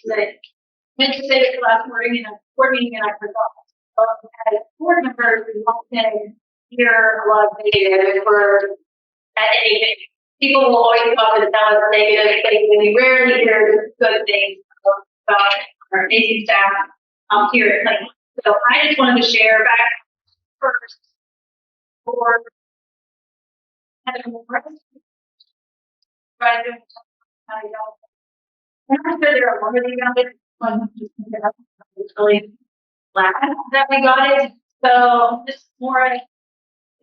that meant to say it last morning in a board meeting and I forgot. But as board members, we often hear a lot of negative or at anything. People will always talk to tell us negative things, and we rarely hear good things about our amazing staff here at Claymont. So I just wanted to share back first for Heather Morris. Right, I'm sure there are more of these out there. It's really glad that we got it. So just more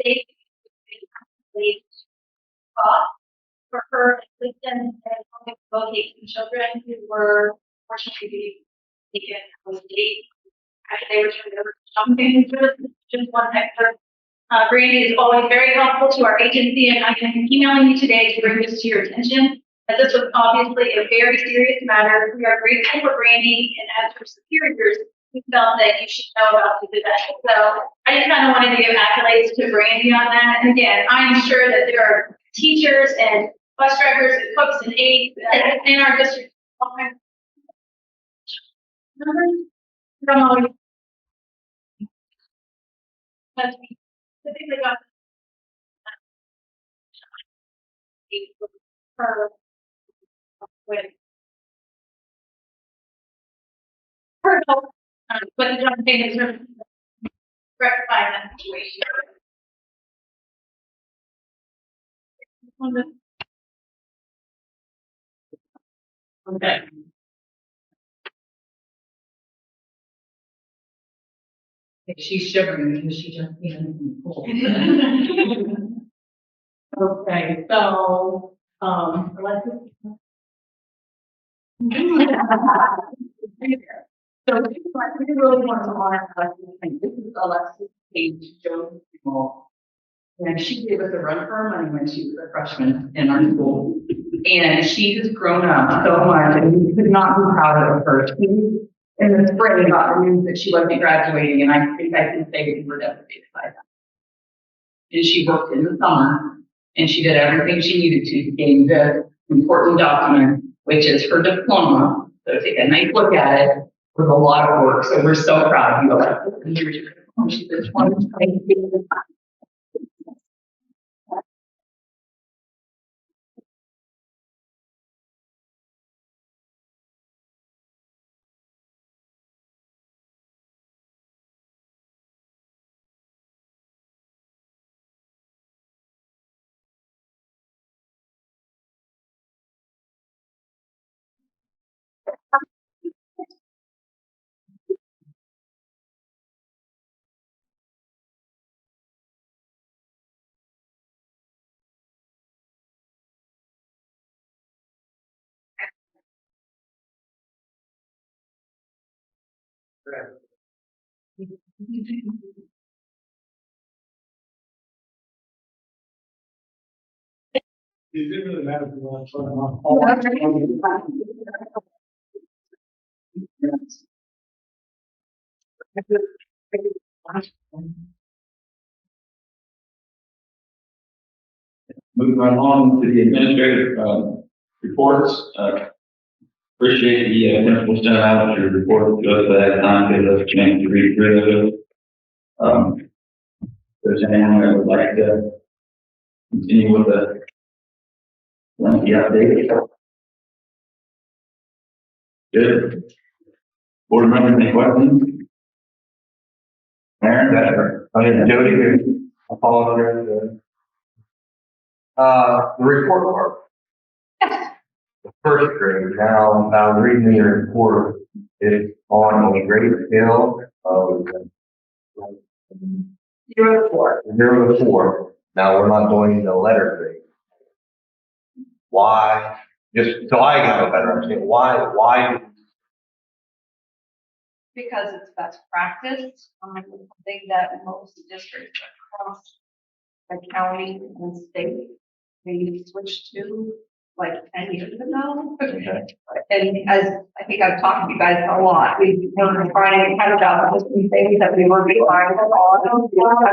basic thought for her assistance and locating children who were fortunately taken out of state after they returned over to something. Just one extra. Brandy is always very helpful to our agency, and I've been emailing you today to bring this to your attention, as this was obviously a very serious matter. We are grateful for Brandy, and as her superiors, we felt that you should know about this event. So I just kind of wanted to give accolades to Brandy on that. And again, I'm sure that there are teachers and bus drivers and cooks and aides in our district. Typically got her with her help, but the job is sort of rectifying that situation. Okay. She's shivering because she just came in from school. Okay, so Alexis. So we really want to honor Alexis. This is Alexis Page Jones, and she gave us a run for our money when she was a freshman in our school. And she has grown up so much, and we could not be prouder of her. She, in the spring, got the news that she wasn't graduating, and I think I can say we were devastated by that. And she worked in the summer, and she did everything she needed to gain this important document, which is her diploma. So take a nice look at it. With a lot of work, so we're so proud of you, Alexis. And here's your diploma. She did 20. It didn't really matter if you want to turn them on. Moving right on to the administrative reports. Appreciate the principal sent out your report to us at that time, give us a chance to read through it. If there's anyone that would like to continue with the lengthy update. Good. Board members, any questions? Aaron, that's her. Oh, yeah, Jody, I'll follow under the report card. Yes. The first grade. Now, I was reading your report. It's on a grade scale of 0 to 4. 0 to 4. Now, we're not doing the letter grade. Why? Just so I have a better understanding. Why? Because it's best practice, something that most districts across the county and state, they switched to like 10 years ago. Okay. And as I think I've talked to you guys a lot, we were trying to kind of about some things that we were behind on.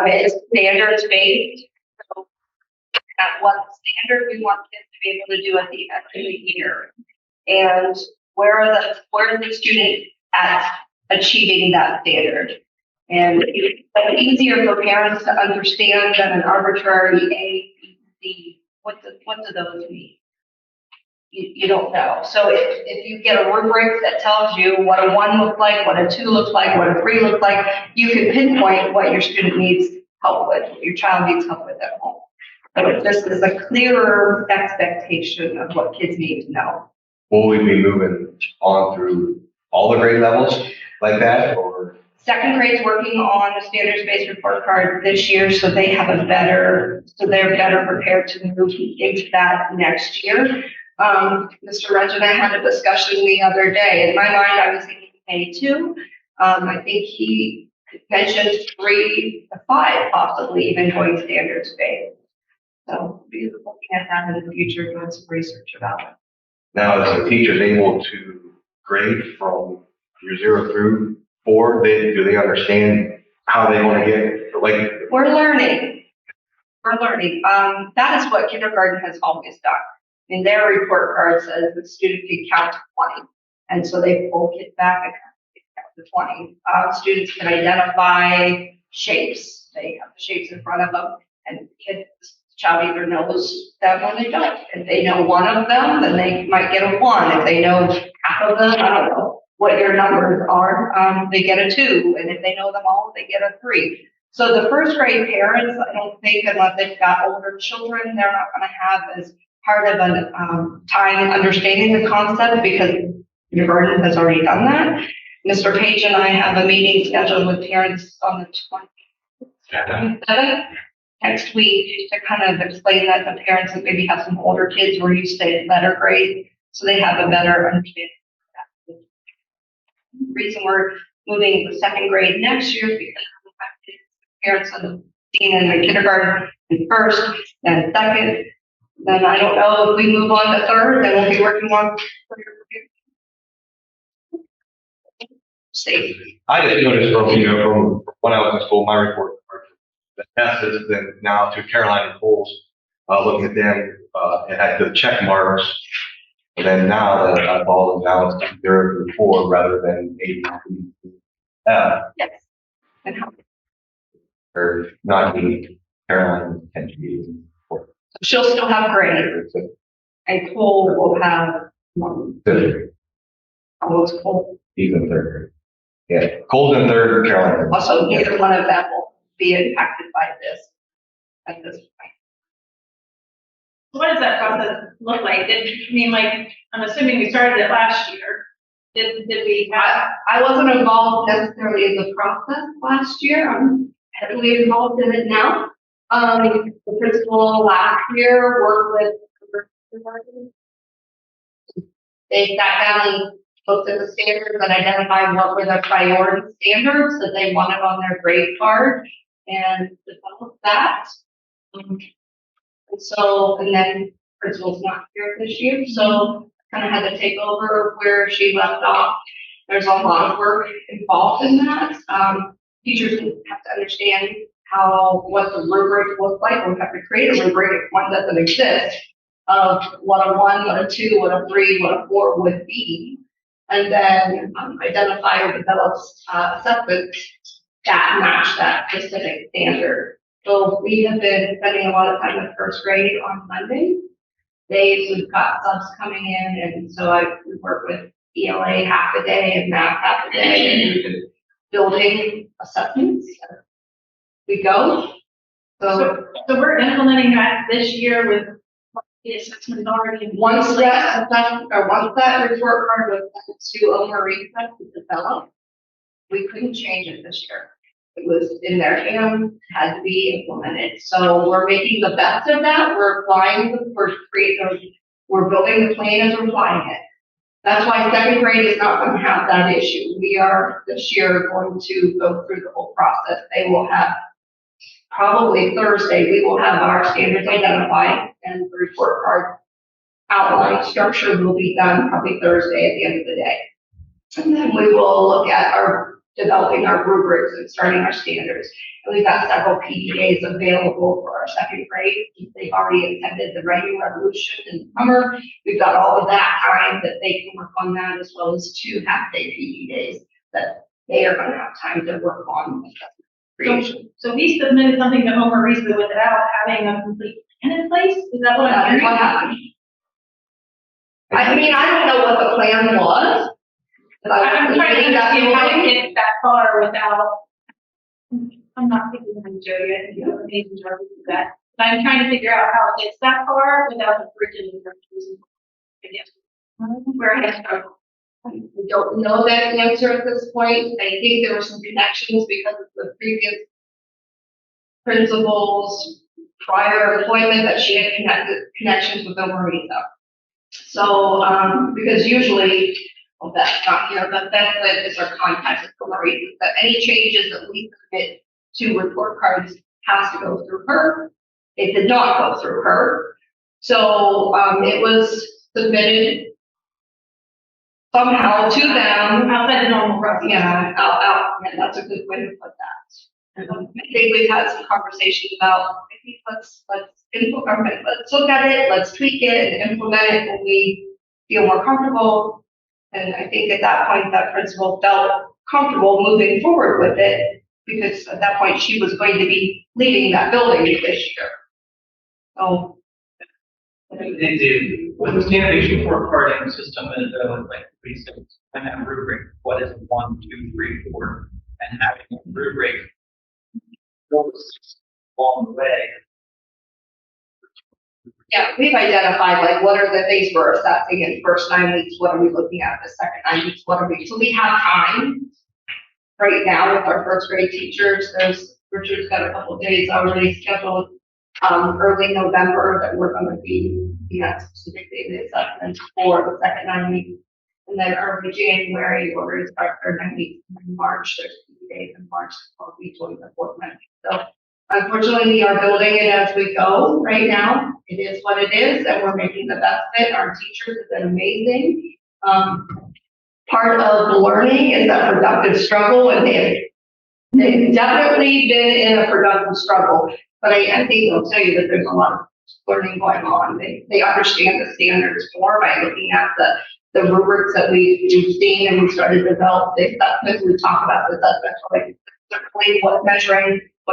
It's standards based. So at what standard we want kids to be able to do at the end of the year. And where is the student at achieving that standard? And it's like easier for parents to understand than an arbitrary A, B, C. What do those mean? You don't know. So if you get a rubric that tells you what a 1 looks like, what a 2 looks like, what a 3 looks like, you can pinpoint what your student needs help with, what your child needs help with at home. So it just is a clearer expectation of what kids need to know. Will we be moving on through all the grade levels like that, or? Second grade's working on a standards-based report card this year, so they're better prepared to move into that next year. Mr. Regina had a discussion the other day. In my mind, I was thinking A2. I think he mentioned 3 to 5, possibly even going standards-based. So we'll be looking at that in the future, doing some research about it. Now, is the teachers able to grade from your 0 through 4? Do they understand how they want to get, like? We're learning. That is what kindergarten has always done. In their report card says the student can count to 20. And so they pull kids back and count to 20. Students can identify shapes. They have the shapes in front of them, and the child either knows them or they don't. If they know one of them, then they might get a 1. If they know half of them, I don't know what your numbers are, they get a 2. And if they know them all, they get a 3. So the first grade parents, I don't think, unless they've got older children, they're not going to have as hard of a time understanding the concept because kindergarten has already done that. Mr. Page and I have a meeting scheduled with parents on the 27th next week to kind of explain that to parents that maybe have some older kids who are used to letter grade, so they have a better understanding of that. The reason we're moving to second grade next year is because parents have seen in the kindergarten in first, then second. Then I don't know if we move on to third, then we'll be working on safety. I just noticed from when I was in school, my report, the test is then now to Caroline and Cole's, looking at them, it had the check marks. And then now that I've all now it's 0 through 4 rather than A, B, C, F. Yes. And how Or not be Caroline and be 4. she'll still have grades, and Cole will have Third, almost Cole. he's in 3rd. Yeah, Cole's in 3rd, Caroline. Also, neither one of them will be impacted by this at this point. What does that process look like? I'm assuming we started it last year. Did we have? I wasn't involved necessarily in the process last year. I'm heavily involved in it now. The principal last year worked with, they sat down and looked at the standards and identified what were the priority standards that they wanted on their grade card and developed that. And then principal's not here this year, so kind of had to take over where she left off. There's a lot of work involved in that. Teachers have to understand what the rubric looks like. We have to create a rubric if one doesn't exist of what a 1, what a 2, what a 3, what a 4 would be. And then identify or develop assessments that match that specific standard. So we have been spending a lot of time in first grade on Monday. We've got subs coming in, and so we work with ELA half a day and math half a day, and we've been building assessments. We go. So we're implementing that this year with the assessment already in once place. that report card was sent to Omarisa to develop, we couldn't change it this year. It was in their hands, had to be implemented. So we're making the best of that. We're we're building the plan as we're flying it. That's why second grade is not going to have that issue. We are this year going to go through the whole process. They will have probably Thursday, we will have our standards identified and the report card outline structure will be done probably Thursday at the end of the day. And then we will look at developing our rubrics and starting our standards. we've got several PDAs available for our second grade. They've already attended the writing revolution in the summer. We've got all of that time that they can work on that, as well as 2 half-day PDAs that they are gonna have time to work on creation. So we submitted something to Homer Reese without having a complete plan in place? Is that what I'm That's hearing? what happened. I mean, I don't know what the plan was. But I'm trying to that's understand how fine. to get that far without, I'm not thinking of Jody, I think you have amazing job to do that. But I'm trying to figure out how it gets that far without the freaking, I guess. Where I have struggled. I don't know that answer at this point. I think there were some connections because of the previous principal's prior employment that she had connections with Marisa. So, because usually, well, that's not here, but that is our contact with Marisa, that any changes that we submit to report cards has to go through her. It did not go through her. So, it was submitted somehow to them. Outside the normal process. Yeah, yeah, that's a good way to put that. I think we've had some conversations about, I think let's look at it, let's tweak it and implement it when we feel more comfortable. And I think at that point, that principal felt comfortable moving forward with it, because at that point, she was going to be leaving that building this year. So. With the standardization report carding system, and like basics, and that rubric, what is 1, 2, 3, 4, and having a rubric goes along the way. Yeah, we've identified like what are the things we're assessing in first 9 weeks, what are we looking at the second 9 weeks, what are we, so we have time right now with our first grade teachers. Richard's got a couple of days already scheduled, early November that we're gonna be at specific data assessments for the second 9 weeks. And then early January, we're gonna start our 9 weeks, in March, there's 2 days in March, 12 weeks, the fourth 9 weeks. So unfortunately, we are building it as we go right now. It is what it is, and we're making the best of it. Our teachers have been amazing. Part of the learning is a productive struggle, and they've definitely been in a productive struggle. But I think they'll tell you that there's a lot of learning going on. They understand the standards more by looking at the rubrics that we've seen, and we started to develop the assessments. We talk about the assessments, like certainly what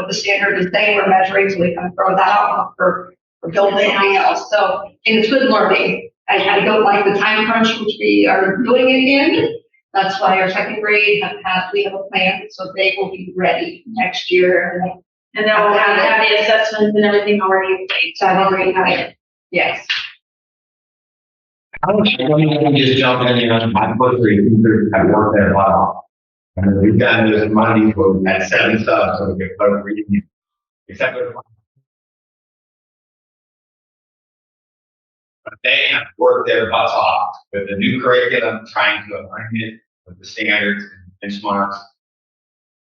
the standard is saying we're measuring, so we kind of throw that out for building anything else. So, and it's good learning. I don't like the time crunch which we are doing it in. That's why our second grade we have a plan, so they will be ready next year. And then we'll have the assessments and everything already in place. So I've already had it. Yes. I don't just jump in here on my first grade teachers have worked there a while. And we've done this Monday where we had 7 subs, so we could put reading, except for. But they have worked their butts off with the new curriculum, trying to align it with the standards and benchmarks.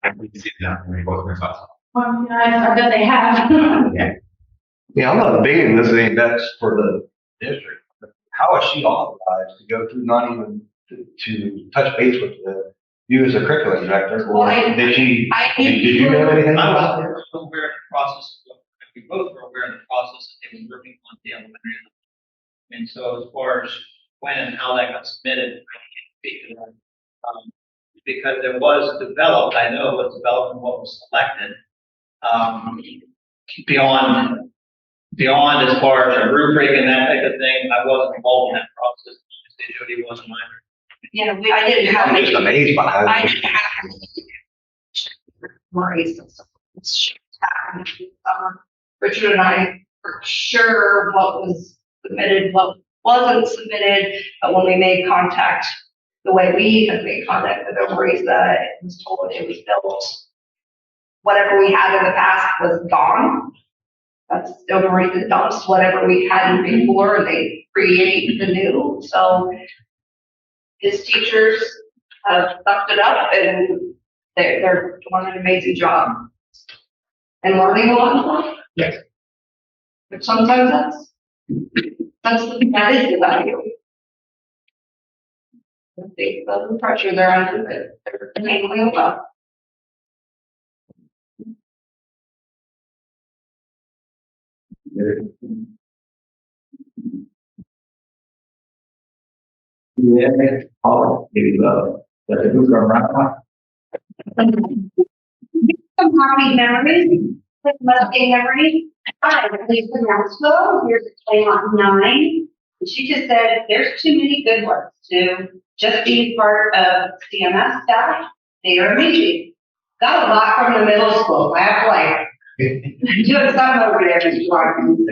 I can see that when we work their butts off. I bet they have. Yeah, I'm not big in this thing, that's for the district. How is she authorized to go through, not even to touch base with you as a curriculum director? Or did you know anything I about it? was aware of the process, we both were aware of the process that they were working on the elementary level. And so as far as when and how that got submitted, I can't speak to that. Because it was developed, I know it was developed and what was selected. Beyond as far as a rubric and that type of thing, I wasn't involved in that process. Jody wasn't either. Yeah, I didn't have. I'm just amazed by how. I didn't have worries and stuff. Richard and I were sure what was submitted, what wasn't submitted, but when we made contact, the way we had made contact with the worries that it was told it was built. Whatever we had in the past was gone. That's still Marisa dumps whatever we had before, and they create the new. So his teachers have sucked it up, and they're doing an amazing job and learning a lot. Yes. But sometimes that is the value. The pressure they're under, they're handling it well. Yeah, oh, maybe that's a good around. Some happy memories, some lasting memories. Hi, Lisa Maxwell, here's a Claymont 9. And she just said, there's too many good ones to just be part of CMS staff. They are amazing. Got a lot from the middle school, I have to like, doing some over there, Mr. Larkin.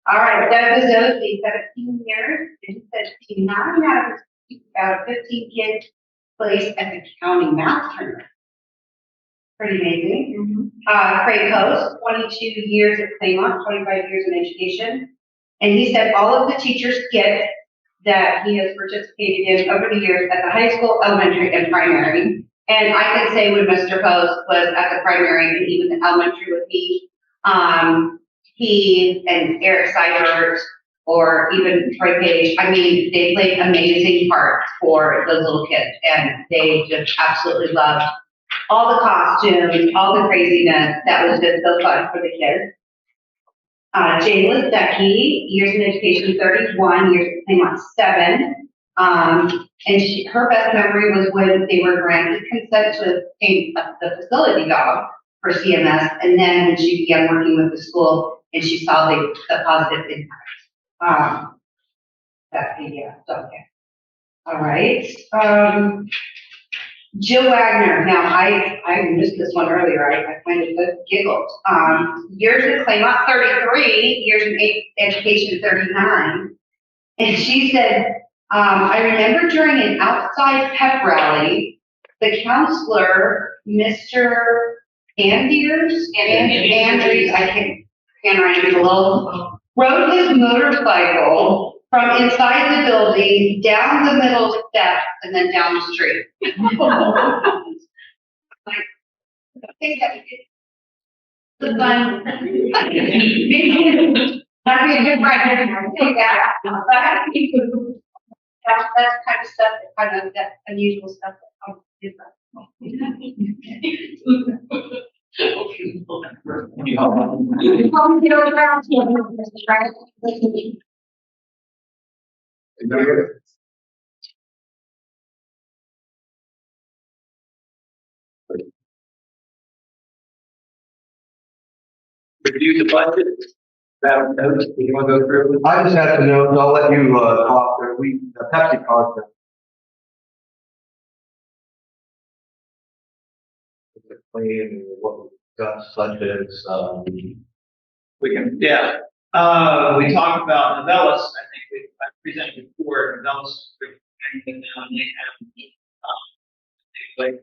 All right, Doug Bezzosi, 17 years, and he said, see, 9 out of 15 kids placed at the county math tournament. Pretty amazing. Craig Coast, 22 years at Claymont, 25 years in education. And he said all of the teachers get that he has participated in over the years at the high school, elementary, and primary. And I can say when Mr. Post was at the primary and even the elementary with me, he and Eric Seibert or even Troy Page, I mean, they played amazing parts for those little kids. And they just absolutely loved all the costumes, all the craziness. That was just so fun for the kids. Jane Lisecki, years in education, 31, years at Claymont, 7. And her best memory was when they were granted consent to obtain the facility dog for CMS, and then when she began working with the school and she saw the positive impact. Okay. All right. Jill Wagner. Now, I missed this one earlier. I kind of giggled. Years in Claymont, 33. Years in education, 39. And she said, I remember during an outside pep rally, the counselor, Mr. Andrews, I can't write it below, rode his motorcycle from inside the building, down the middle steps, and then down the street. I think that was fun. Maybe not be a good writer, I think that, but that's kind of stuff, that unusual stuff that comes different. Review the budget. That notes, you want to go through? I just have to know, I'll let you, talk, the Pepsi concept. The plan, what we've got, such as, We can, yeah. We talked about Novellis. I think I presented before. Novellis, anything now, and they have, like,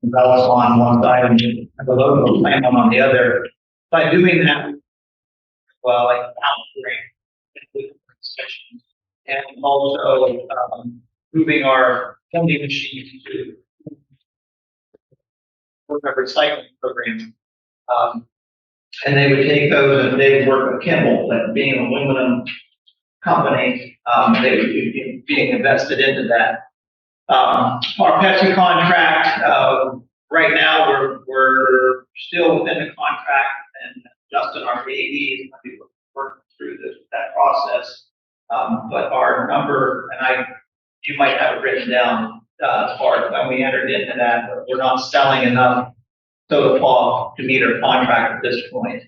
Novellis on one side and the logo Claymont on the other. By doing that, well, like outbreak sessions, and also moving our vending machines to a recycling program. And they would take those and they would work with Kimball, that being an aluminum company, they would be being invested into that. Our Pepsi contract, right now we're still within the contract, and Justin, our AD, is going to be working through that process. But our number, and you might have it written down as far as when we entered into that, but we're not selling enough soda pop to meet our contract at this point.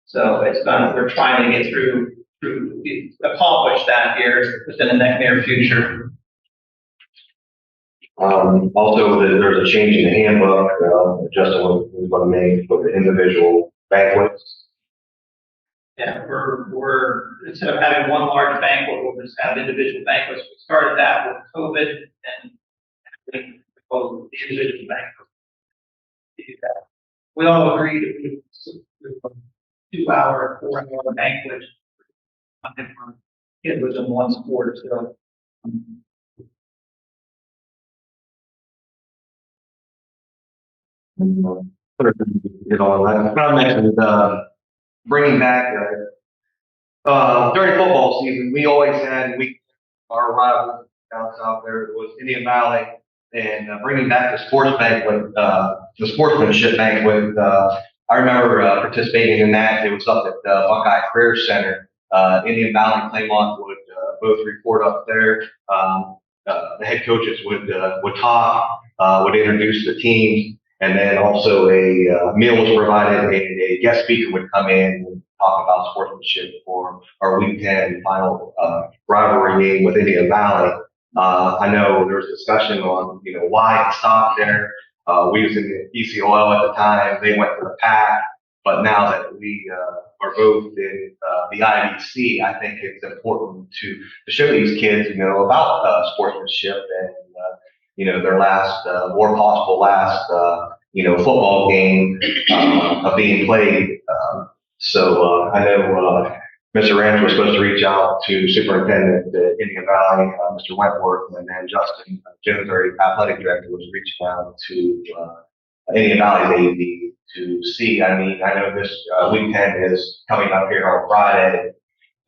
So we're trying to get through accomplish that here within the near future. Also, there's a change in the handbook, Justin was going to make for the individual banquets. Yeah, we're instead of having one large banquet, we'll just have individual banquets. We started that with COVID and the individual banquets. We all agreed to do a 2-hour, 4-hour banquet. It was in one sport, so. You know, I mentioned, bringing back, during football season, we always had, our rival down south there was Indian Valley, and bringing back the sports banquet, the sportsmanship banquet, I remember participating in that. It was up at the Buckeye Career Center. Indian Valley, Claymont would both report up there. The head coaches would talk, would introduce the team, and then also a meal was provided, and a guest speaker would come in and talk about sportsmanship for our Week 10 final rivalry game with Indian Valley. I know there was discussion on why it stopped there. We was in the ECOL at the time. They went to the PAC, but now that we are both in the IVC, I think it's important to show these kids, about sportsmanship and their last or possible last football game of being played. So I know Mr. Ranch was supposed to reach out to Superintendent at Indian Valley, Mr. Wentworth, and then Justin Jones, our athletic director, was reaching out to Indian Valley's AD to see. I mean, I know this Week 10 is coming up here on Friday,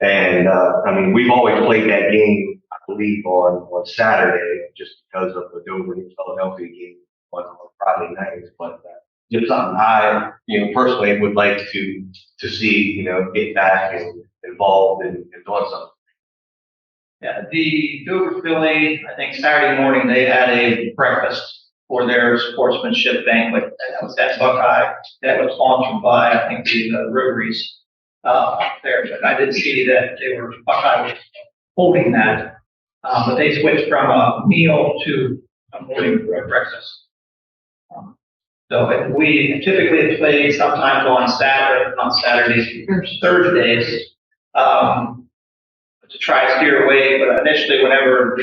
and I mean, we've always played that game, I believe, on Saturday, just because of the Dover and Philadelphia game on Friday nights. But just something I, personally would like to see, get back and involved in doing something. Yeah, the Dover Philly, I think Saturday morning, they had a breakfast for their sportsmanship banquet. That was at Buckeye. That was sponsored by, I think, the Rotaries there. But I did see that Buckeye was holding that. But they switched from a meal to a morning breakfast. So we typically play sometimes on Saturdays, Thursdays, to try to steer away. But initially, whenever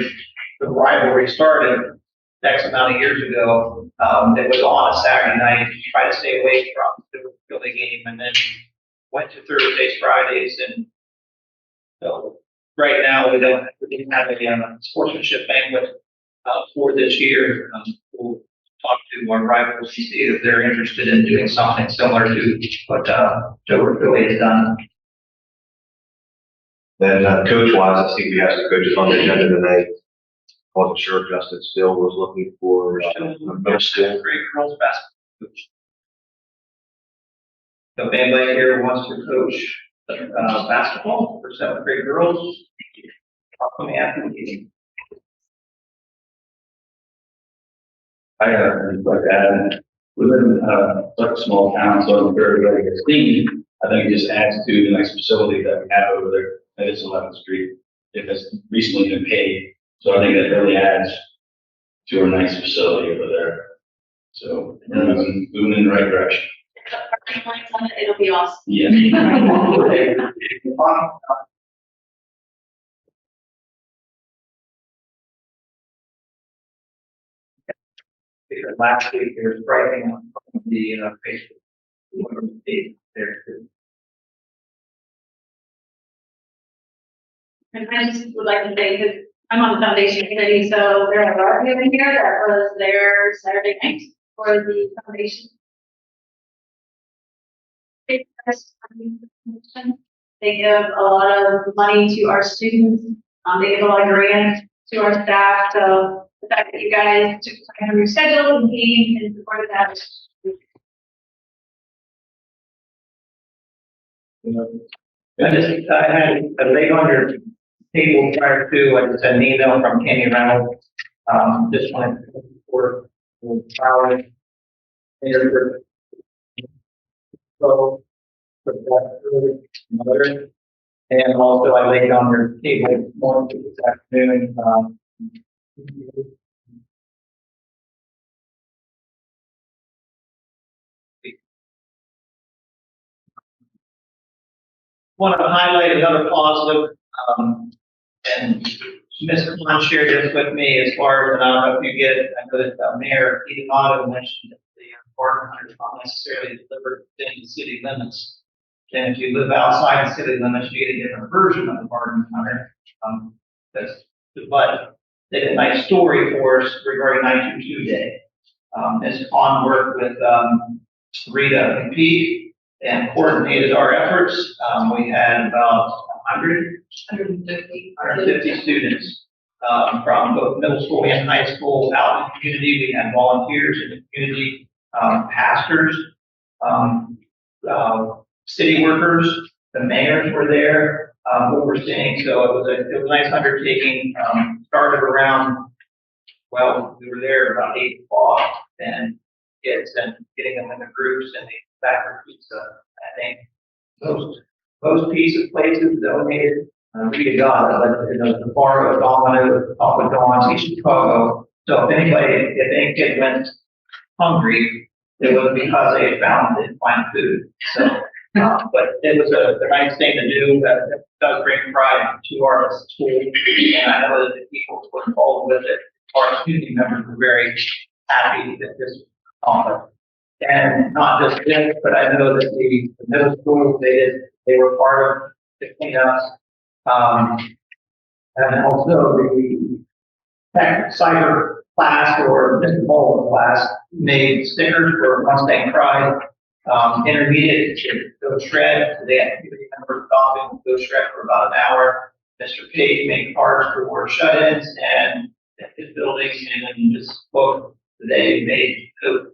the rivalry started, X amount of years ago, it was on a Saturday night to try to stay away from the Philly game, and then went to Thursdays, Fridays, and so right now we didn't have a sportsmanship banquet for this year. We'll talk to our rivals to see if they're interested in doing something similar to what Dover Philly has done. Then coach-wise, I see we have some coaches on the agenda tonight. I wasn't sure if Justin Still was looking for middle school. Great girls basketball coach. So if anybody here wants to coach basketball for 7th grade girls, talk to me after the meeting. I just like to add, we live in such a small town, so if everybody gets clean, I think it just adds to the nice facility that we have over there. That is 11th Street. It has recently been paid, so I think that really adds to our nice facility over there. So we're moving in the right direction. It'll be awesome. Yeah. Because last week there was writing on the Facebook there too. And I just would like to say, because I'm on the foundation committee, so there are art given here that was there Saturday night for the foundation. They give a lot of money to our students. They give a lot of grants to our staff. So the fact that you guys took time from your schedule and came and supported that. I laid on your table prior to, I just had an email from Kenny Reynolds. Just wanted to support the power. So, and also I laid on your table more this afternoon. Want to highlight another positive, and Ms. Khan shared this with me as far as, I don't know if you get it, I know that Mayor Edamato mentioned that the garden hunters not necessarily delivered within the city limits. And if you live outside the city limits, you get a different version of the garden hunter. But they did a nice story for us regarding 922 Day. Ms. Khan worked with Rita and Pete and coordinated our efforts. We had about 150 students from both middle school and high school out in the community. We had volunteers in the community, pastors, city workers, the mayors were there, overseeing, so it was a nice undertaking, started around, well, we were there about 8 o'clock, and kids and getting them in the groups and the back for pizza, I think. Those pizza places donated, we got God, you know, the bar of Domino, Papa John's, East Chicago. So if any kid went hungry, it was because they had found they didn't find food. So, but it was a nice thing to do. That does bring pride to our school, and I know that the people who were involved with it, our community members, were very happy that this was accomplished. And not just this, but I know that the middle school, they were part of the cleanups. And also the tech cyber class or Mr. Bowles class made stickers for Once They Cried. Intermediate to go shred. So they had community members stopping to go shred for about an hour. Mr. Page made cards for shut-ins and his buildings, and then this book they made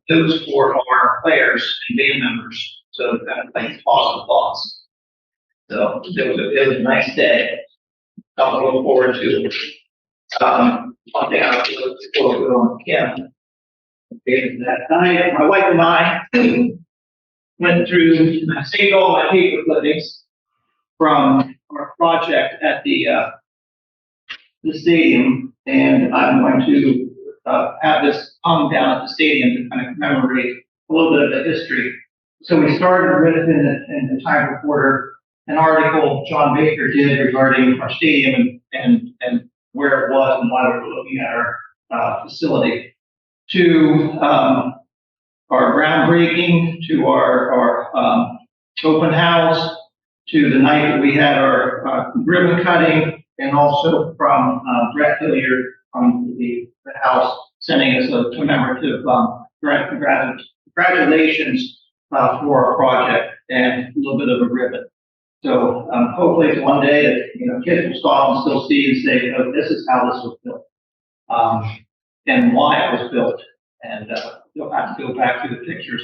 those for our players and band members. So kind of like positive thoughts. So it was a nice day. I'm looking forward to one thing I was before we go on camp. That night, my wife and I went through, I saved all my paper clippings from our project at the stadium, and I'm going to have this hung down at the stadium to kind of commemorate a little bit of the history. So we started with in the Time Reporter an article John Baker did regarding our stadium and where it was and why we were looking at our facility, to our groundbreaking, to our open house, to the night that we had our ribbon cutting, and also from Brett Hilliard from the house sending us a commemorative congratulations for our project and a little bit of a ribbon. So hopefully it's one day that, you know, kids will stop and still see and say, oh, this is how this was built, and why it was built. And you'll have to go back to the pictures.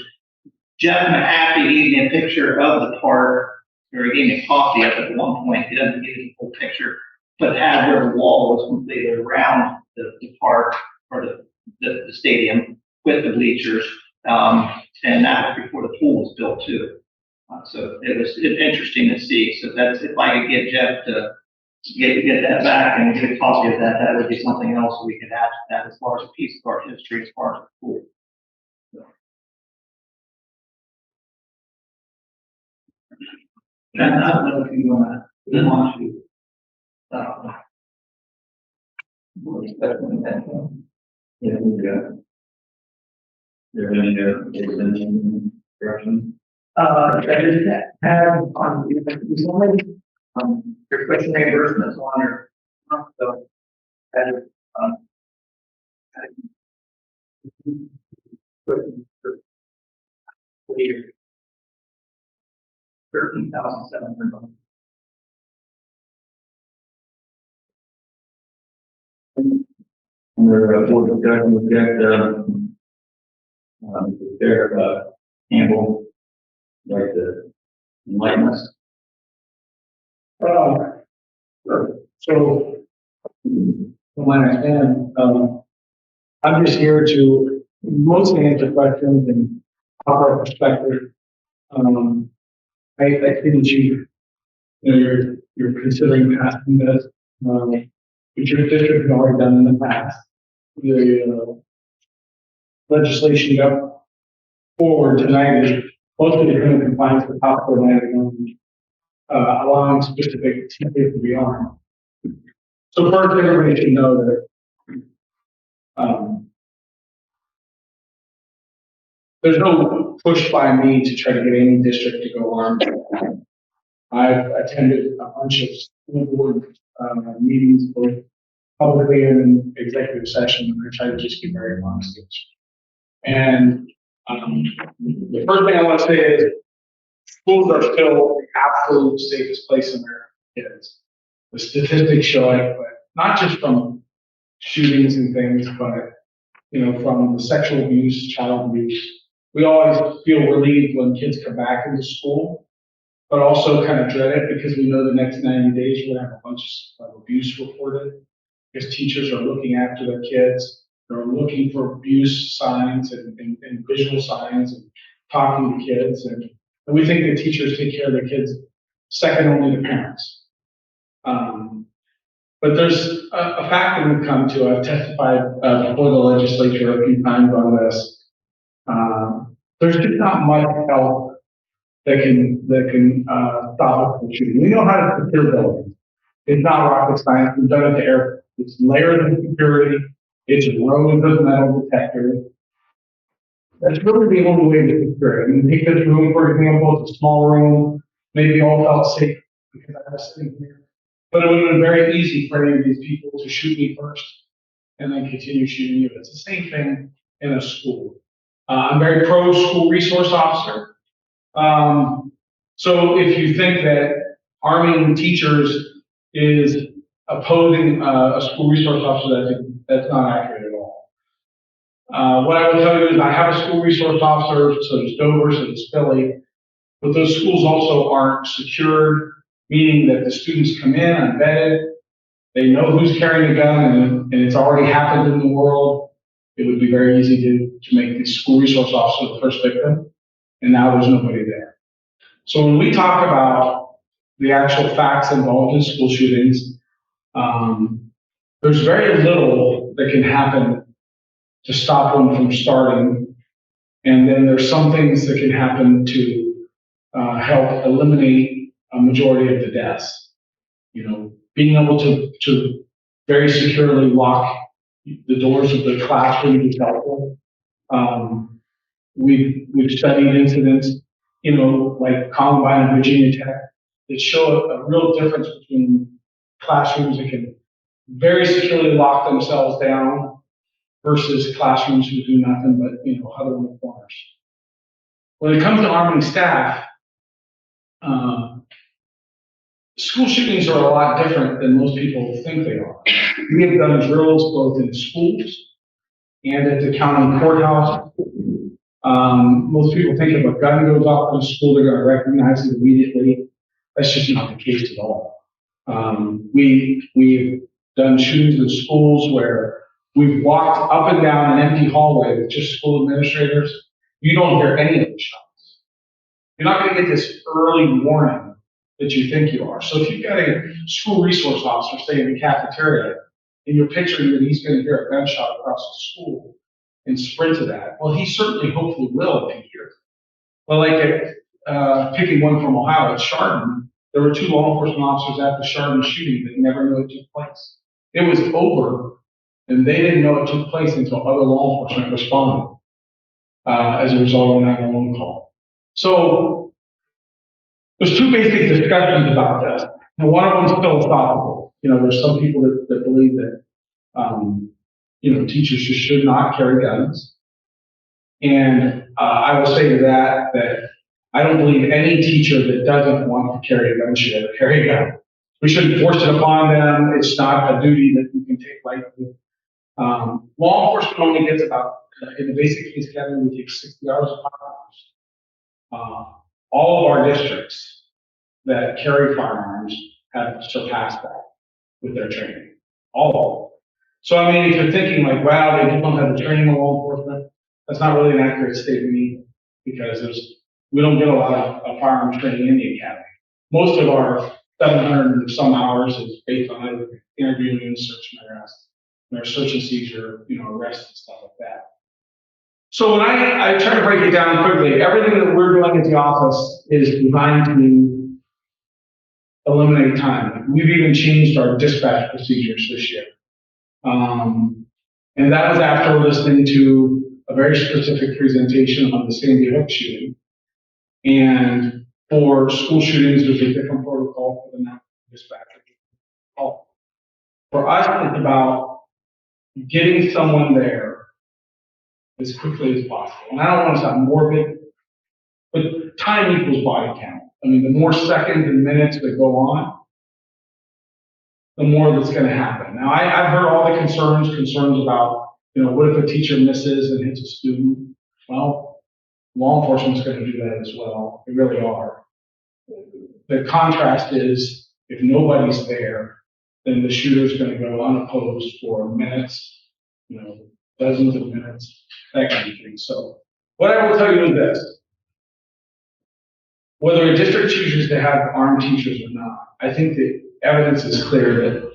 Jeff McAfee gave me a picture of the park, or he gave me a copy of it at one point. He doesn't give me a full picture, but it had where the wall was completed around the park or the stadium with the bleachers. And that was before the pool was built too. So it's interesting to see. So that's, if I could get Jeff to get that back and get a copy of that, that would be something else we could add to that as far as a piece of our history, as far as the pool. So. And I don't know if you want to. Yeah, any correction? I just have on your question reimbursements on your, so, $13,700. Under board discussion, we've got there, Campbell, like to enlighten us. Sure. So, from my understanding, I'm just here to mostly answer questions and offer a perspective. I see that you're considering passing this, which your district has already done in the past. The legislation you got forward tonight is mostly to come in compliance with top coordinating, allowing specific teachers to be armed. So first, everybody should know that there's no push by me to try to get any district to go armed. I've attended a bunch of school board meetings, both publicly and in executive session, and I try to just be very honest. And the first thing I want to say is schools are still the absolute safest place in America. Kids. The statistics show it, but not just from shootings and things, but from the sexual abuse, child abuse, we always feel relieved when kids come back into school, but also kind of dread it because we know the next 90 days we're gonna have a bunch of abuse reported. Because teachers are looking after their kids, they're looking for abuse signs and visual signs and talking to kids. And we think that teachers take care of their kids second only to parents. But there's a fact that we've come to. I've testified before the legislature a few times on this. There's just not much help that can stop us from shooting. We know how to secure buildings. It's not rocket science. We've done it to airports. It's layers of security. It's rows of metal detectors. That's really the only way to secure it. I mean, take this room, for example. It's a small room. Maybe all felt safe because I was sitting here. But it would have been very easy for any of these people to shoot me first and then continue shooting you. It's the same thing in a school. I'm very pro school resource officer. So if you think that arming teachers is opposing a school resource officer, that's not accurate at all. What I will tell you is I have a school resource officer, so there's Dover, so there's Philly, but those schools also aren't secured, meaning that the students come in unvetted, they know who's carrying a gun, and it's already happened in the world. It would be very easy to make the school resource officer the first victim, and now there's nobody there. So when we talk about the actual facts involved in school shootings, there's very little that can happen to stop one from starting, and then there's some things that can happen to help eliminate a majority of the deaths. You know, being able to very securely lock the doors of the classroom is helpful. We've studied incidents, you know, like Columbine and Virginia Tech, that show a real difference between classrooms that can very securely lock themselves down versus classrooms who do nothing but, you know, huddle in the corners. When it comes to arming staff, school shootings are a lot different than most people think they are. We have done drills both in schools and at the county courthouse. Most people think if a gun goes off in a school, they're going to recognize it immediately. That's just not the case at all. We've done shootings in schools where we've walked up and down an empty hallway with just school administrators. You don't hear any of the shots. You're not going to get this early warning that you think you are. So if you've got a school resource officer, say in the cafeteria, and you're picturing that he's going to hear a gunshot across the school and sprint to that, well, he certainly, hopefully will if he hears it. Well, like picking one from Ohio at Chardon, there were 2 law enforcement officers at the Chardon shooting that never knew it took place. It was over, and they didn't know it took place until other law enforcement responded as a result of a 911 call. So there's 2 basic discussions about this. And one of them is philosophical. You know, there's some people that believe that, you know, teachers just should not carry guns. And I will say to that I don't believe any teacher that doesn't want to carry a gun should ever carry a gun. We shouldn't force it upon them. It's not a duty that you can take lightly. Law enforcement only gets about, in the basic case category, we take 60 hours of firearms. All of our districts that carry firearms have surpassed that with their training. All of them. So, I mean, if you're thinking like, wow, they don't have the training of law enforcement, that's not really an accurate statement either, because we don't get a lot of firearms training in the academy. Most of our 700 and some hours is based on either interviewing, search and arrest, or search and seizure, you know, arrest and stuff like that. So when I try to break it down quickly, everything that we're doing at the office is designed to eliminate time. We've even changed our dispatch procedures this year. And that was after listening to a very specific presentation on the Sandy Hook shooting. And for school shootings, there's a different protocol for the national dispatch. For us, it's about getting someone there as quickly as possible. And I don't want to sound morbid, but time equals body count. I mean, the more seconds and minutes that go on, the more that's going to happen. Now, I've heard all the concerns about, you know, what if a teacher misses and hits a student? Well, Law enforcement's gonna do that as well, they really are. The contrast is, if nobody's there, then the shooter's gonna go unopposed for minutes, dozens of minutes, that kind of thing. So what I will tell you is this. Whether a district chooses to have armed teachers or not, I think the evidence is clear that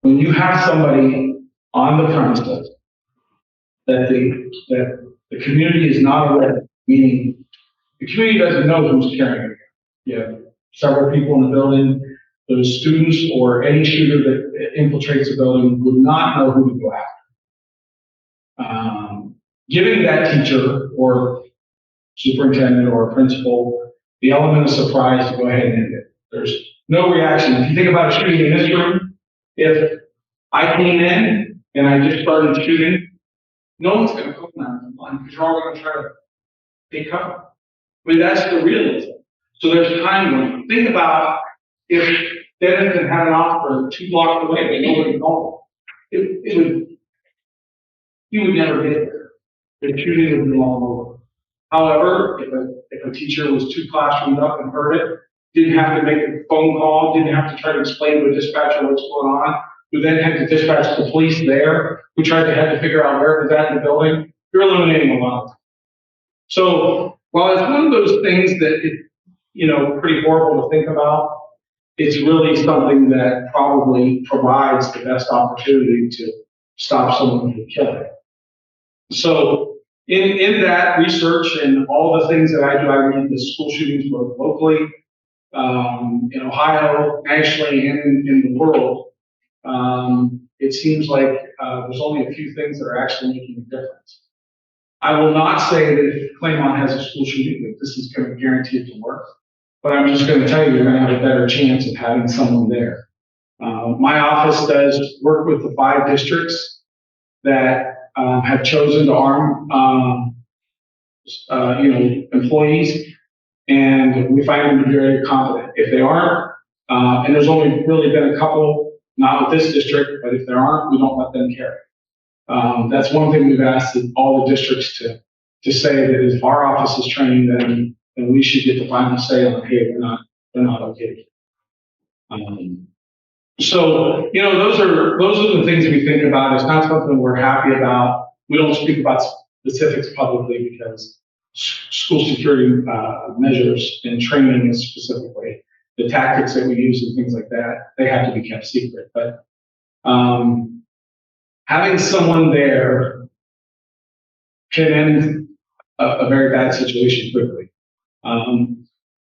when you have somebody on the premises that the community is not aware of, meaning the community doesn't know who's carrying it. You have several people in the building, those students or any shooter that infiltrates the building would not know who to go after. Giving that teacher or superintendent or principal the element of surprise to go ahead and end it. There's no reaction. If you think about a shooting in this room, if I came in and I just started shooting, no one's going to go down because you're all going to try to take cover. I mean, that's the realism. So there's time limit. Think about if Dennis had an offer 2 blocks away, but nobody called. He would never get there. The shooting would be all over. However, if a teacher was 2 classrooms up and heard it, didn't have to make a phone call, didn't have to try to explain to a dispatcher what's going on, who then had to dispatch the police there, who had to figure out where it was at in the building, you're eliminating a lot. So while it's one of those things that pretty horrible to think about, it's really something that probably provides the best opportunity to stop someone from killing. So in that research and all the things that I do, I read the school shootings both locally, in Ohio, nationally, and in the world. It seems like there's only a few things that are actually making a difference. I will not say that if Claymont has a school shooting, that this is going to guarantee it to work, but I'm just going to tell you, you're going to have a better chance of having someone there. My office does work with the 5 districts that have chosen to arm, employees, and we find them to be very competent. If they aren't, and there's only really been a couple, not with this district, but if there aren't, we don't let them carry. That's one thing we've asked all the districts to say that if our office is training them, then we should get the final say on, hey, they're not okay. So, those are the things we think about. It's not something we're happy about. We don't speak about specifics publicly because school security measures and training is specifically the tactics that we use and things like that, they have to be kept secret. But having someone there can end a very bad situation quickly.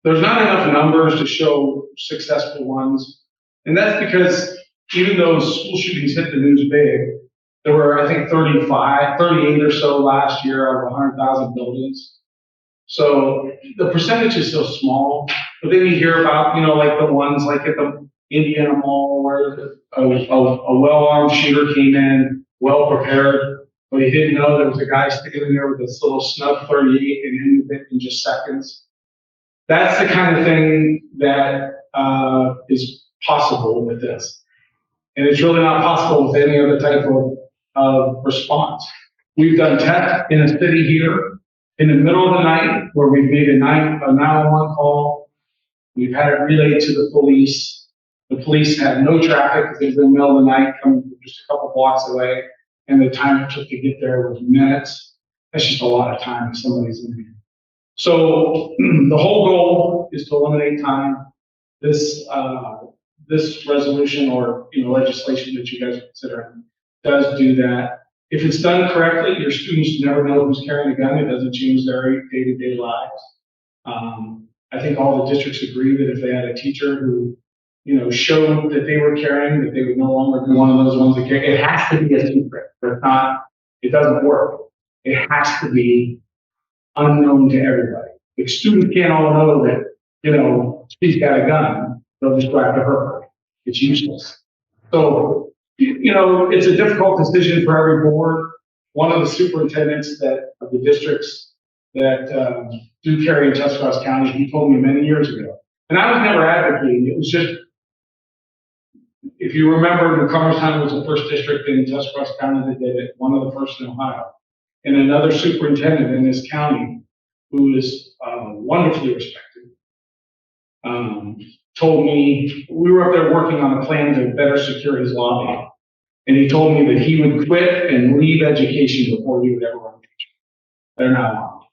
There's not enough numbers to show successful ones. And that's because even though school shootings hit the news big, there were, I think, 38 or so last year out of 100,000 buildings. So the percentage is so small. But then you hear about, like the ones like at the Indiana Mall where a well-armed shooter came in, well prepared, but he didn't know there was a guy standing there with this little snub 38 and ended it in just seconds. That's the kind of thing that is possible with this. And it's really not possible with any other type of response. We've done tests in a city here in the middle of the night where we've made a 911 call. We've had it relayed to the police. The police had no traffic because it was in the middle of the night coming from just a couple blocks away. And the time it took to get there was minutes. That's just a lot of time if somebody's in there. So the whole goal is to eliminate time. This resolution or legislation that you guys are considering does do that. If it's done correctly, your students never know who's carrying a gun. It doesn't change their day-to-day lives. I think all the districts agree that if they had a teacher who, showed that they were carrying, that they would no longer be one of those ones that carry. It has to be a secret. It doesn't work. It has to be unknown to everybody. If students can't all know that, she's got a gun, they'll just go after her. It's useless. So, it's a difficult decision for every board. One of the superintendents of the districts that do carry in Tuscarawas County, he told me many years ago. And I was never advocating. It was just, if you remember, Cumberstown was the first district in Tuscarawas County that did it, one of the first in Ohio. And another superintendent in this county who is wonderfully respected, told me, we were up there working on a plan to better secure his lobby. And he told me that he would quit and leave education before he would ever run for teacher. They're not armed.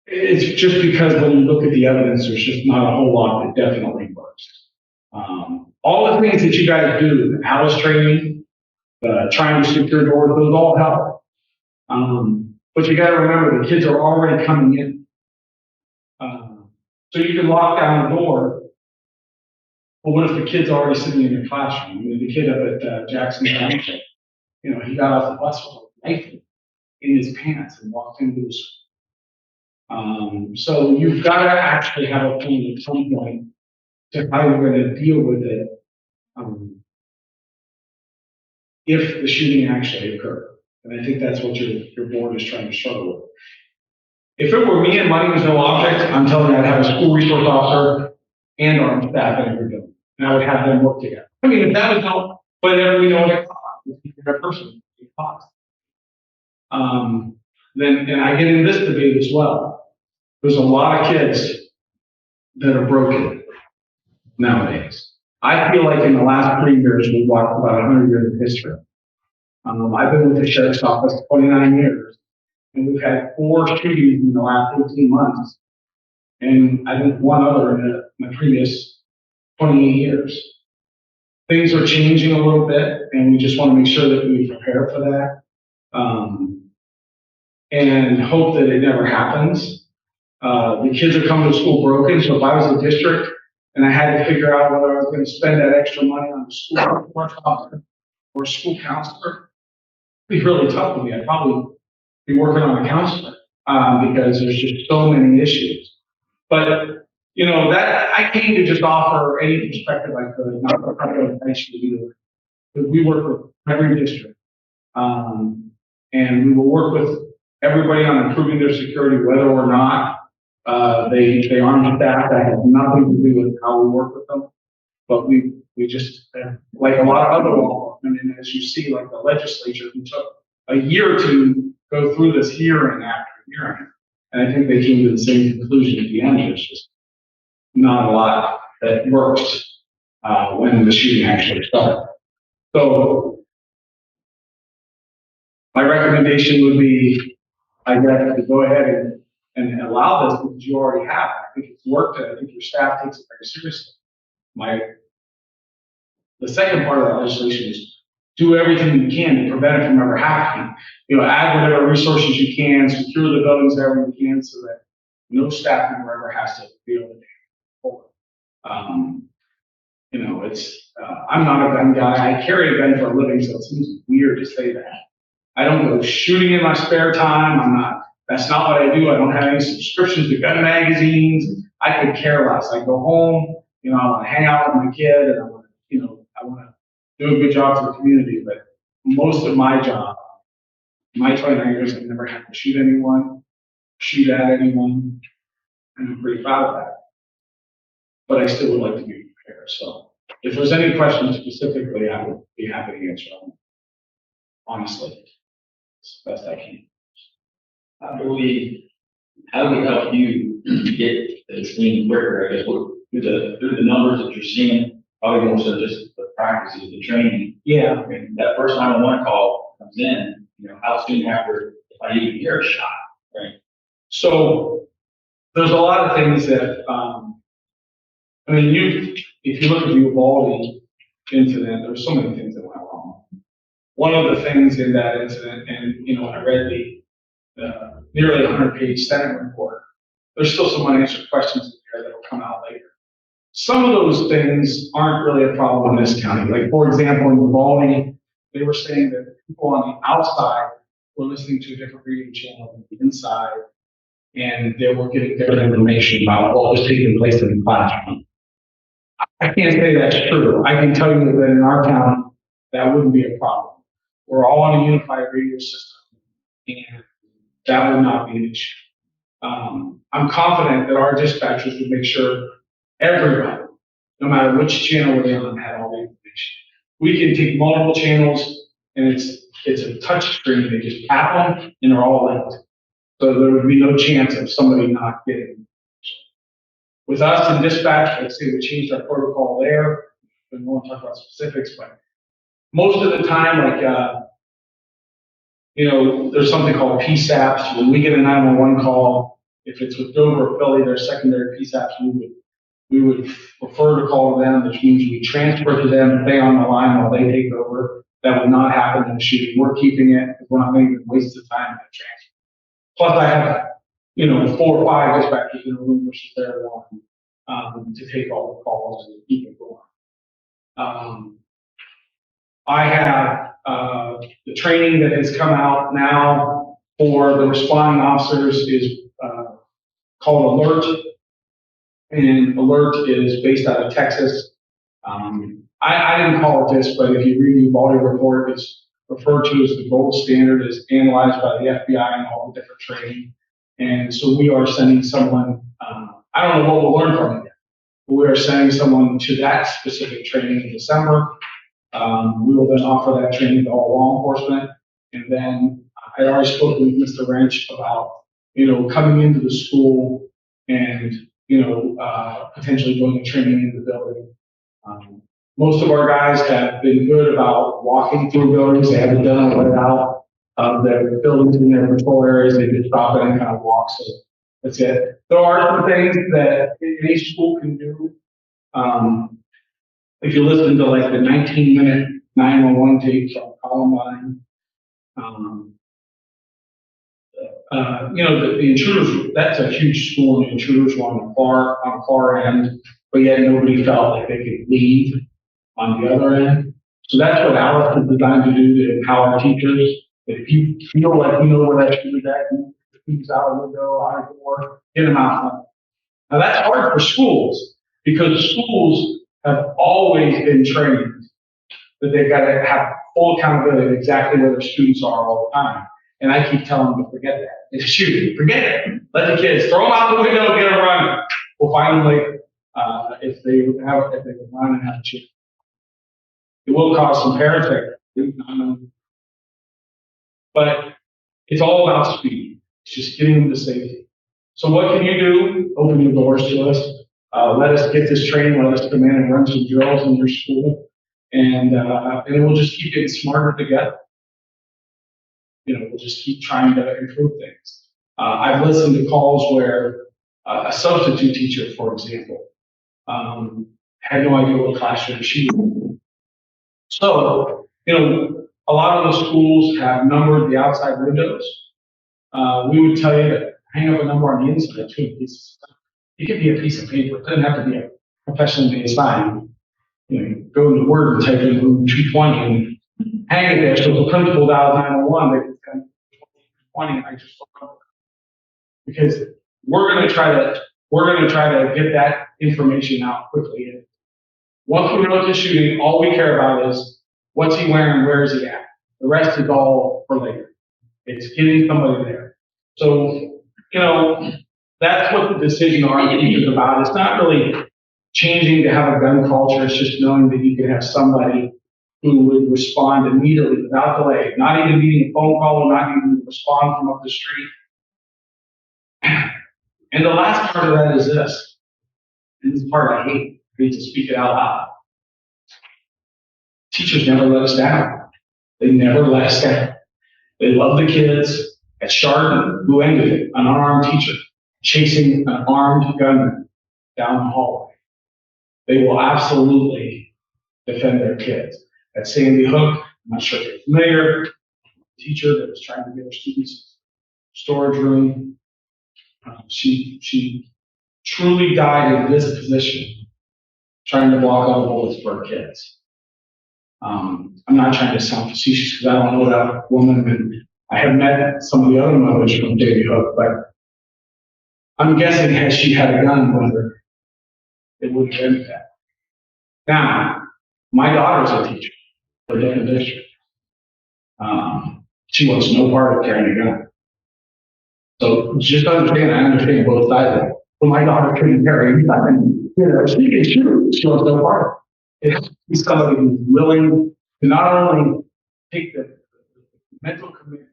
It's just because when you look at the evidence, there's just not a whole lot that definitely works. All the things that you guys do, the Alice training, trying to secure doors, those all help. But you got to remember the kids are already coming in. So you can lock down the door. Well, what if the kid's already sitting in your classroom? I mean, the kid up at Jackson Township, he got off the bus with a rifle in his pants and walked into the school. So you've got to actually have a plan at some point to how you're going to deal with it if the shooting actually occurred. And I think that's what your board is trying to struggle with. If it were me and money was no object, I'm telling you, I'd have a school resource officer and armed staff in every building. And I would have them work together. I mean, if that was no, but we know what it costs. If person, it costs. And I get in this debate as well. There's a lot of kids that are broken nowadays. I feel like in the last 3 years, we've walked about 100 years of history. I've been with the sheriff's office 29 years, and we've had 4 shootings in the last 18 months, and I think 1 other in the previous 28 years. Things are changing a little bit, and we just want to make sure that we prepare for that, and hope that it never happens. The kids are coming to school broken, so if I was a district and I had to figure out whether I was going to spend that extra money on a school resource officer or a school counselor, it'd be really tough for me. I'd probably be working on a counselor because there's just so many issues. But that I came to just offer any perspective I could, not to try to mention either. But we work with every district, and we will work with everybody on improving their security, whether or not they arm staff. That has nothing to do with how we work with them. But we just like a lot of other law, and as you see, like the legislature, who took a year to go through this hearing after hearing, and I think they came to the same conclusion at the end. There's just not a lot that works when the shooting actually started. So my recommendation would be, I guess, to go ahead and allow this because you already have. I think it's worked. I think your staff takes it very seriously. The second part of that legislation is do everything you can to prevent it from ever happening. Add whatever resources you can, secure the buildings however you can so that no staff member ever has to be able to forward. I'm not a gun guy. I carry a gun for a living, so it seems weird to say that. I don't go shooting in my spare time. That's not what I do. I don't have any subscriptions to gun magazines. I could care less. I go home, I want to hang out with my kid, and I want to do a good job for the community. But most of my job, my 29 years, I've never had to shoot anyone, shoot at anyone, and I'm pretty proud of that. But I still would like to be prepared. So if there's any questions specifically, I would be happy to answer them. Honestly, as best I can. How do we help you get this thing quicker? I guess through the numbers that you're seeing, probably more so just the practices, the training. Yeah. I mean, that first 911 call comes in, how soon after if I even hear a shot, right? So there's a lot of things that, if you look at the Uvalde incident, there's so many things that went wrong. One of the things in that incident, and when I read the nearly 100-page Senate report, there's still some unanswered questions in there that will come out later. Some of those things aren't really a problem in this county. Like, for example, in Uvalde, they were saying that people on the outside were listening to a different radio channel than the inside, and they were getting different information about what was taking place in the classroom. I can't say that's true. I can tell you that in our town, that wouldn't be a problem. We're all on a unified radio system, and that would not be an issue. I'm confident that our dispatchers would make sure everybody, no matter which channel we're on, had all the information. We can take multiple channels, and it's a touch screen. They just tap them, and they're all linked. So there would be no chance of somebody not getting. With us in dispatch, I'd say we changed our protocol there. We won't talk about specifics, but most of the time, like, there's something called PSAPs. When we get a 911 call, if it's with Dover or Philly, there's secondary PSAPs, we would refer to call to them, which means we transfer to them, stay on the line while they take over. That would not happen in a shooting. We're keeping it, because we're not going to waste the time in the transfer. Plus, I have, 4 or 5 dispatchers in a room, which is their one, to take all the calls and keep it going. I have the training that has come out now for the responding officers is called Alert, and Alert is based out of Texas. I didn't call it this, but if you read the Uvalde report, it's referred to as the gold standard, is analyzed by the FBI and all the different training. And so we are sending someone, I don't know what we'll learn from it yet, but we are sending someone to that specific training in December. We will then offer that training to all law enforcement. And then I already spoke with Mr. Wrench about, coming into the school and, potentially doing a training in the building. Most of our guys have been good about walking through buildings. They haven't done it without their buildings in their patrol areas. They just stop it and kind of walk. So that's it. There are some things that any school can do. If you listen to like the 19-minute 911 tapes on Columbine, the intruders, that's a huge school, and the intruders were on the far end, but yet nobody felt like they could leave on the other end. So that's what Alice is designed to do, to empower teachers. If you feel like you know where that should be at, who's out a window, out a door, get them out front. Now that's hard for schools, because schools have always been trained that they've got to have full accountability of exactly where their students are all the time. And I keep telling them to forget that. It's shooting, forget it. Let the kids throw them out the window, get them running. We'll find them later if they can run and have a chance. It will cause some parents but it's all about speed. It's just getting them to safety. So what can you do? Open the doors to us. Let us get this training. Let us come in and run some drills in your school, and we'll just keep getting smarter together. We'll just keep trying to improve things. I've listened to calls where a substitute teacher, for example, had no idea what classroom she was in. So, a lot of those schools have numbered the outside windows. We would tell you to hang up a number on the inside too. It could be a piece of paper. It doesn't have to be a professionally made sign. Go into Word and type in room 220 and hang it there. So the principal dials 911, they can send 220, and I just look up. Because we're going to try to get that information out quickly. And once we know it's a shooting, all we care about is what's he wearing, where is he at. The rest is all for later. It's getting somebody there. So, that's what the decision RFP is about. It's not really changing to have a gun culture. It's just knowing that you can have somebody who would respond immediately without delay, not even needing a phone call, not even respond from up the street. And the last part of that is this, and this part I hate to speak it out loud. Teachers never let us down. They never let us down. They love the kids. At Chardon, who ended it, an unarmed teacher chasing an armed gunman down the hallway. They will absolutely defend their kids. At Sandy Hook, I'm not sure if you're familiar, teacher that was trying to get her students a storage room. She truly died in this position, trying to block all the bullets for her kids. I'm not trying to sound facetious because I don't know that woman, and I have met some of the other mothers from Sandy Hook, but I'm guessing had she had a gun with her, it would have been that. Now, my daughter's a teacher for a different district. She wants no part of carrying a gun. So just understand, I understand both sides of it. But my daughter couldn't carry a gun. She can shoot. She wants no part of it. It has to be somebody who's willing to not only take the mental commitment,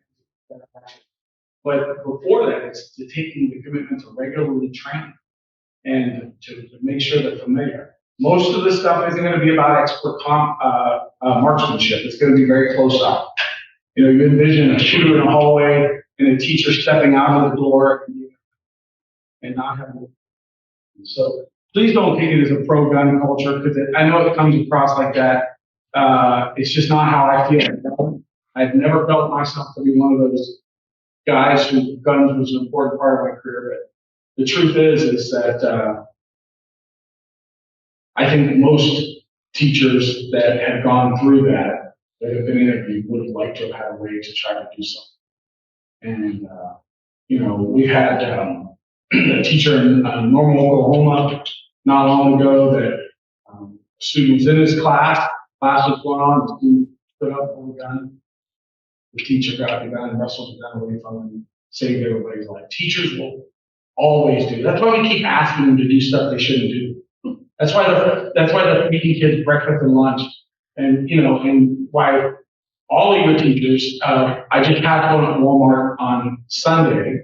But before that, it's to taking the commitment to regularly train and to make sure they're familiar. Most of the stuff isn't going to be about expert marksmanship. It's going to be very close up. You know, you envision a shooter in a hallway and a teacher stepping out of the door and not having. So please don't take it as a pro-gun culture, because I know it comes across like that. It's just not how I feel. I've never felt myself to be one of those guys who guns was an important part of my career. But the truth is that I think most teachers that have gone through that have been interviewed would have liked to have had a way to try to do something. And you know, we had a teacher in Normal, Oklahoma not long ago that students in his class was going on, the student stood up for the gun. The teacher got the gun and wrestled the gun away from him and saved everybody's life. Teachers will always do. That's why we keep asking them to do stuff they shouldn't do. That's why they're feeding kids breakfast and lunch. And you know, and why all of your teachers, I just had one at Walmart on Sunday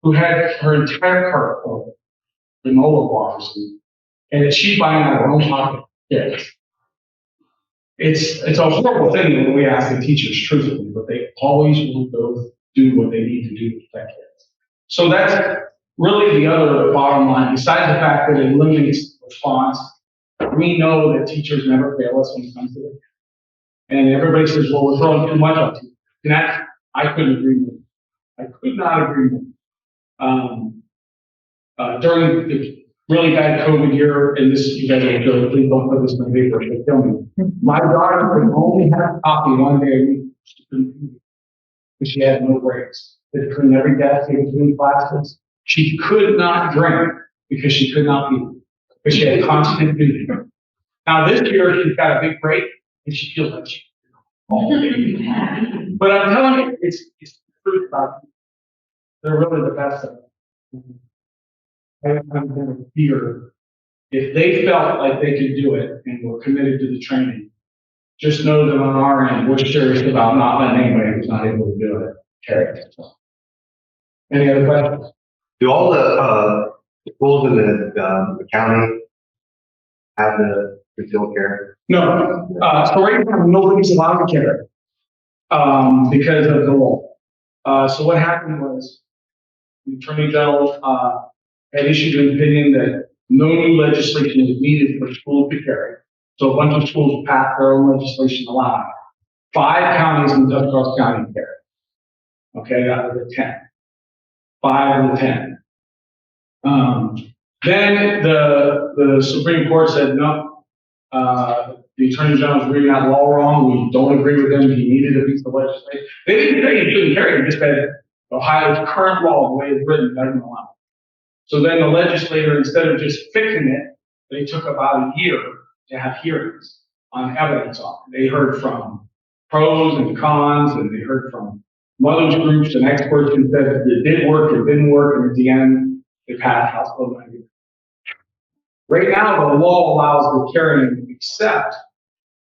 who had her entire cart full of granola bars, and she's buying out her own pocket kids. It's a horrible thing when we ask the teachers truthfully, but they always will go do what they need to do to protect kids. So that's really the other bottom line. Besides the fact that it eliminates response, we know that teachers never fail us when it comes to it. And everybody says, well, we're throwing too much on teachers. And that, I couldn't agree more. I could not agree more. During the really bad COVID year, and this, you guys will go, please don't put this in the paper, it'll kill me. My daughter could only have coffee one day a week because she had no breaks. Between every desk, in between classes, she could not drink because she could not eat, because she had constant feeding. Now this year, she's got a big break, and she feels like she all day. But I'm telling you, it's the truth about them. They're really the best of them. I'm going to fear if they felt like they could do it and were committed to the training. Just know that on our end, we're serious about not letting anybody who's not able to do it carry it. Any other questions? Do all the schools in the county have the concealed carry? No. So right now, nobody's allowed to carry because of the law. So what happened was the Attorney General had issued an opinion that no new legislation is needed for schools to carry. So a bunch of schools passed their own legislation allowing it. 5 counties in Dutch County carry. Okay, out of the 10. 5 of the 10. Then the Supreme Court said no. The Attorney General was reading that law wrong. We don't agree with him. He needed a piece of legislation. They didn't say he couldn't carry it. They just said Ohio's current law, the way it's written, doesn't allow it. So then the legislator, instead of just fixing it, they took about a year to have hearings on evidence on it. They heard from pros and cons, and they heard from mothers groups and experts who said it did work, it didn't work, and at the end, they passed House Bill 90. Right now, the law allows the carrying, except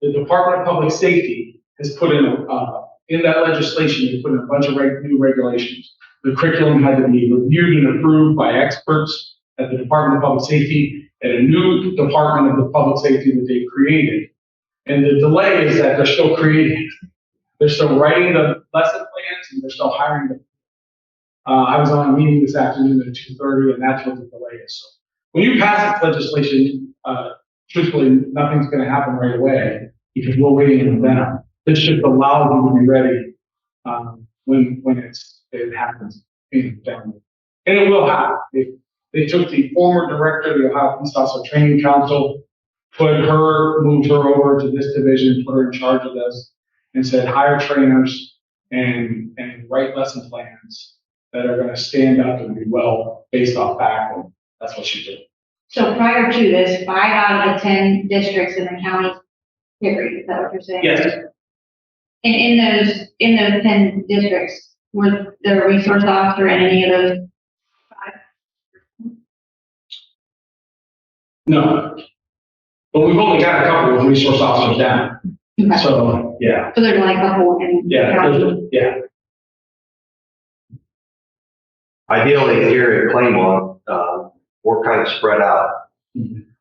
the Department of Public Safety has put in that legislation, they put in a bunch of new regulations. The curriculum had to be reviewed and approved by experts at the Department of Public Safety at a new Department of the Public Safety that they created. And the delay is that they're still creating. They're still writing the lesson plans and they're still hiring them. I was on a meeting this afternoon at 2:30, and that's what the delay is. So when you pass this legislation, truthfully, nothing's going to happen right away because we're waiting in the venom. This just allows you to be ready when it happens in the family. And it will happen. They took the former director of the Ohio Police Officer Training Council, moved her over to this division, put her in charge of this, and said hire trainers and write lesson plans that are going to stand up and be well based off fact. And that's what she did. So prior to this, 5 out of the 10 districts in the county carried, is that what you're saying? Yes. And in those 10 districts, was the resource officer in any of those 5? No. But we've only got a couple of resource officers down. Okay. So, yeah. So there's like a whole in Yeah. county. Yeah. ideally here at Claymont, we're kind of spread out.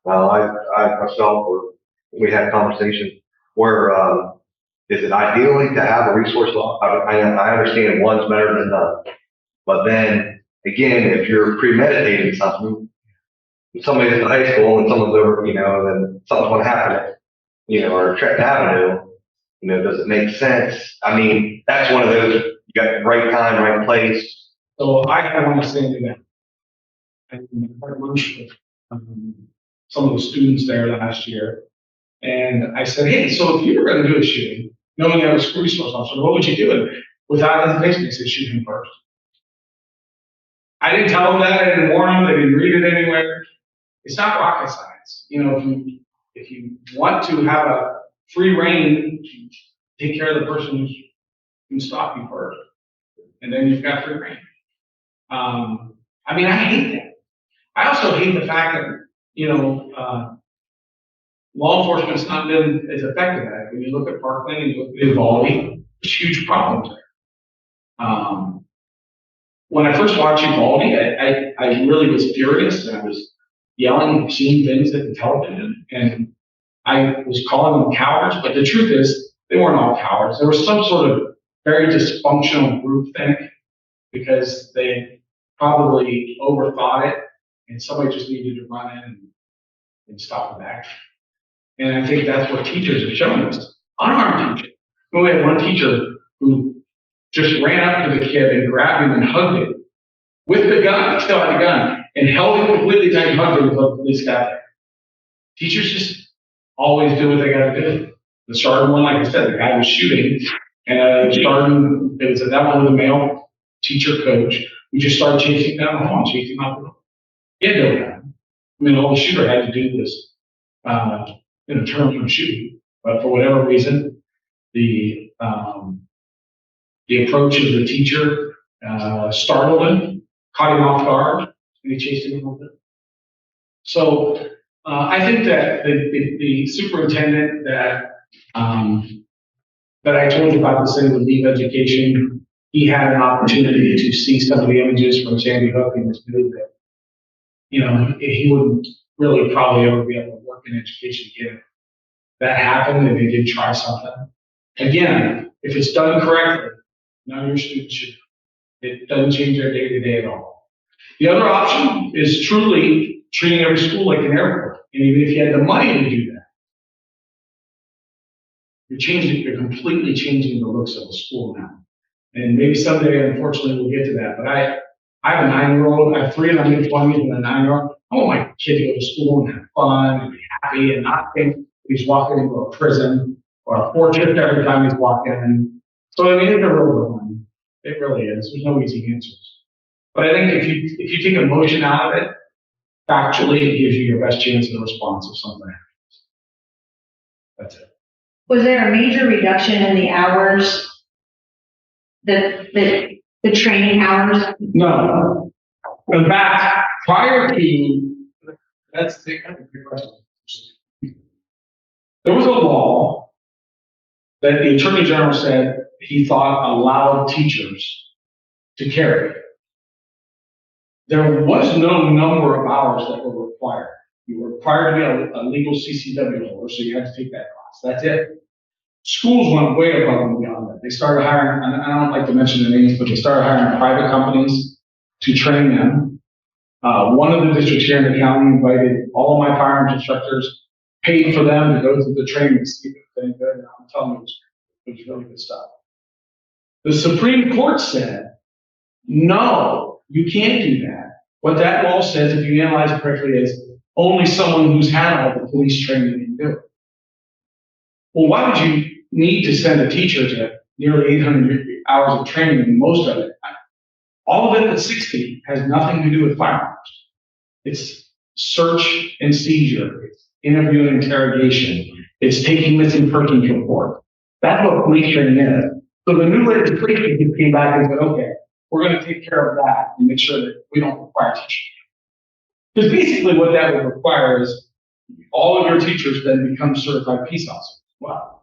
I myself, we had conversations where, is it ideally to have a resource law? I understand one's better than none. But then again, if you're premeditating something, somebody's in high school and someone's over, then something's going to happen, or Trenton Avenue, does it make sense? I mean, that's one of those, you got right time, right place. So I want to say to that. I had lunch with some of the students there last year. And I said, hey, so if you were going to do a shooting, knowing I was a resource officer, what would you do? And without hesitation, they said, shoot him first. I didn't tell them that. I didn't warn them. They didn't read it anywhere. It's not rocket science. If you want to have a free reign, take care of the person who can stop you first. And then you've got free reign. I hate that. I also hate the fact that, law enforcement's not been as effective at it. When you look at Parkland and you look at Uvalde, there's huge problems there. When I first watched Uvalde, I really was furious and I was yelling and seeing things at the television. And I was calling them cowards, but the truth is, they weren't all cowards. There was some sort of very dysfunctional groupthink because they probably overthought it and somebody just needed to run in and stop them action. And I think that's what teachers are showing us. Unarmed teachers. We had one teacher who just ran up to the kid and grabbed him and hugged him with the gun, still had the gun, and held him completely tight and hugged him until the police got there. Teachers just always do what they gotta do. The sergeant one, like I said, the guy was shooting, and sergeant, that one was a male teacher coach, who just started chasing down the hall, chasing him out the door. He had no gun. All the shooter had to do was turn from shooting. But for whatever reason, the approach of the teacher startled him, caught him off guard, and he chased him a little bit. So I think that the superintendent that I told you about, the city would leave education, he had an opportunity to see some of the images from Sandy Hook and just knew that, he wouldn't really probably ever be able to work in education again. That happened and they did try something. Again, if it's done correctly, none of your students should. It doesn't change their day-to-day at all. The other option is truly treating every school like an airport. And even if you had the money to do that, you're completely changing the looks of the school now. And maybe someday, unfortunately, we'll get to that. But I have a 9-year-old, I have 3 in their mid-20s and a 9-year-old. I want my kid to go to school and have fun and be happy and not think he's walking into a prison or a fortress every time he's walking in. So it's a real one. It really is. There's no easy answers. But I think if you take emotion out of it, factually, it gives you your best chance of the response if something happens. That's it. Was there a major reduction in the hours, the training hours? No. In fact, prior to, that's the good question. There was a law that the Attorney General said he thought allowed teachers to carry. There was no number of hours that were required. You were required to be a legal CCW holder, so you had to take that class. That's it. Schools went way above and beyond that. They started hiring, and I don't like to mention the names, but they started hiring private companies to train them. One of the districts here in the county invited all of my firearms instructors, paid for them to go to the training. I'm telling you, it was really good stuff. The Supreme Court said, no, you can't do that. What that law says, if you analyze it correctly, is only someone who's had all the police training can do it. Well, why would you need to send a teacher to nearly 800 hours of training, and most of it, all of it at 60, has nothing to do with firearms. It's search and seizure, it's interview and interrogation, it's taking missing persons report. That's what police training is. So the new legislation came back and said, okay, we're going to take care of that and make sure that we don't require teachers. Because basically what that would require is all of your teachers then become certified peace officers. Wow.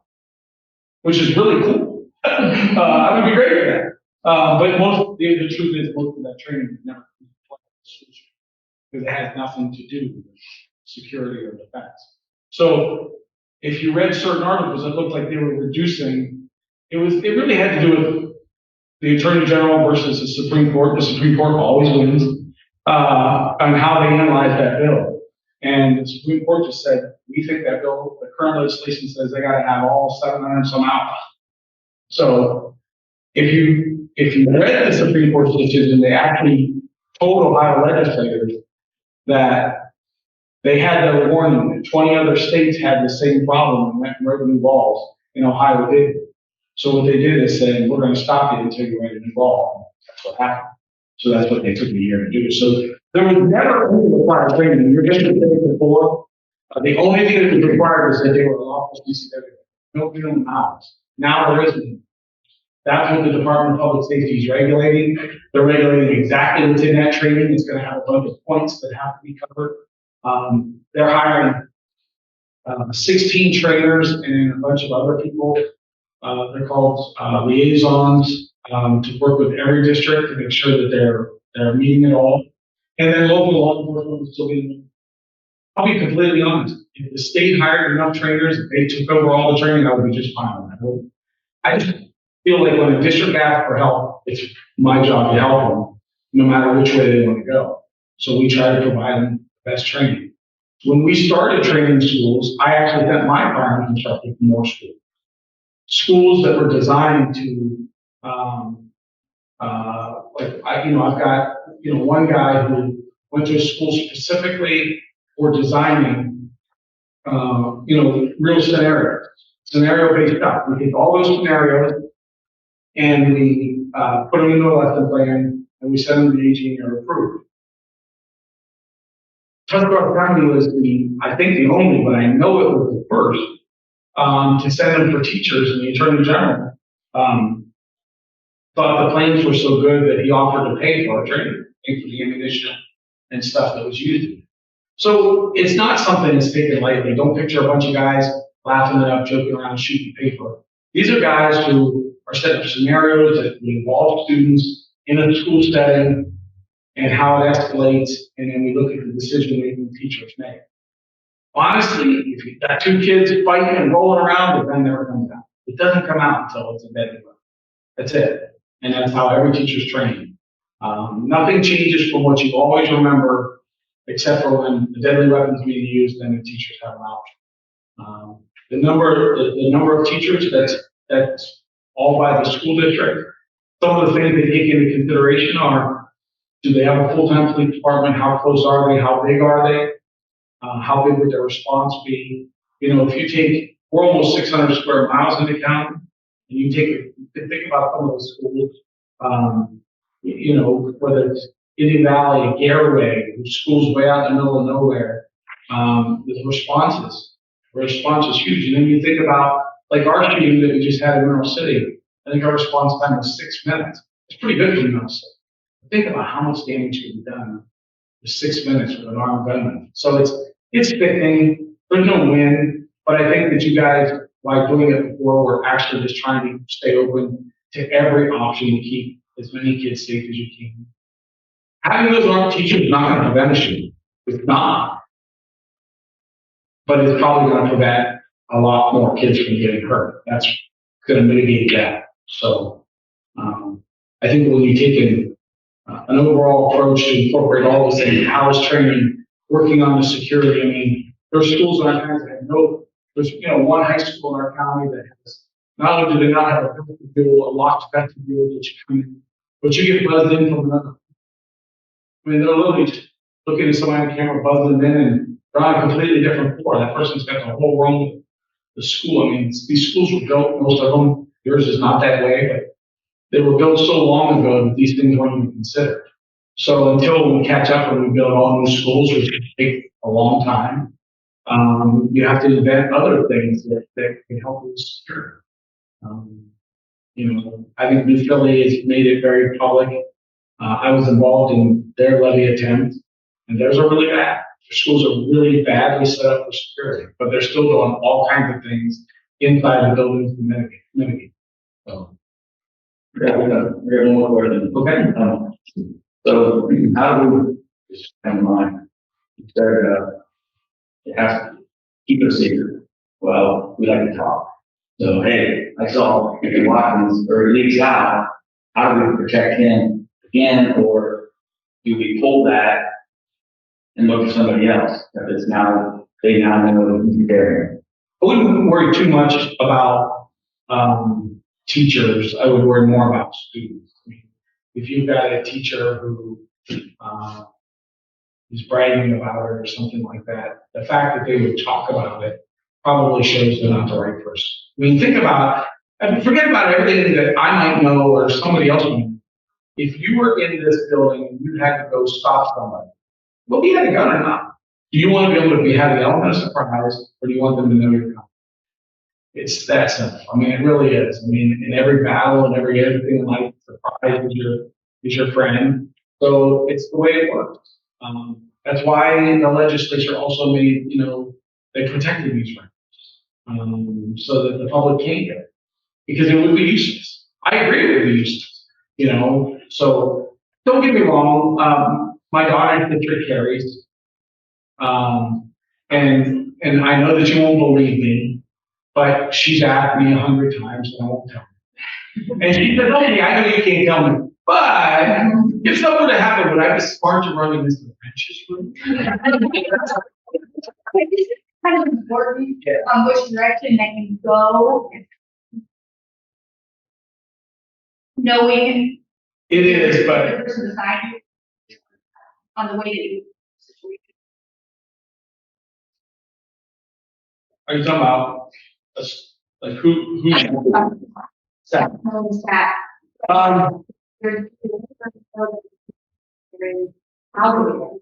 Which is really cool. I would be great at that. But the truth is, most of that training is never because it has nothing to do with security or defense. So if you read certain articles, it looked like they were reducing. It really had to do with the Attorney General versus the Supreme Court. The Supreme Court always wins on how they analyze that bill. And the Supreme Court just said, we think that bill, the current legislation says they got to have all 700 some hours. So if you read the Supreme Court's decision, they actually told Ohio legislators that they had their warning that 20 other states had the same problem and went and wrote new laws, and Ohio did. So what they did is say, we're going to stop you until you write a new law. That's what happened. So that's what they took a year to do. So there was never any required training. You're just did it before. The only thing that was required was that they were lawful CCW. No minimum hours. Now there isn't. That's what the Department of Public Safety is regulating. They're regulating exactly what's in that training. It's going to have a bunch of points that have to be covered. They're hiring 16 trainers and a bunch of other people. They're called liaisons to work with every district to make sure that they're meeting it all. And then local law enforcement will still be. I'll be completely honest. If the state hired enough trainers, if they took over all the training, I would be just fine with that. I just feel like when a district asks for help, it's my job to help them, no matter which way they want to go. So we try to provide them the best training. When we started training schools, I actually sent my firearms instructor to more schools. Schools that were designed to, I've got, one guy who went to a school specifically for designing, real scenario-based stuff. We take all those scenarios and we put them into a lesson plan and we send them to the AG and they're approved. Tuscarawas County was I think the only, but I know it was the first, to send them for teachers, and the Attorney General thought the planes were so good that he offered to pay for our training, pay for the ammunition and stuff that was used. So it's not something that's taken lightly. Don't picture a bunch of guys laughing it up, joking around, shooting paper. These are guys who are setting up scenarios that involve students in a school setting and how it escalates, and then we look at the decision making teachers make. Honestly, if you've got two kids fighting and rolling around, the gun never comes out. It doesn't come out until it's a deadly weapon. That's it. And that's how every teacher's trained. Nothing changes from what you always remember, except for when the deadly weapon's being used, then the teachers have an option. The number of teachers, that's all by the school district. Some of the things they take into consideration are, do they have a full-time police department? How close are they? How big are they? How big would their response be? If you take, we're almost 600 square miles in the county, and you think about some of those schools, whether it's Indian Valley, Garaway, schools way out in the middle of nowhere, the response is huge. And then you think about, like our shooting that we just had in Mineral City, I think our response time was 6 minutes. It's pretty good for Mineral City. Think about how much damage can be done in 6 minutes with an armed gunman. So it's fitting. There's no win, but I think that you guys, by doing it before, we're actually just trying to stay open to every option to keep as many kids safe as you can. Having those armed teachers is not going to prevent a shooting. It's not. But it's probably going to prevent a lot more kids from getting hurt. That's going to mitigate that. So I think when you take an overall approach to incorporate all those things, house training, working on the security. I mean, there's schools in our county that have there's one high school in our county that has, not only do they not have a vestibule, a locked vestibule that you come in, but you get buzzed in from another. I mean, they're literally just looking at somebody on the camera, buzzing them in, and they're on a completely different floor. That person's got the whole room, the school. I mean, these schools were built, most of them, yours is not that way, but they were built so long ago that these things weren't even considered. So until we catch up and we build all new schools, which can take a long time, you have to invent other things that can help you secure. I think New Philly has made it very public. I was involved in their levy attempt, and theirs are really bad. Their schools are really badly set up for security, but they're still doing all kinds of things inside the buildings to mitigate. So. Yeah, we got one more question. Okay. So how do we, just in mind, there, it has to keep it a secret. Well, we like to talk. So, hey, I saw Mr. Watkins, or he leaks out, how do we protect him again, or do we pull that and look for somebody else? If it's now, they now know who's there. I wouldn't worry too much about, teachers. I would worry more about students. I mean, if you've got a teacher who, is bragging about it or something like that, the fact that they would talk about it probably shows they're not the right person. I mean, think about, I mean, forget about everything that I might know or somebody else might know. If you were in this building and you had to go stop somebody, well, be had a gun or not? Do you want to be able to have the element of surprise, or do you want them to know you're coming? It's that simple. I mean, it really is. I mean, in every battle and every everything in life, surprise is your friend. So it's the way it works. That's why the legislature also made, they protected these rights, so that the public can't get it, because it would be useless. I agree it would be useless, So don't get me wrong. My daughter's district carries, and I know that you won't believe me, but she's asked me 100 times and I won't tell her. And she said, "Okay, I know you can't tell me, but if something were to happen, would I be smart to run in this trenches room?" It's kind of important on which direction they can go. Knowing. It is, but The person beside you. On the way to you. are you talking about like who's that?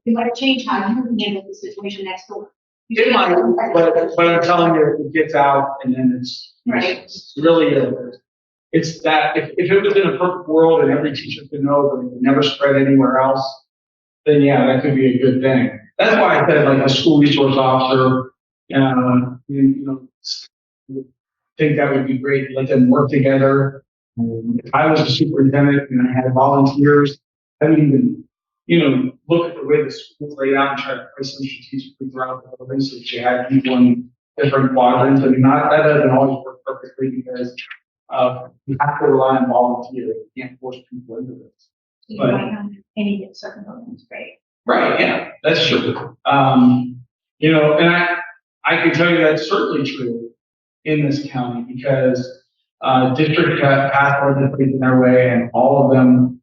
You might change how you handle the situation next door. It might, but I'm telling you, it gets out and then it's really it's that if it was in a perfect world and every teacher could know but it would never spread anywhere else, then yeah, that could be a good thing. That's why I said like a school resource officer, think that would be great. Let them work together. If I was a superintendent and I had volunteers, I would even, look at the way the school's laid out and try to place them strategically throughout the building so that you had people in different quadrants. I mean, that doesn't always work perfectly because you have to rely on volunteers. You can't force people into this. You But- might have any certain buildings, right? Right, yeah, that's true. And I can tell you that's certainly true in this county because district passed legislation their way and all of them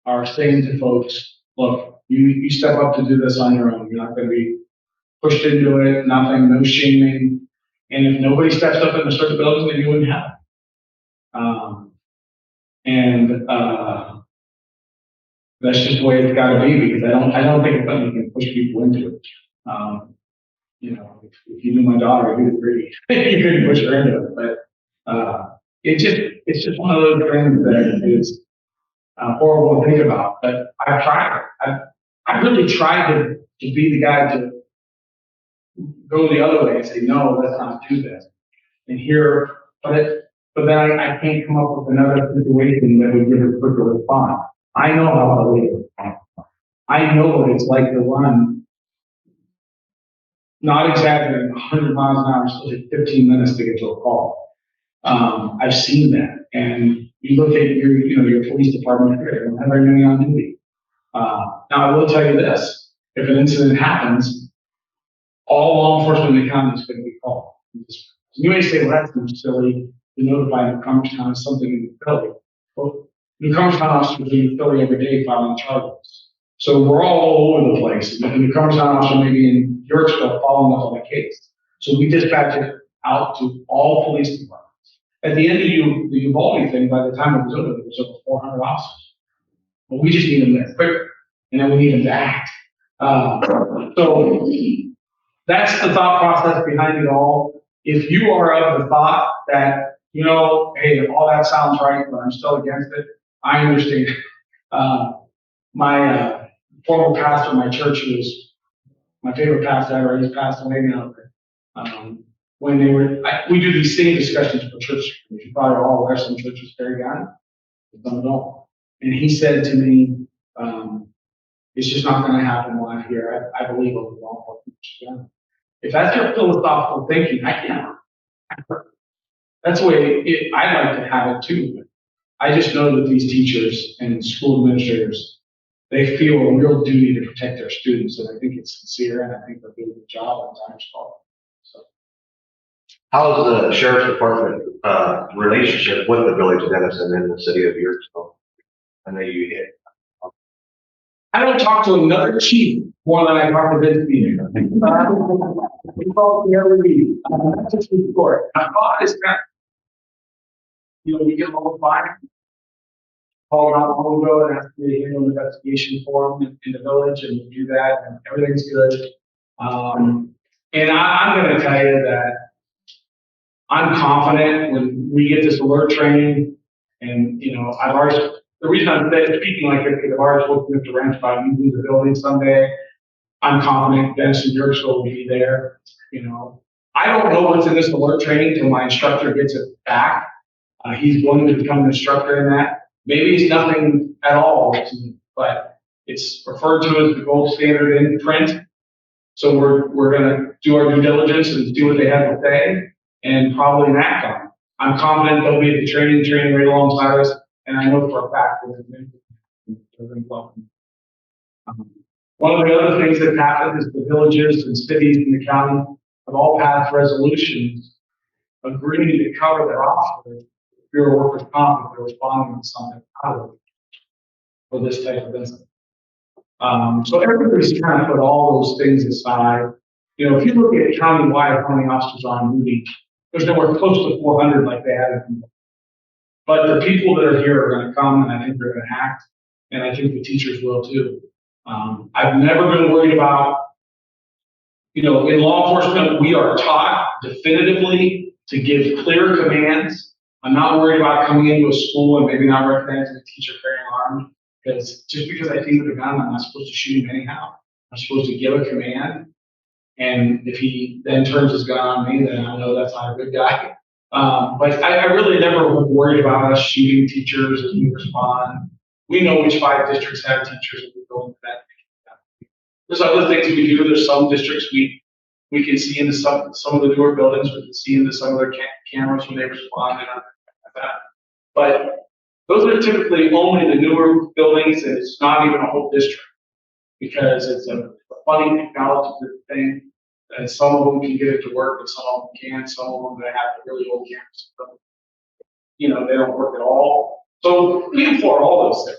are saying to folks, look, you step up to do this on your own. You're not going to be pushed into it, nothing, no shaming. And if nobody steps up in a certain building, then you wouldn't have it. That's just the way it's got to be because I don't think it's something you can push people into it. If you knew my daughter, you'd agree. You couldn't push her into it, but it's just one of those things that is horrible to think about. But I've tried. I really tried to be the guy to go the other way and say, no, let's not do this. And here, but then I can't come up with another situation that would give a quicker response. I know how to live. I know what it's like to run, not exaggerating, 100 miles an hour, still take 15 minutes to get to a call. I've seen that. And you look at your police department here, they don't have very many on duty. Now I will tell you this, if an incident happens, all law enforcement in the county is going to be called. You may say, well, that's silly to notify Newcomers County something in Philly. Well, Newcomers County officers in Philly every day filing charges. So we're all over the place. And the Newcomers County officer may be in Yorksville following up on the case. So we dispatch it out to all police departments. At the end of the Uvalde thing, by the time it was over, there was over 400 officers. Well, we just need them there quicker, and then we need them to act. So that's the thought process behind it all. If you are of the thought that, hey, all that sounds right, but I'm still against it, I understand. My former pastor of my church, who was my favorite pastor ever, he's passed away now. When we do these same discussions for church, you probably all aware some churches carry on. Don't know. And he said to me, it's just not gonna happen while I'm here. I believe over the long haul. If that's your philosophical thinking, I can't. That's the way I'd like to have it too. I just know that these teachers and school administrators, they feel a real duty to protect their students, and I think it's sincere, and I think they're doing a good job on times call. So, How is the sheriff's department, relationship with the village of Denison and the city of Yorksville? I know you hit. I don't talk to another chief more than I talk to this meeting. We call it every meeting. That's just the court. My thought is that, we get along fine. Called out a while ago and asked me to handle an investigation for them in the village, and we do that, and everything's good. And I'm gonna tell you that I'm confident when we get this alert training, and, I've already, the reason I'm speaking like this, because I've already spoken to Mr. Ranch about using the building someday. I'm confident Dennis and Yurko will be there, I don't know what's in this alert training till my instructor gets it back. He's willing to become an instructor in that. Maybe it's nothing at all, but it's referred to as the gold standard in print. So we're gonna do our due diligence and do what they have to say and probably enact on it. I'm confident they'll be at the training right alongside us, and I know for a fact that they're going to welcome. One of the other things that happened is the villages and cities in the county have all passed resolutions agreeing to cover their officers, Bureau of Workers' Comp, if they're responding to something out of it for this type of incident. So everybody's trying to put all those things aside. If you look at countywide how many officers are on duty, there's nowhere close to 400 like they had in. But the people that are here are going to come, and I think they're going to act, and I think the teachers will too. I've never been worried about, in law enforcement, we are taught definitively to give clear commands. I'm not worried about coming into a school and maybe not recognizing a teacher carrying arms, because just because I think with a gun, I'm not supposed to shoot him anyhow. I'm supposed to give a command, and if he then turns his gun on me, then I know that's not a good guy. But I really never worried about us shooting teachers as we respond. We know which 5 districts have teachers, and we go into that. There's other things we do. There's some districts we can see into some of the newer buildings. We can see into some of their cameras when they respond and like that. But those are typically only the newer buildings, and it's not even a whole district because it's a funny technology thing. And some of them can get it to work, and some of them can't. Some of them that have really old cameras, they don't work at all. So we can for all those things.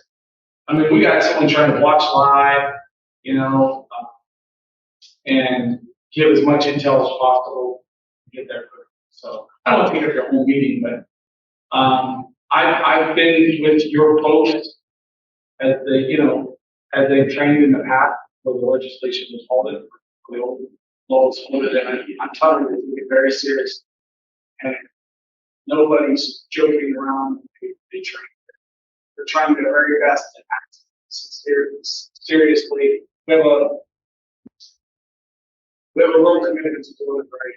I mean, we got someone trying to watch live, and give as much intel as possible to get there quick. So I don't think it's a whole meeting, but I've been with your folks as as they've trained in the past where the legislation was halted, the old laws halted, and I'm telling you, they take it very serious. And nobody's joking around. They train. They're trying their very best to act seriously. We have a real commitment to doing it right.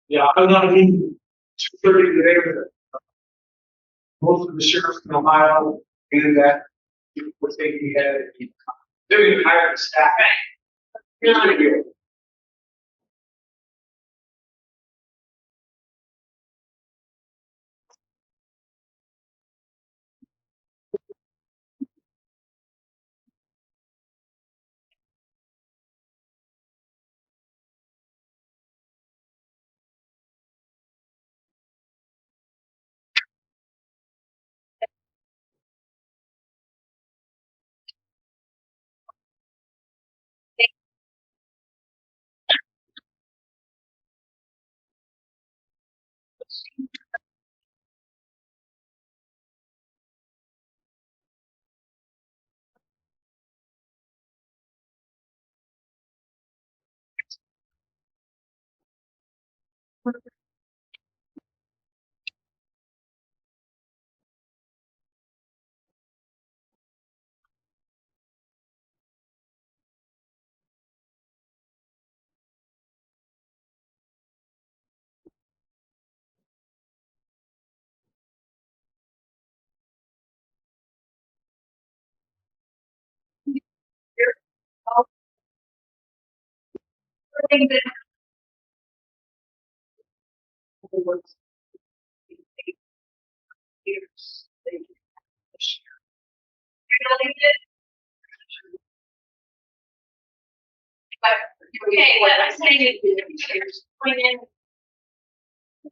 Yeah, I'm not even 2:30 today. Most of the sheriffs in Ohio and that were taking ahead. They're even hiring staff. Here's what I do. Things that years. But, okay, what I'm saying is, going in,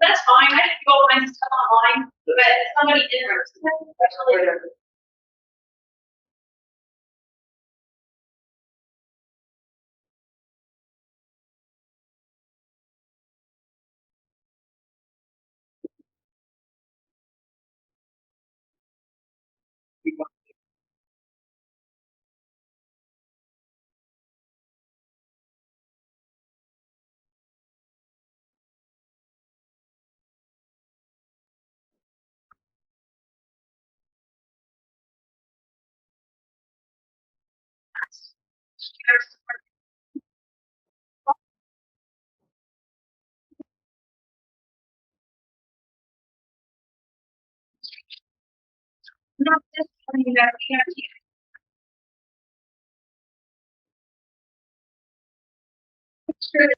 that's fine, I can go find stuff online, but if somebody interested, that's really good. Not just something that we have to sure that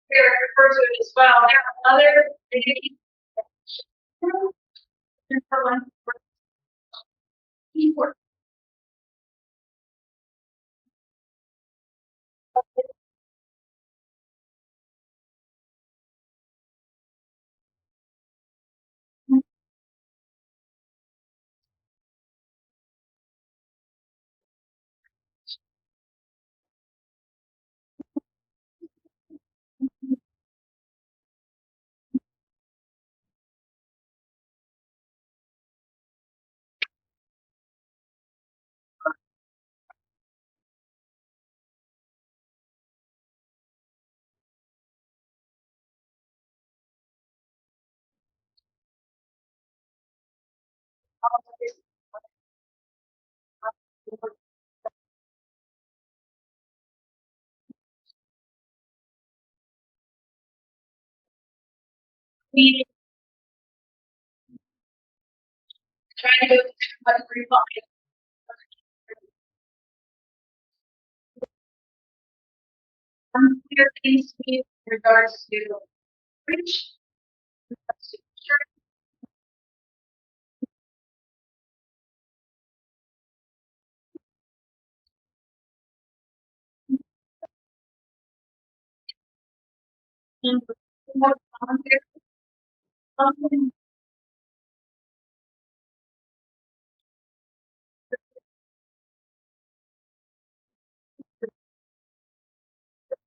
they're referred to it as well. There are other entities. For one, keyword. We trying to what refine unclear things to me in regards to reach. More context, something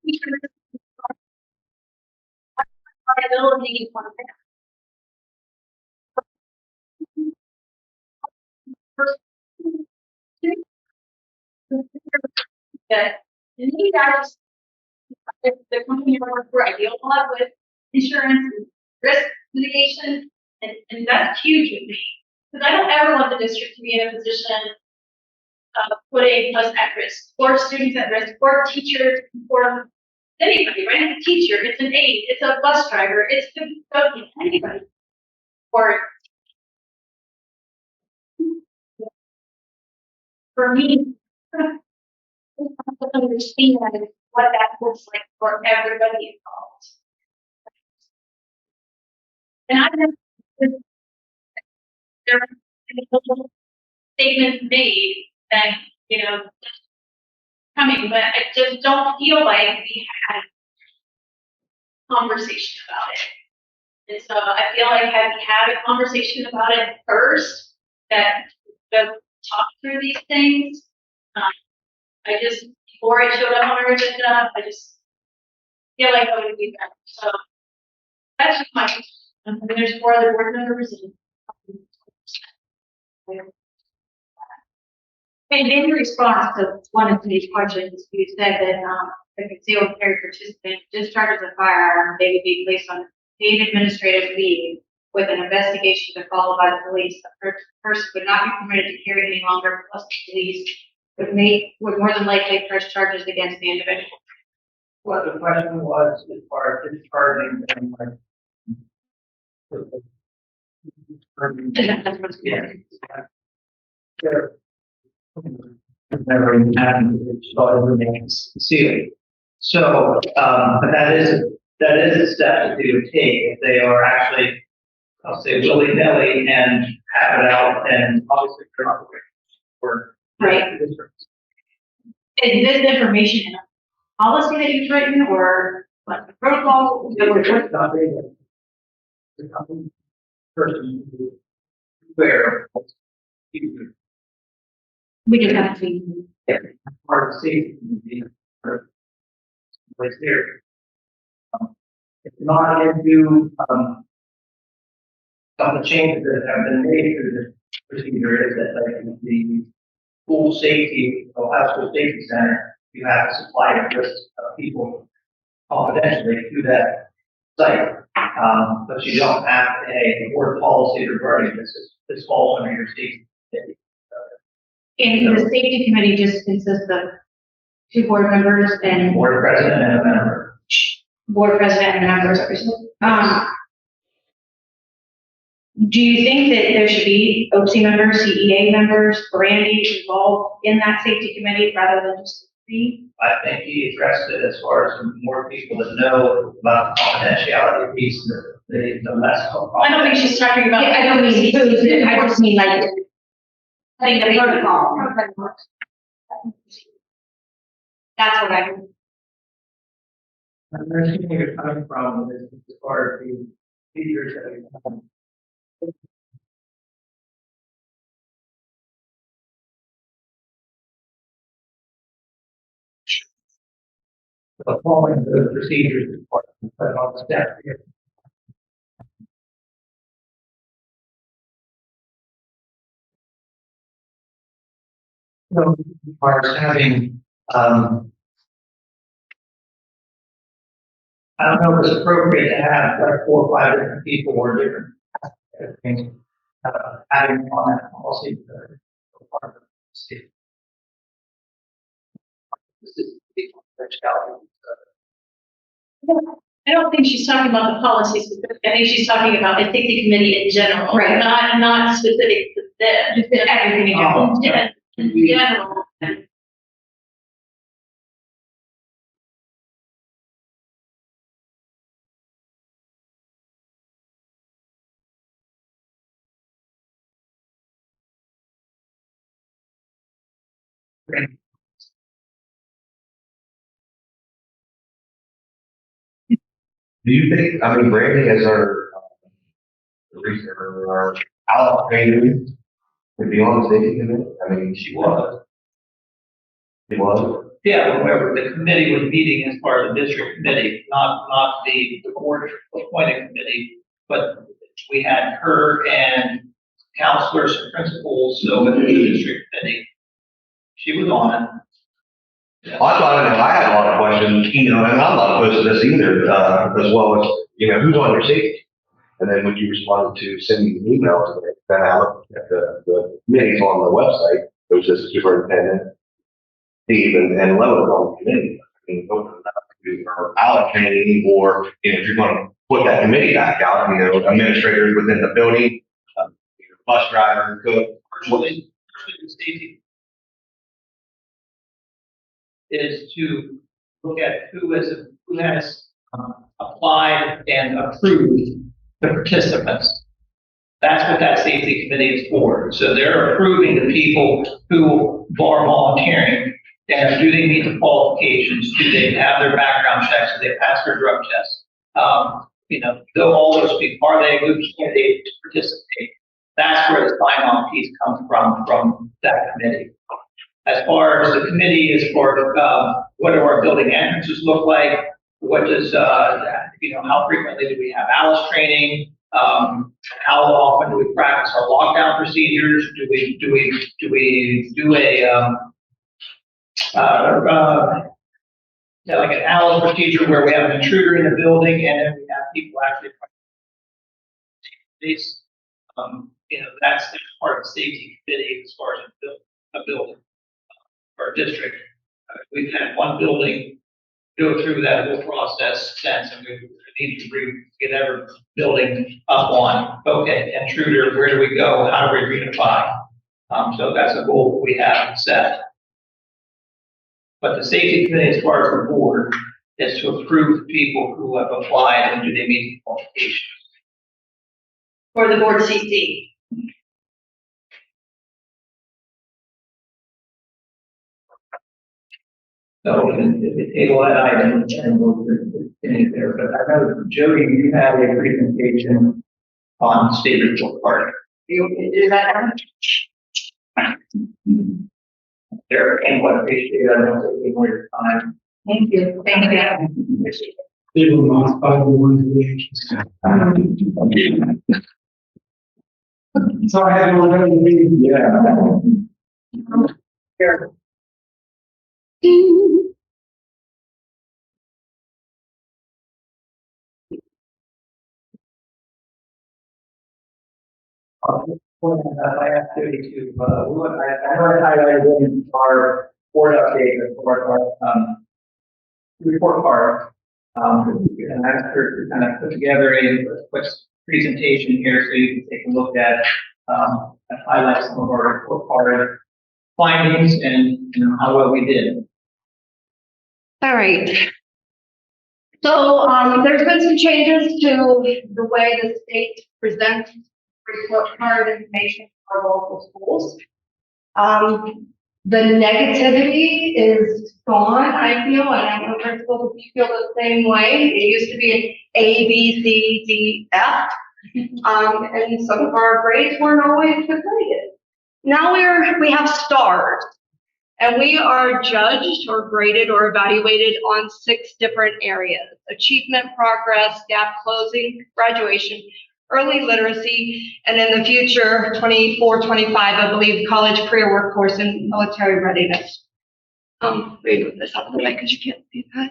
teachers liability on that. And he guys, the company I work for, I deal a lot with insurance and risk mitigation, and that's huge with me. Because I don't ever want the district to be in a position of putting us at risk, or students at risk, or teachers, or anybody, right? It's a teacher, it's an aide, it's a bus driver, it's anybody. Or for me, to understand what that looks like for everybody involved. And I have there are statements made that, you know, coming, but I just don't feel like we had a conversation about it. And so I feel like had we had a conversation about it first, that the talk through these things, I just, before it showed up on our agenda, I just feel like I would be better, so. That's just my, and there's 4 other board members and. And in response to one of these questions, you said that, the concealed carry participant discharges a firearm, they would be placed on paid administrative leave with an investigation to follow by the police. The person would not be permitted to carry any longer, plus the police would more than likely press charges against the individual. What the question was, as far as discharging and like. Never even happened, it started remains sealed. So, but that is a step that they would take if they are actually, I'll say willy-nilly and have it out and obviously they're not for. Right. Is this information in a policy that you've written or like the protocol? Person where We just have to see. part of safety place there. It's not into some of the changes that have been made to the procedure is that like the school safety, Ohio School Safety Center, you have to supply a list of people confidentially to that site. But you don't have a board policy regarding this. This falls under your safety committee. And the safety committee just consists of 2 board members and Board president and a member. board president and members. Do you think that there should be OC members, CEA members, Brandy involved in that safety committee rather than just me? I think he addressed it as far as more people that know about the confidentiality piece, the less. I don't think she's talking about. Yeah, I don't mean who's, I just mean like, I think the protocol. That's what I mean. I'm understanding where you're coming from as far as the features that we have. The following the procedures is part of the on the step here. So, as far as having, I don't know if it's appropriate to have like 4 or 5 different people or different things, having on that policy. Part of the state. This is the confidentiality. I don't think she's talking about the policies, I think she's talking about the safety committee in general. Right. Not specific to them. Just everything in general. Yeah, in general. Do you think, I mean, Brandy as our, our allocator would be on the safety committee? I mean, she was. She was. Yeah, whoever the committee was meeting as part of the district committee, not the board appointed committee, but we had her and counselors and principals, so with the district committee. She was on it. I thought, I had a lot of questions, you know, and I'm not opposed to this either, as well as, you know, who's on your safety? And then when you responded to sending an email to me, then I looked at the committees on the website, it was just superintendent, Steve, and Lois on the committee. I mean, open it up to or allocating, or, you know, if you're going to put that committee back out, you know, administrators within the building, bus driver, cook. Virtually, the safety is to look at who has applied and approved the participants. That's what that safety committee is for. So they're approving the people who are volunteering. And do they meet the qualifications? Do they have their background checks? Do they pass their drug tests? You know, though all those people, are they a good candidate to participate? That's where the sign-on piece comes from that committee. As far as the committee, as far as, what do our building entrances look like? What does, how frequently do we have Alice training? How often do we practice our lockdown procedures? Do we do like an Alice procedure where we have an intruder in the building and then we have people actually this, that's part of the safety committee as far as a building or district. We've had one building go through that whole process since, and we need to get every building up on, okay, intruder, where do we go? How do we reunify? So that's a goal we have set. But the safety committee, as far as the board, is to approve the people who have applied and do they meet the qualifications. For the board CC. So we can table that item and we'll finish there. But I know, Jody, you have a presentation on state report card. You want me to do that now? There, and what appreciate it, I don't take any more of your time. Thank you. Thank you. They will not buy the one So I have one meeting. Yeah. Here. I asked Jody to, I highlighted in our board update as part of our, report card. And I asked her to kind of put together a quick presentation here so you can take a look at, and highlight some of our report card findings and, how well we did. All right. So, there's been some changes to the way the state presents report card information for local schools. The negativity is gone, I feel, and I know principals feel the same way. It used to be an A, B, C, D, F. And some of our grades weren't always the greatest. Now we have stars, and we are judged or graded or evaluated on 6 different areas: achievement, progress, gap closing, graduation, early literacy, and in the future, 24, 25, I believe, college, career, workforce, and military readiness. We move this up the way because you can't see that.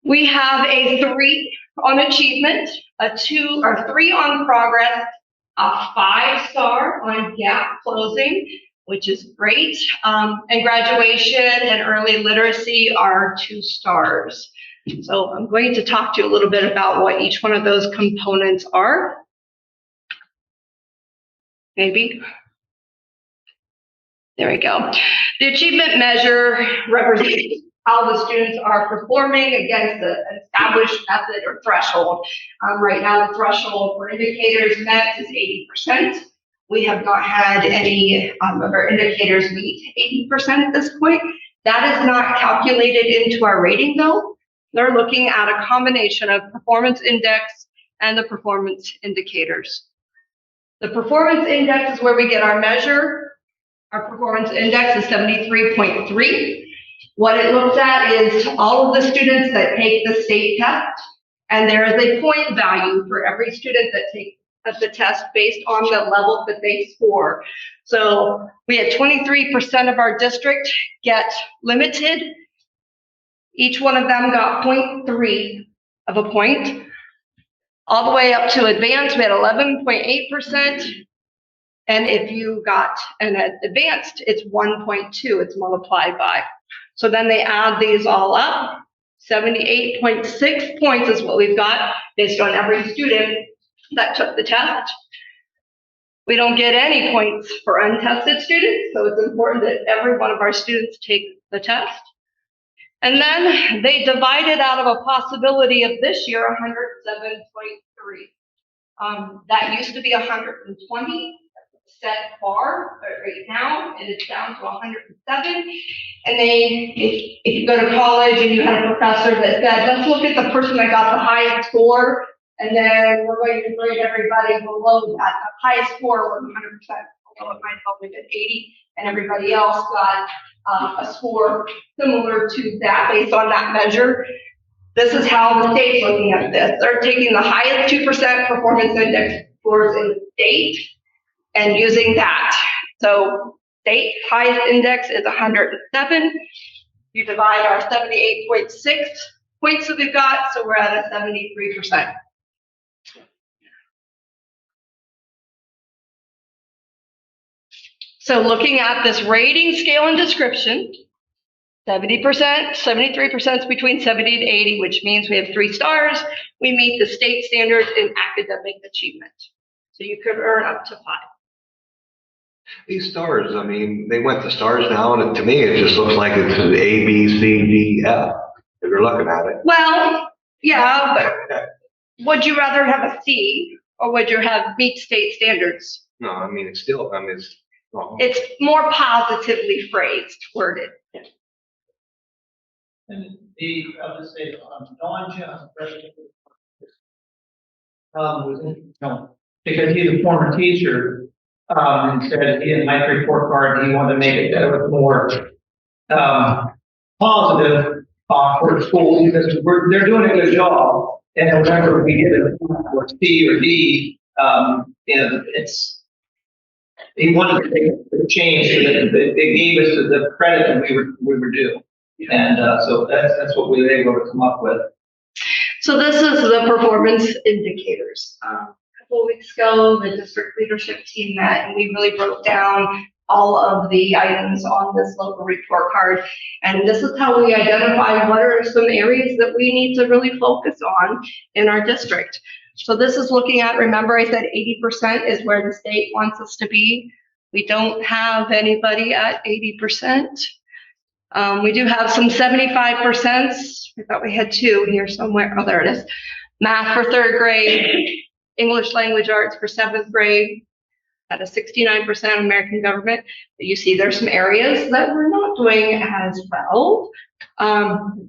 We have a 3 on achievement, a 2 or 3 on progress, a 5-star on gap closing, which is great. And graduation and early literacy are 2 stars. So I'm going to talk to you a little bit about what each one of those components are. Maybe. There we go. The achievement measure represents how the students are performing against the established method or threshold. Right now, the threshold for indicators met is 80%. We have not had any of our indicators meet 80% at this point. That is not calculated into our rating, though. They're looking at a combination of performance index and the performance indicators. The performance index is where we get our measure. Our performance index is 73.3. What it looks at is all of the students that take the state test, and there is a point value for every student that takes the test based on the level that they score. So we had 23% of our district get limited. Each one of them got 0.3 of a point. All the way up to advanced, we had 11.8%. And if you got an advanced, it's 1.2, it's multiplied by. So then they add these all up. 78.6 points is what we've got based on every student that took the test. We don't get any points for untested students, so it's important that every one of our students take the test. And then they divided out of a possibility of this year 107.3. That used to be 120 set bar, but right now it is down to 107. And if you go to college and you had a professor that said, let's look at the person that got the highest score, and then we're going to grade everybody below that. The highest score was 100%, although it might help with an 80. and everybody else got a score similar to that based on that measure. This is how the state's looking at this. They're taking the highest 2% performance index scores in the state and using that. So state highest index is 107. You divide our 78.6 points that we've got, so we're at a 73%. So looking at this rating scale and description, 70%, 73% is between 70 to 80, which means we have 3 stars. We meet the state standards in academic achievement. So you could earn up to 5. These stars, I mean, they went to stars now, and to me, it just looks like it's an A, B, C, D, F, if you're looking at it. Well, yeah, but would you rather have a C or would you have meet state standards? No, I mean, it's still, I mean, it's wrong. It's more positively phrased, worded. And I'll just say, Don Jones, president was interesting, because he's a former teacher, and said he didn't like the report card, he wanted to make it that it was more, positive, for the schools, because they're doing a good job, and whenever we get a or C or D, you know, he wanted to make a change so that they gave us the credit that we were due. And so that's what we were able to come up with. So this is the performance indicators. A couple of weeks ago, the district leadership team met and we really broke down all of the items on this local report card. And this is how we identify what are some areas that we need to really focus on in our district. So this is looking at, remember I said 80% is where the state wants us to be. We don't have anybody at 80%. We do have some 75%. I thought we had 2 here somewhere. Oh, there it is. Math for 3rd grade, English language arts for 7th grade, at a 69% American government. But you see there's some areas that we're not doing as well.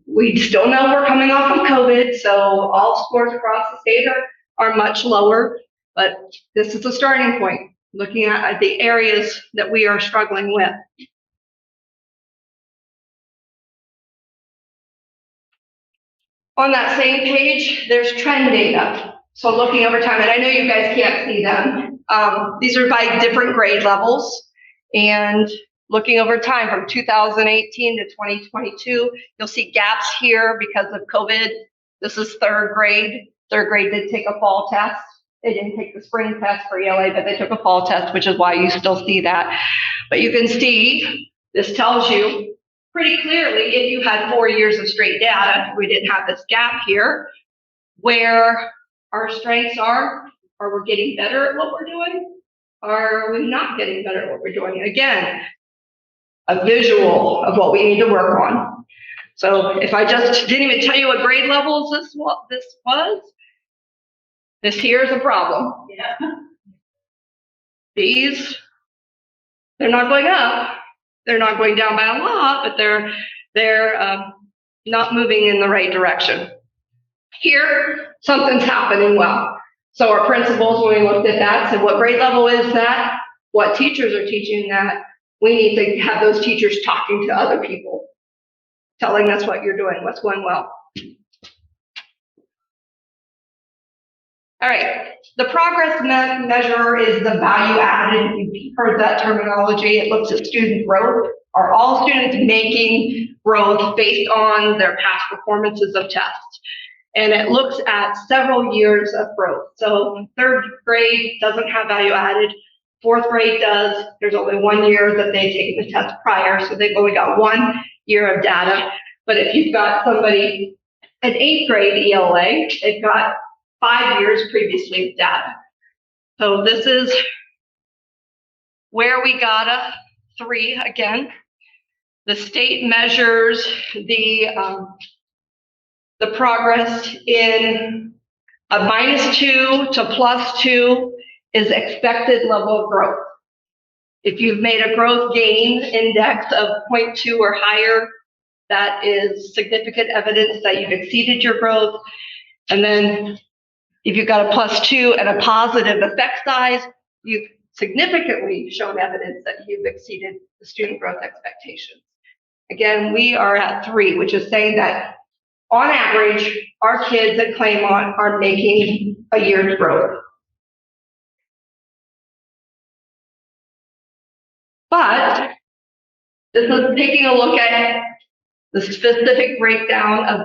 We still know we're coming off of COVID, so all scores across the state are much lower, but this is the starting point, looking at the areas that we are struggling with. On that same page, there's trend data. So looking over time, and I know you guys can't see them. These are by different grade levels. And looking over time from 2018 to 2022, you'll see gaps here because of COVID. This is 3rd grade. 3rd grade did take a fall test. They didn't take the spring test for ELA, but they took a fall test, which is why you still see that. But you can see, this tells you pretty clearly, if you had 4 years of straight data, we didn't have this gap here, where our strengths are we're getting better at what we're doing, or are we not getting better at what we're doing? Again, a visual of what we need to work on. So if I just didn't even tell you what grade levels this was, this here is a problem. Yeah. These, they're not going up. They're not going down by a lot, but they're not moving in the right direction. Here, something's happening well. So our principals, when we looked at that, said, what grade level is that? What teachers are teaching that? We need to have those teachers talking to other people, telling us what you're doing, what's going well. All right, the progress measure is the value added. You've heard that terminology. It looks at student growth. Are all students making growth based on their past performances of tests? And it looks at several years of growth. So 3rd grade doesn't have value added. 4th grade does. There's only 1 year that they've taken the test prior, so they've only got 1 year of data. But if you've got somebody at 8th grade ELA, they've got 5 years previously of data. So this is where we got a 3 again. The state measures the progress in a -2 to +2 is expected level of growth. If you've made a growth gain index of 0.2 or higher, that is significant evidence that you've exceeded your growth. And then if you've got a +2 and a positive effect size, you've significantly shown evidence that you've exceeded the student growth expectations. Again, we are at 3, which is saying that on average, our kids at Claymont are making a year's growth. But this is taking a look at the specific breakdown of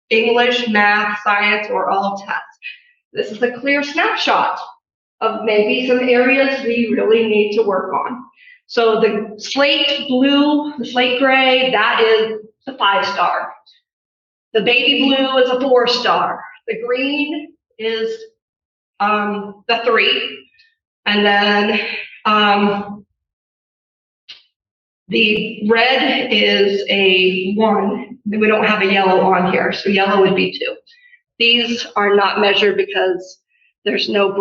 English, math, science, or all tests. This is a clear snapshot of maybe some areas we really need to work on. So the slate blue, the slate gray, that is the 5-star. The baby blue is a 4-star. The green is the 3. And then the red is a 1. We don't have a yellow on here, so yellow would be 2. These are not measured because there's no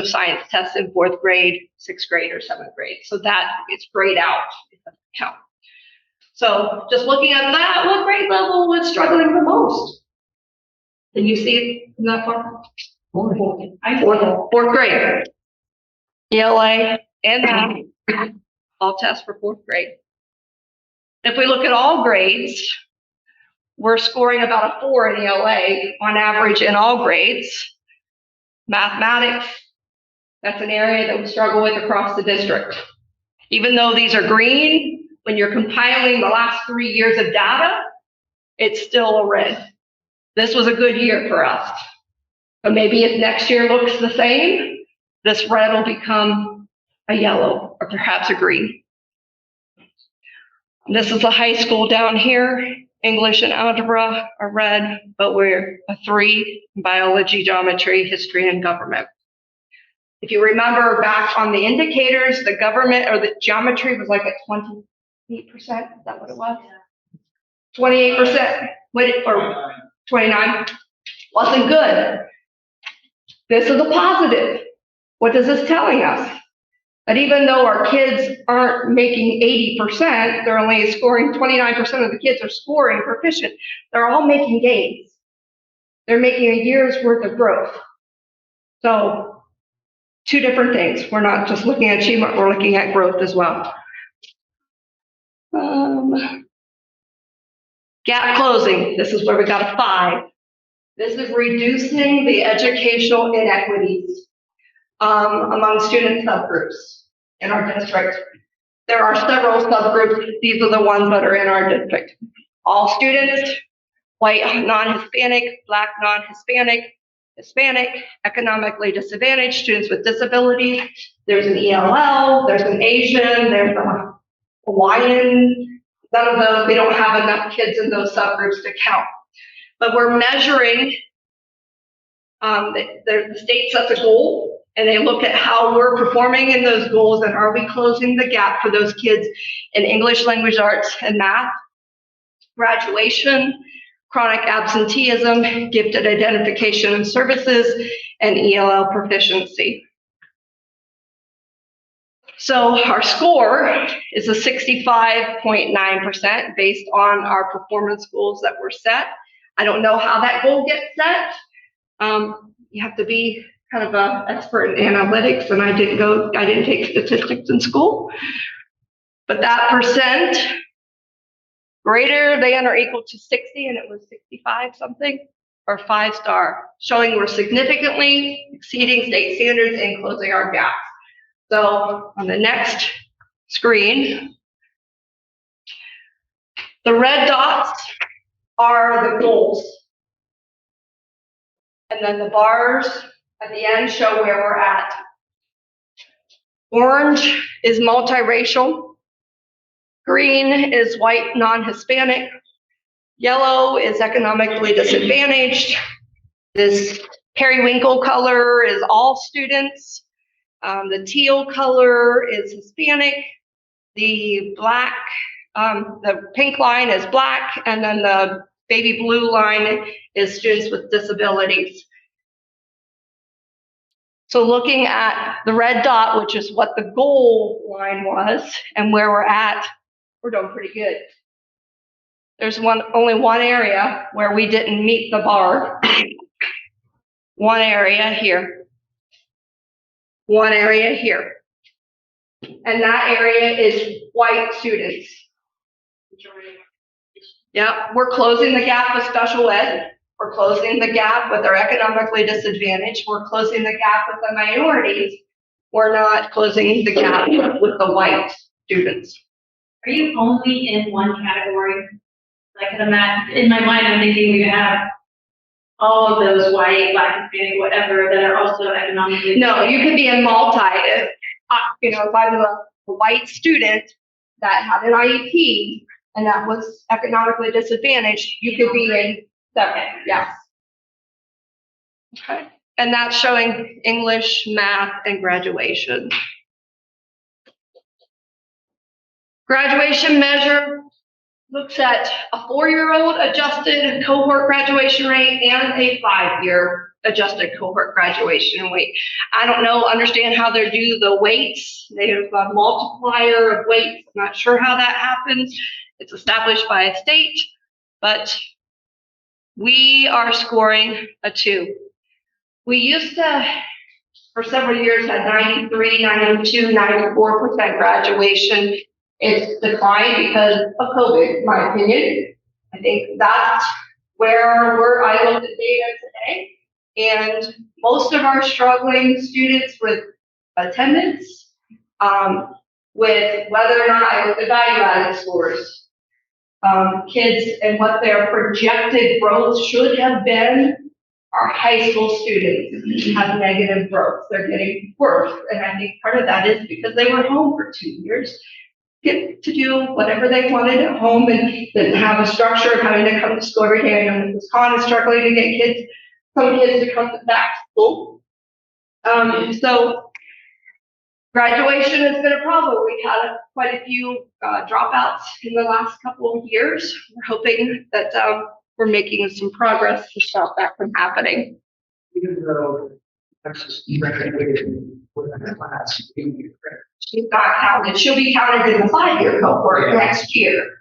science tests in 4th grade, 6th grade, or 7th grade. So that is grayed out. It doesn't count. So just looking at that, what grade level was struggling the most? Can you see it in that far? 4th grade. ELA and math, all tests for 4th grade. If we look at all grades, we're scoring about a 4 in ELA on average in all grades. Mathematics, that's an area that we struggle with across the district. Even though these are green, when you're compiling the last 3 years of data, it's still a red. This was a good year for us. But maybe if next year looks the same, this red will become a yellow or perhaps a green. This is the high school down here. English and algebra are red, but we're a 3 in biology, geometry, history, and government. If you remember back on the indicators, the government or the geometry was like at 28%. Is that what it was? 28%. Or 29. Wasn't good. This is a positive. What is this telling us? That even though our kids aren't making 80%, they're only scoring 29% of the kids are scoring proficient. They're all making gains. They're making a year's worth of growth. So 2 different things. We're not just looking at achievement, we're looking at growth as well. Gap closing. This is where we got a 5. This is reducing the educational inequities among student subgroups in our district. There are several subgroups. These are the ones that are in our district. All students, white non-Hispanic, black non-Hispanic, Hispanic, economically disadvantaged, students with disabilities. There's an ELL, there's an Asian, there's a Hawaiian. None of those, we don't have enough kids in those subgroups to count. But we're measuring, the state sets a goal, and they look at how we're performing in those goals and are we closing the gap for those kids in English, language arts, and math, graduation, chronic absenteeism, gifted identification and services, and ELL proficiency. So our score is a 65.9% based on our performance goals that were set. I don't know how that goal gets set. You have to be kind of an expert in analytics, and I didn't take statistics in school. But that percent greater than or equal to 60, and it was 65 something, or 5-star, showing we're significantly exceeding state standards and closing our gaps. So on the next screen, the red dots are the goals. And then the bars at the end show where we're at. Orange is multiracial. Green is white, non-Hispanic. Yellow is economically disadvantaged. This periwinkle color is all students. The teal color is Hispanic. The black, the pink line is black, and then the baby blue line is students with disabilities. So looking at the red dot, which is what the goal line was, and where we're at, we're doing pretty good. There's only one area where we didn't meet the bar. One area here. One area here. And that area is white students. Yep, we're closing the gap with special ed. We're closing the gap with our economically disadvantaged. We're closing the gap with the minorities. We're not closing the gap with the white students. Are you only in one category? Like in my mind, I'm thinking we have all of those white, black, Hispanic, whatever, that are also economically. No, you could be in multi, if I'm a white student that had an IEP and that was economically disadvantaged, you could be in seven, yes. Okay, and that's showing English, math, and graduation. Graduation measure looks at a 4-year-old adjusted cohort graduation rate and a 5-year adjusted cohort graduation rate. I don't understand how they do the weights. They have a multiplier of weights. I'm not sure how that happens. It's established by a state, but we are scoring a 2. We used to, for several years, had 93, 92, 94% graduation. It's declined because of COVID, in my opinion. I think that's where I looked at data today. And most of our struggling students with attendance, with whether or not I looked at value-added scores, kids and what their projected growth should have been. Our high school students have negative growth. They're getting worse. And I think part of that is because they were home for 2 years. Get to do whatever they wanted at home and didn't have a structure of having to come to school every day. I know Mrs. Khan is struggling to get some kids to come back to school. So graduation has been a problem. We've had quite a few dropouts in the last couple of years. We're hoping that we're making some progress to stop that from happening. Even though Texas graduated with that class, She's not counted. She'll be counted in the 5-year cohort next year.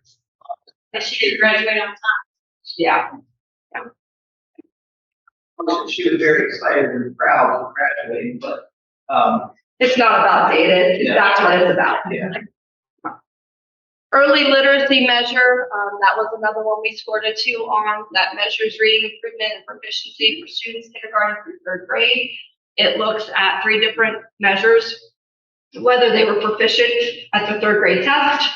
That she did graduate on time. Yeah. She was very excited and proud of graduating, but, It's not about data. That's what it's about. yeah. Early literacy measure, that was another one we scored a 2 on. That measures reading improvement and proficiency for students kindergarten through 3rd grade. It looks at 3 different measures, whether they were proficient at the 3rd grade test,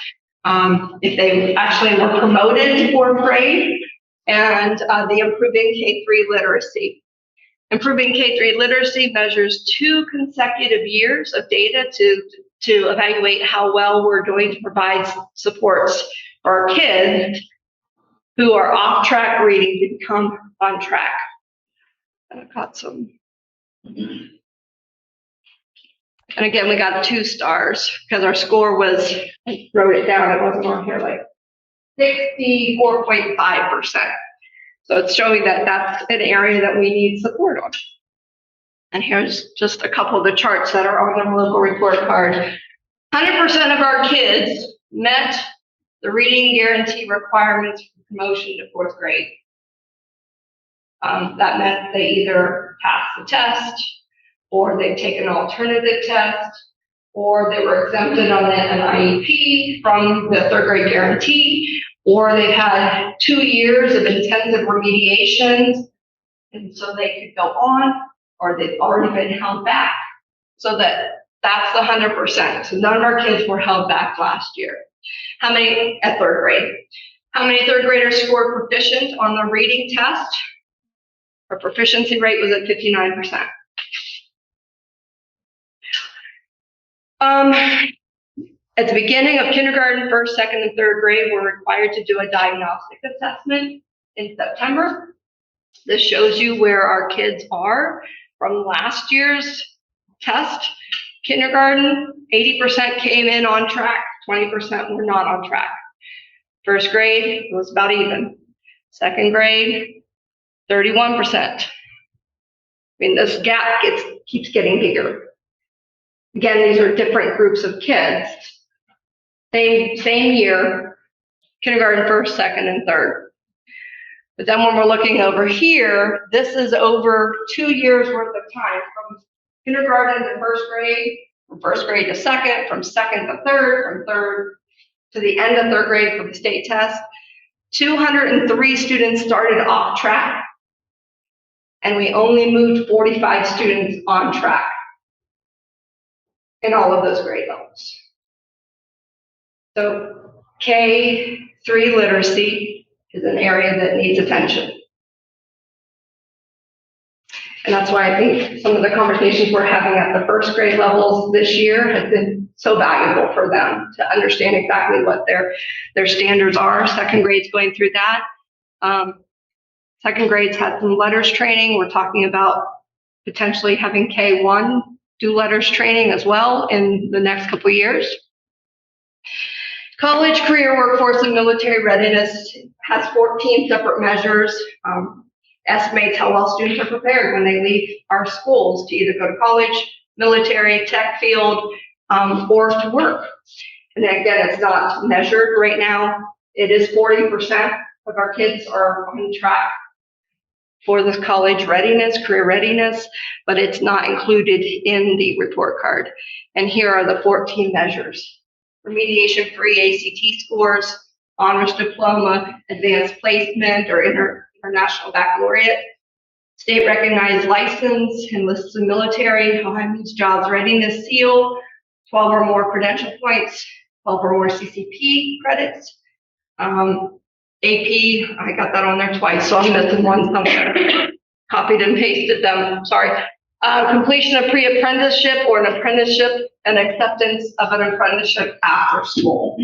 if they actually were promoted to 4th grade, and the improving K-3 literacy. Improving K-3 literacy measures 2 consecutive years of data to evaluate how well we're doing to provide supports for our kids who are off track reading to become on track. And I've got some. And again, we got 2 stars because our score was, I wrote it down, it wasn't on here, like 64.5%. So it's showing that that's an area that we need support on. And here's just a couple of the charts that are on the local report card. 100% of our kids met the reading guarantee requirements for promotion to 4th grade. That meant they either passed the test, or they've taken an alternative test, or they were exempted on an IEP from the 3rd grade guarantee, or they've had 2 years of intensive remediations, and so they could go on, or they've already been held back. So that's the 100%. So none of our kids were held back last year. How many at 3rd grade? How many 3rd graders scored proficient on the reading test? Our proficiency rate was at 59%. At the beginning of kindergarten, 1st, 2nd, and 3rd grade, we're required to do a diagnostic assessment in September. This shows you where our kids are from last year's test. Kindergarten, 80% came in on track, 20% were not on track. 1st grade, it was about even. 2nd grade, 31%. I mean, this gap keeps getting bigger. Again, these are different groups of kids. Same year, kindergarten, 1st, 2nd, and 3rd. But then when we're looking over here, this is over 2 years worth of time from kindergarten to 1st grade from first grade to second, from second to third, from third to the end of third grade for the state test. 203 students started off track, and we only moved 45 students on track in all of those grade levels. So K3 literacy is an area that needs attention. And that's why I think some of the conversations we're having at the first grade levels this year has been so valuable for them to understand exactly what their standards are. Second grade's going through that. Second grade's had some letters training. We're talking about potentially having K1 do letters training as well in the next couple of years. College, career, workforce, and military readiness has 14 separate measures. Estimates how well students are prepared when they leave our schools to either go to college, military, tech field, or to work. And again, it's not measured right now. It is 40% of our kids are on track for this college readiness, career readiness, but it's not included in the report card. And here are the 14 measures. Remediation-free ACT scores, honors diploma, advanced placement, or international baccalaureate, state recognized license, enlisted military, Ohio means jobs readiness seal, 12 or more credential points, 12 or more CCP credits. AP, I got that on there twice, so I'm missing one somewhere. Copied and pasted them, sorry. Completion of pre-apprenticeship or an apprenticeship and acceptance of an apprenticeship after school.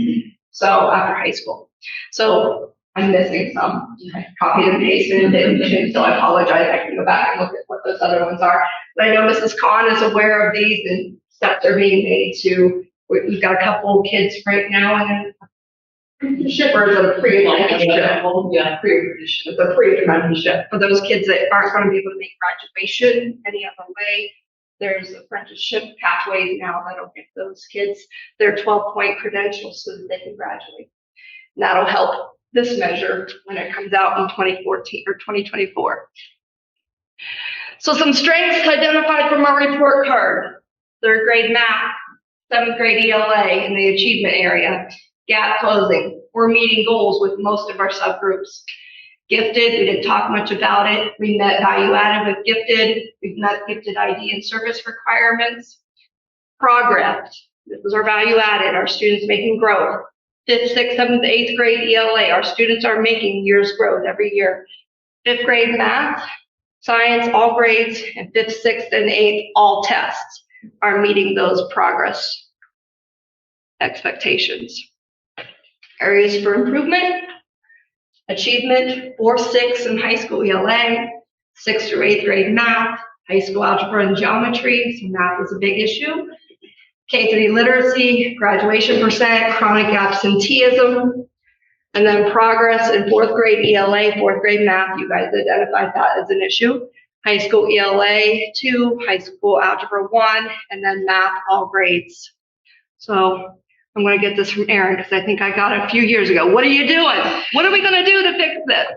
So after high school. So I'm missing some. I copied and pasted and didn't, so I apologize. I can go back and look at what those other ones are. But I know Mrs. Khan is aware of these and steps are being made to, we've got a couple kids right now and shippers of a pre-apprenticeship. Yeah, pre-apprenticeship. It's a pre-apprenticeship for those kids that aren't going to be able to make graduation any other way. There's apprenticeship pathways now that'll give those kids their 12-point credentials so that they can graduate. And that'll help this measure when it comes out in 2014 or 2024. So some strengths identified from our report card. Third grade math, seventh grade ELA in the achievement area, gap closing. We're meeting goals with most of our subgroups. Gifted, we didn't talk much about it. We met value added with gifted. We've met gifted ID and service requirements. Progress, this is our value added, our students making growth. 5th, 6th, 7th, 8th grade ELA, our students are making years growth every year. 5th grade math, science, all grades, and 5th, 6th, and 8th, all tests are meeting those progress expectations. Areas for improvement, achievement, 4th, 6th, and high school ELA, 6th through 8th grade math, high school algebra and geometry, so math is a big issue. K3 literacy, graduation percent, chronic absenteeism, and then progress in 4th grade ELA, 4th grade math, you guys identified that as an issue. High school ELA 2, high school algebra 1, and then math all grades. So I'm going to get this from Erin because I think I got it a few years ago. What are you doing? What are we going to do to fix this?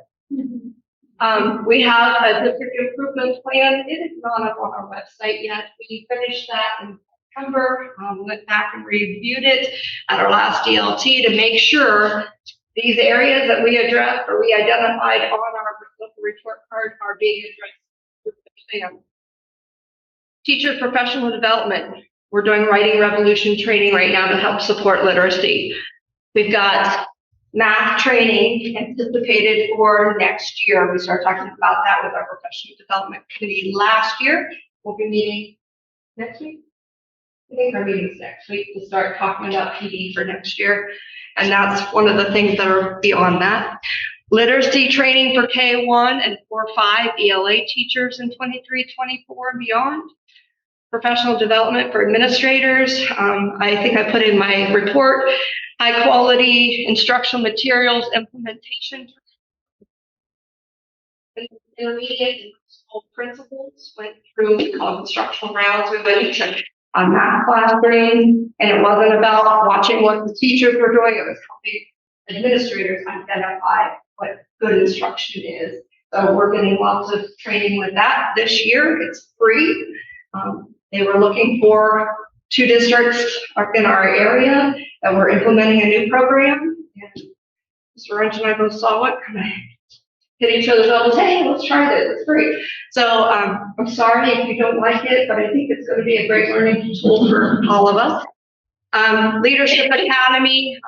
We have a district improvement plan. It is not up on our website yet. We finished that in September. Went back and reviewed it at our last DLT to make sure these areas that we addressed or we identified on our local report card are being addressed with the plan. Teacher professional development. We're doing writing revolution training right now to help support literacy. We've got math training anticipated for next year. We started talking about that with our professional development committee last year. We'll be meeting next week. I think our meeting's next week to start talking about PD for next year. And that's one of the things that are beyond that. Literacy training for K1 and 4-5 ELA teachers in 23-24 and beyond. Professional development for administrators. I think I put in my report, high quality instructional materials implementation. Intermediate and school principals went through instructional rounds. We went into a math class training, and it wasn't about watching what the teachers were doing. It was helping administrators identify what good instruction is. So we're getting lots of training with that this year. It's free. They were looking for 2 districts are in our area that we're implementing a new program. And Mr. Wrench and I both saw it, kind of hit each other's elbows, hey, let's try this, it's great. So I'm sorry if you don't like it, but I think it's going to be a great learning tool for all of us. Leadership Academy,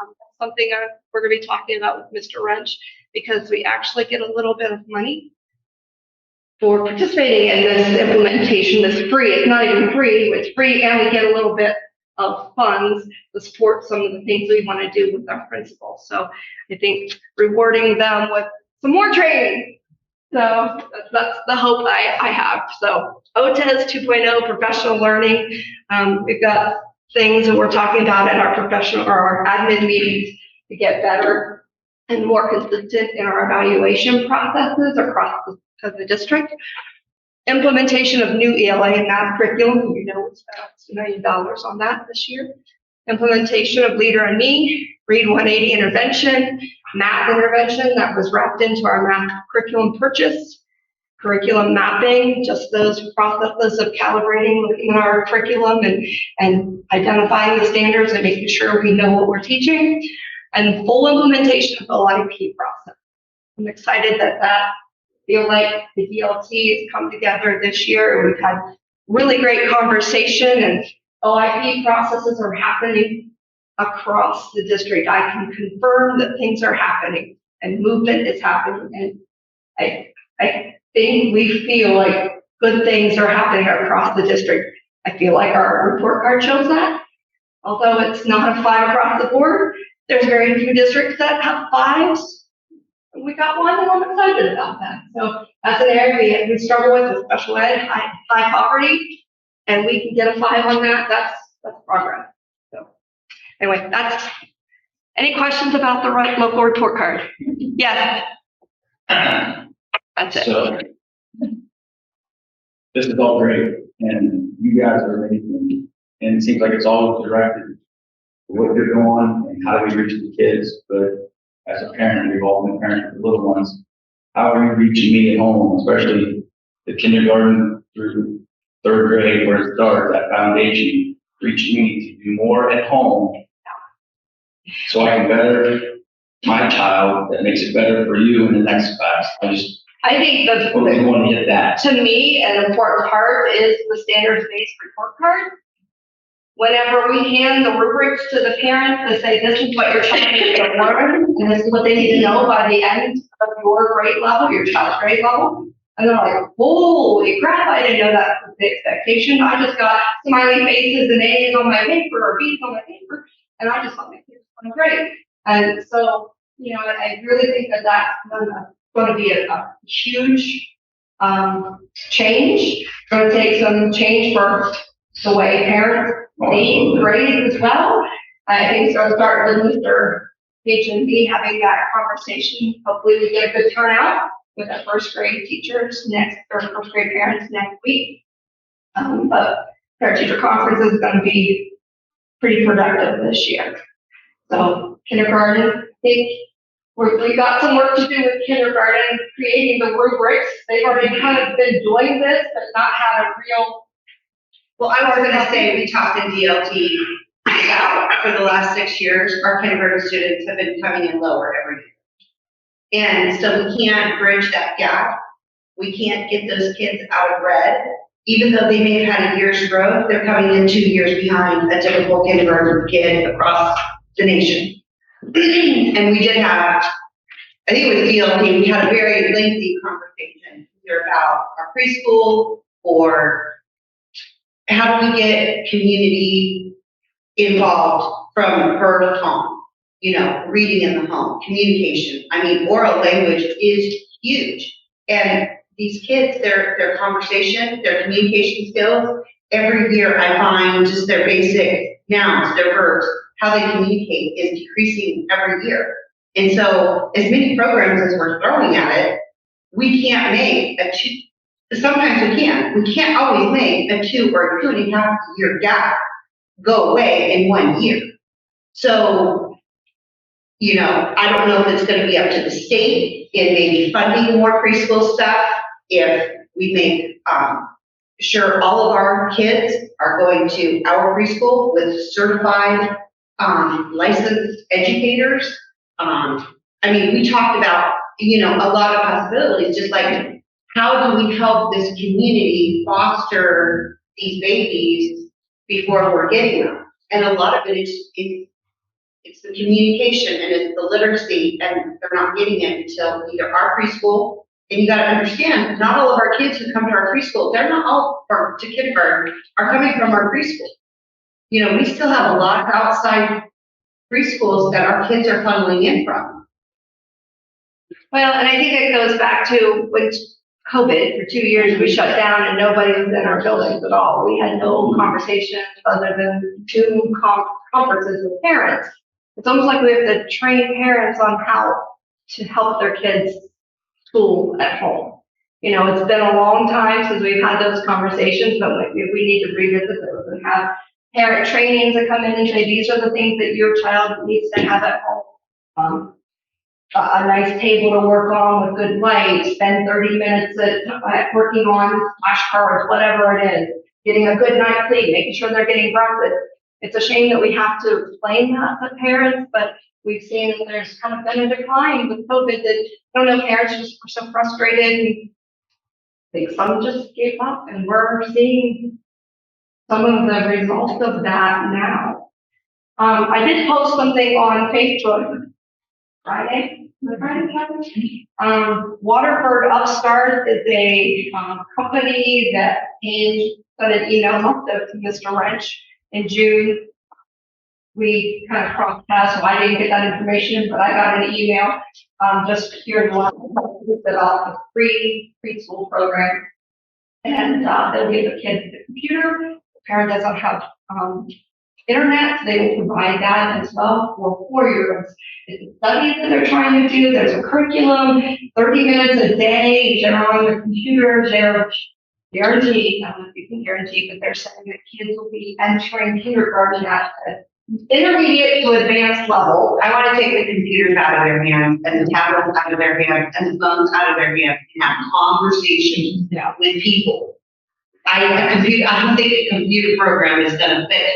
something we're going to be talking about with Mr. Wrench, because we actually get a little bit of money for participating in this implementation. That's free. It's not even free. It's free, and we get a little bit of funds to support some of the things we want to do with our principals. So I think rewarding them with some more training. So that's the hope I have. So OTES 2.0, professional learning. We've got things that we're talking about in our professional or our admin meetings to get better and more consistent in our evaluation processes across the district. Implementation of new ELA and math curriculum. We spent $2 million on that this year. Implementation of Leader and Me, Read 180 intervention, math intervention that was wrapped into our math curriculum purchase. Curriculum mapping, just those processes of calibrating, looking at our curriculum and identifying the standards and making sure we know what we're teaching. And full implementation of the OIP process. I'm excited that feel like the DLT has come together this year. We've had really great conversation, and OIP processes are happening across the district. I can confirm that things are happening and movement is happening. And I think we feel like good things are happening across the district. I feel like our report card shows that. Although it's not a 5 across the board, there's very few districts that have 5s. We got one, and I'm excited about that. So that's an area we struggle with special ed, high poverty, and we can get a 5 on that. That's progress. So anyway, any questions about the local report card? Yes. That's it. So, this is all great, and you guys are amazing, and it seems like it's all directed to what you're doing and how do we reach the kids, but as a parent, we've all been parents of the little ones. How are you reaching me at home, especially the kindergarten through 3rd grade where it starts, that foundation, reaching me to do more at home so I can better my child, that makes it better for you in the next class. I think I really want to get that. to me, an important part is the standards-based report card. Whenever we hand the rubrics to the parents to say, this is what your child needs to learn, and this is what they need to know by the end of your grade level, your child's grade level. And they're like, holy crap, I didn't know that was the expectation. I just got smiley faces and A's on my paper or B's on my paper, and I just thought my kids were great. And so, I really think that that's going to be a huge change. It's going to take some change for the way parents see grades as well. I think it's going to start with Mr. H and B having that conversation. Hopefully we get a good turnout with our 1st grade teachers or 1st grade parents next week. But parent teacher conference is going to be pretty productive this year. So kindergarten, I think we got some work to do with kindergarten, creating the rubrics. They've already kind of been doing this, but not had a real. Well, I was gonna say, we talked in DLT about for the last 6 years, our kindergarten students have been coming in lower every year. And so we can't bridge that gap. We can't get those kids out of red. Even though they may have had a year's growth, they're coming in 2 years behind a typical kindergarten kid across the nation. And we did have, I think it was DLT, we had a very lengthy conversation either about our preschool or how do we get community involved from birth on, reading in the home, communication. I mean, oral language is huge. And these kids, their conversation, their communication skills, every year I find just their basic nouns, their verbs, how they communicate is decreasing every year. And so as many programs as we're throwing at it, we can't make sometimes we can. We can't always make a 2 or 2.5 year gap go away in 1 year. So, I don't know if it's going to be up to the state in maybe funding more preschool stuff, if we make sure all of our kids are going to our preschool with certified, licensed educators. I mean, we talked about, a lot of possibilities, just like how do we help this community foster these babies before we're getting them? And a lot of it is, it's the communication and it's the literacy, and they're not getting it until either our preschool. And you gotta understand, not all of our kids who come to our preschool, they're not all to kindergarten, are coming from our preschool. We still have a lot of outside preschools that our kids are funneling in from. Well, and I think it goes back to when COVID, for 2 years, we shut down and nobody was in our buildings at all. We had no conversations other than two conferences with parents. It's almost like we have to train parents on how to help their kids school at home. It's been a long time since we've had those conversations, but we need to revisit those and have parent trainings that come in and say, these are the things that your child needs to have at home. A nice table to work on with good light, spend 30 minutes at working on flashcards, whatever it is, getting a good night's sleep, making sure they're getting breakfast. It's a shame that we have to explain that to parents, but we've seen that there's kind of been a decline with COVID that, I don't know, parents just were so frustrated. And I think some just gave up, and we're seeing some of the results of that now. I did post something on Facebook Friday. Waterford Upstart is a company that sent an email out to Mr. Wrench in June. We kind of crossed paths, so I didn't get that information, but I got an email just here in the last about a free preschool program. And they'll give the kids the computer. The parent doesn't have internet, they will provide that as well for 4-year-olds. It's a study that they're trying to do. There's a curriculum, 30 minutes a day. They're on their computers. They're guaranteed, I don't know if you can guarantee, but they're saying that kids will be entering kindergarten at intermediate to advanced level. I want to take the computers out of their hands and the tablets out of their hands and the phones out of their hands and have conversations with people. I don't think a computer program is going to fit.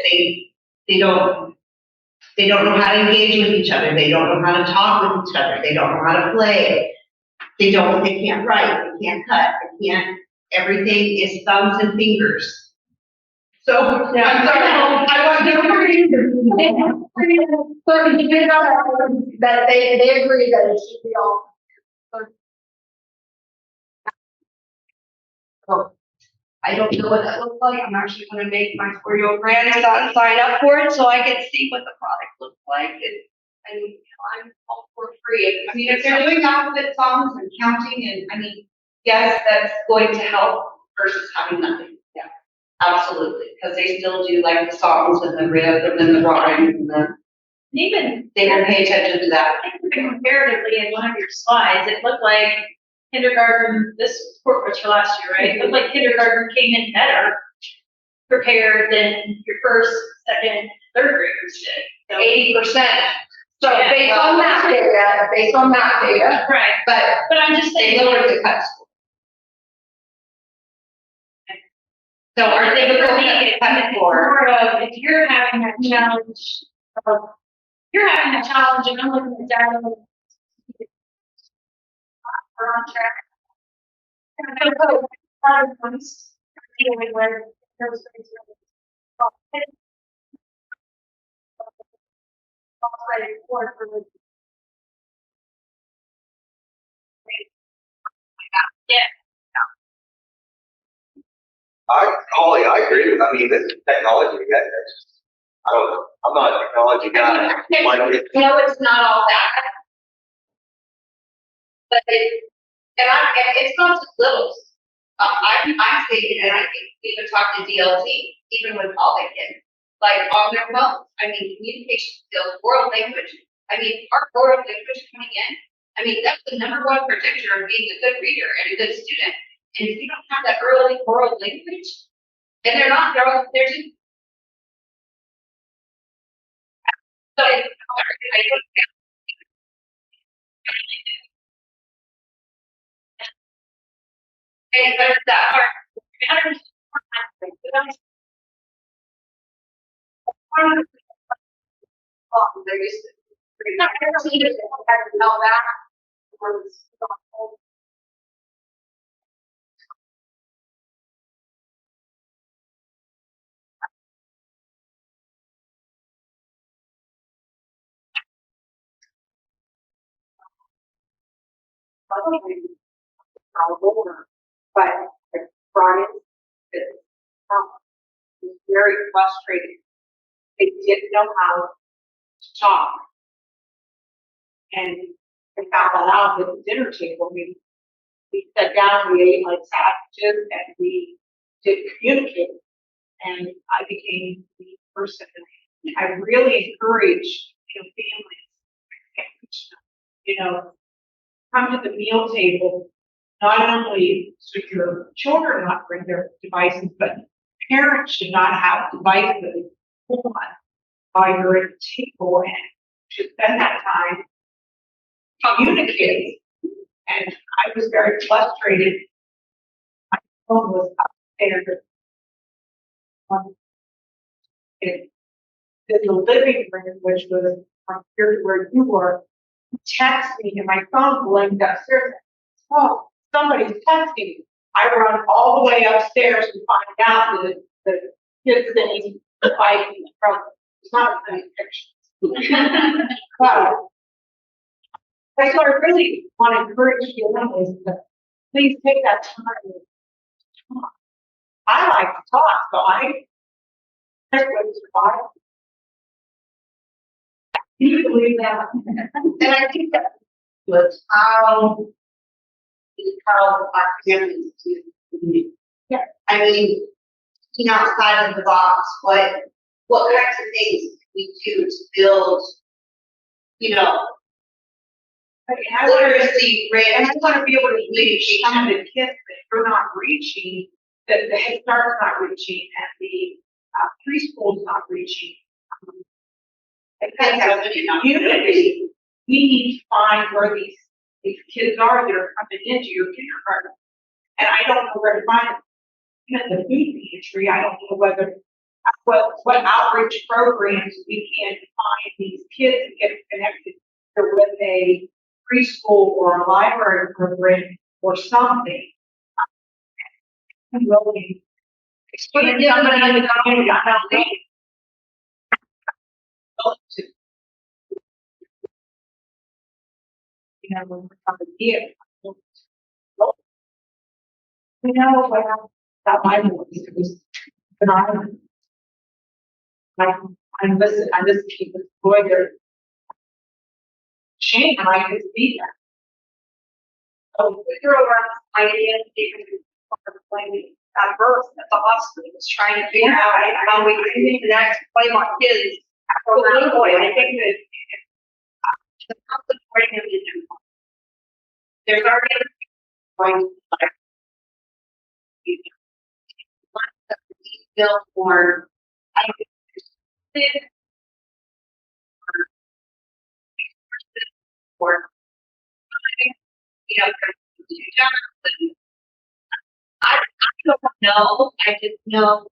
They don't know how to engage with each other. They don't know how to talk with each other. They don't know how to play. They can't write. They can't cut. Everything is thumbs and fingers. So, Yeah. I'm sorry, I want to that they agree that it should be all. So, I don't know what that looks like. I'm actually going to make my 4-year-old grandson sign up for it so I can see what the product looks like. And I'm all for free. I mean, if they're doing alphabet songs and counting, and yes, that's going to help versus having nothing. Yeah, absolutely, because they still do like the songs and the rhythm and the rhymes and the. Even they don't pay attention to that. I think comparatively in one of your slides, it looked like kindergarten, this report was for last year, right? It looked like kindergarten came in better prepared than your first, second, third graders did. 80%. So Yeah, based on that data, Right, but I'm just They saying. lowered the cut score. So our typical cut score. More of, if you're having that challenge, and I'm looking at data. We're on track. I'm gonna put a lot of points, dealing with those things. Yeah. Holly, I agree with, I mean, this is technology, that's just, I don't know, I'm not a technology guy. Like it, It's not all that. But and it's not just littles. I'm seeing, and I think we even talked to DLT, even with all the kids, like on their phones. I mean, communication skills, world language. I mean, our world language coming in, I mean, that's the #1 predictor of being a good reader and a good student. And if you don't have that early world language, and they're just. So, I think But it's that hard. There used to. Not every year, I had to tell that. Or it's- Probably our owner, but I brought it, was very frustrated. They didn't know how to talk. And I found that out at the dinner table. We sat down, we ate like sandwiches, and we did communicate. And I became the person. I really encourage, families, come to the meal table, not only should your children not bring their devices, but parents should not have devices while you're at the table and should spend that time communicating. And I was very frustrated. My phone was upstairs. In the living room, which was from here to where you were, text me and my phone blinked upstairs. Oh, somebody's texting me. I run all the way upstairs to find out that the kids sitting fighting from it's not any pictures. But so I really want to encourage families to please take that time to talk. I like to talk, so that's what it's about. Can you believe that? And I think that was how our families do. Yeah. I mean, thinking outside of the box, what kinds of things can we do to build, literacy rates? And I want to be able to reach some of the kids that you're not reaching, that the Head Start's not reaching, and the preschool's not reaching. And as a community, we need to find where these kids are that are coming into your kindergarten. And I don't know where to find them. Even the food pantry, I don't know what outreach programs we can find these kids and get connected with a preschool or a library program or something. Really expand somebody in the community. I don't think. When we're coming here. Like that my voice, it was phenomenal. I'm listening, I listen to this boy there. Shane, and I could see that. So we threw around this idea, even at birth at the hospital, was trying to figure out how we could connect Claymont kids. For the little boy, I think that the conflict right now is there's already going like Built for, I think, or, two jobs. And I don't know. I just know.